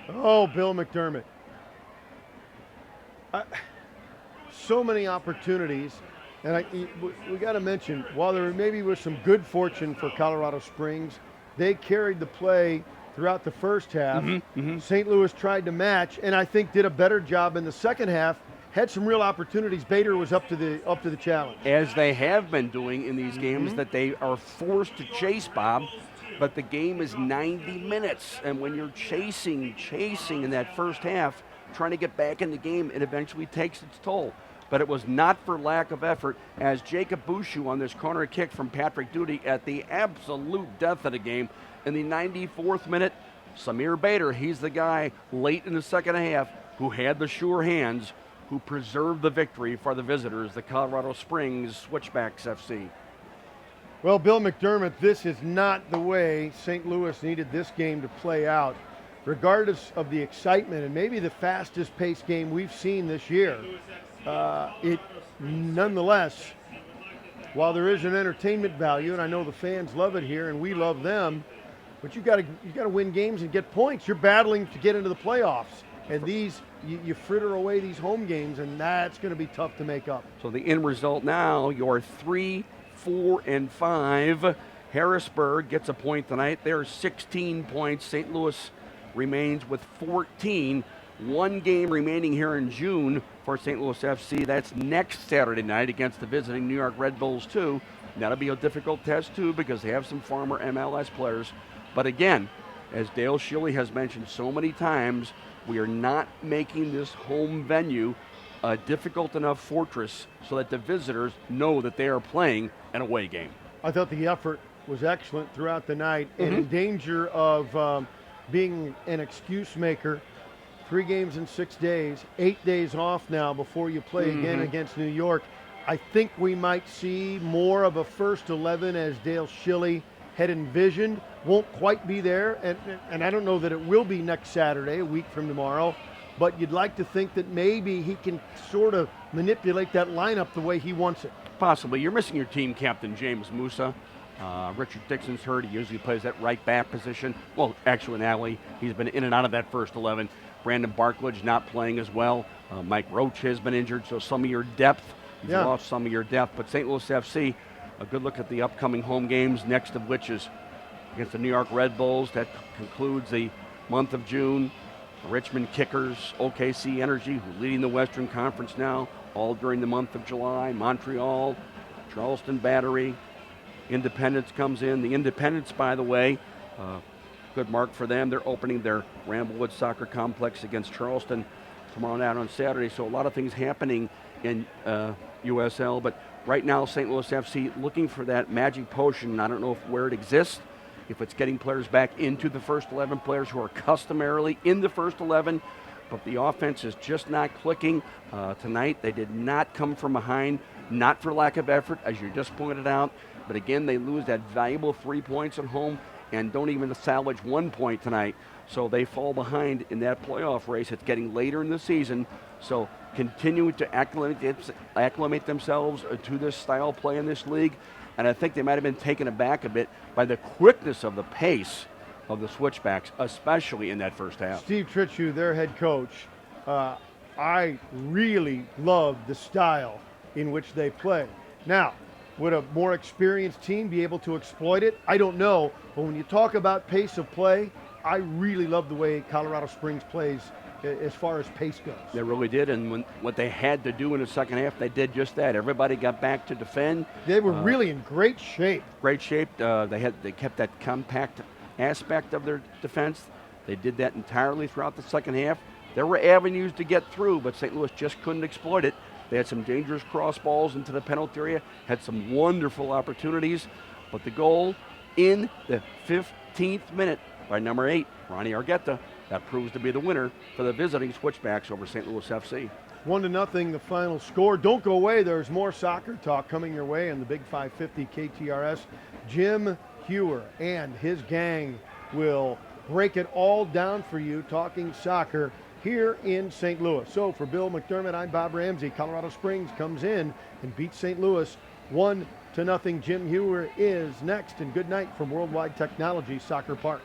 Oh, Bill McDermott. So many opportunities. And we got to mention, while there maybe was some good fortune for Colorado Springs, they carried the play throughout the first half. St. Louis tried to match, and I think did a better job in the second half. Had some real opportunities. Bader was up to the challenge. As they have been doing in these games that they are forced to chase, Bob, but the game is 90 minutes, and when you're chasing in that first half, trying to get back in the game, it eventually takes its toll. But it was not for lack of effort, as Jacob Bouchou on this corner kick from Patrick Duty at the absolute death of the game. In the 94th minute, Samir Bader, he's the guy late in the second half who had the sure hands, who preserved the victory for the visitors, the Colorado Springs Switchbacks FC. Well, Bill McDermott, this is not the way St. Louis needed this game to play out. Regardless of the excitement and maybe the fastest paced game we've seen this year, it nonetheless, while there is an entertainment value, and I know the fans love it here and we love them, but you got to win games and get points. You're battling to get into the playoffs, and these you fritter away these home games, and that's going to be tough to make up. So the end result now, you're 3, 4, and 5. Harrisburg gets a point tonight. They're 16 points. St. Louis remains with 14. One game remaining here in June for St. Louis FC. That's next Saturday night against the visiting New York Red Bulls, too. That'll be a difficult test, too, because they have some former MLS players. But again, as Dale Schilly has mentioned so many times, we are not making this home venue a difficult enough fortress so that the visitors know that they are playing an away game. I thought the effort was excellent throughout the night, and in danger of being an excuse maker. 3 games in 6 days, 8 days off now before you play again against New York. I think we might see more of a first 11 as Dale Schilly had envisioned. Won't quite be there, and I don't know that it will be next Saturday, a week from tomorrow, but you'd like to think that maybe he can sort of manipulate that lineup the way he wants it. Possibly. You're missing your team captain, James Musa. Richard Dixon's hurt. He usually plays that right back position. Well, actually, in Alley, he's been in and out of that first 11. Brandon Barklage not playing as well. Mike Roach has been injured, so some of your depth, you've lost some of your depth. But St. Louis FC, a good look at the upcoming home games, next of which is against the New York Red Bulls. That concludes the month of June. Richmond Kickers, OKC Energy, who's leading the Western Conference now, all during the month of July. Montreal, Charleston Battery, Independence comes in. The Independence, by the way, good mark for them. They're opening their Ramblewood Soccer Complex against Charleston tomorrow night on Saturday. So a lot of things happening in USL. But right now, St. Louis FC looking for that magic potion. I don't know where it exists, if it's getting players back into the first 11, players who are customarily in the first 11. But the offense is just not clicking. Tonight, they did not come from behind, not for lack of effort, as you just pointed out. But again, they lose that valuable 3 points at home and don't even salvage 1 point tonight. So they fall behind in that playoff race. It's getting later in the season. So continuing to acclimate themselves to this style play in this league. And I think they might have been taken aback a bit by the quickness of the pace of the Switchbacks, especially in that first half. Steve Tritchew, their head coach, I really love the style in which they play. Now, would a more experienced team be able to exploit it? I don't know. But when you talk about pace of play, I really love the way Colorado Springs plays as far as pace goes. They really did, and what they had to do in the second half, they did just that. Everybody got back to defend. They were really in great shape. Great shape. They kept that compact aspect of their defense. They did that entirely throughout the second half. There were avenues to get through, but St. Louis just couldn't exploit it. They had some dangerous cross balls into the penalty area, had some wonderful opportunities, but the goal in the 15th minute by number 8, Ronnie Argueta. That proves to be the winner for the visiting Switchbacks over St. Louis FC. 1-0 the final score. Don't go away. There's more soccer talk coming your way on the Big 550 KTRS. Jim Hewer and his gang will break it all down for you, talking soccer here in St. Louis. So for Bill McDermott, I'm Bob Ramsey. Colorado Springs comes in and beats St. Louis 1-0. Jim Hewer is next, and good night from Worldwide Technology Soccer Park.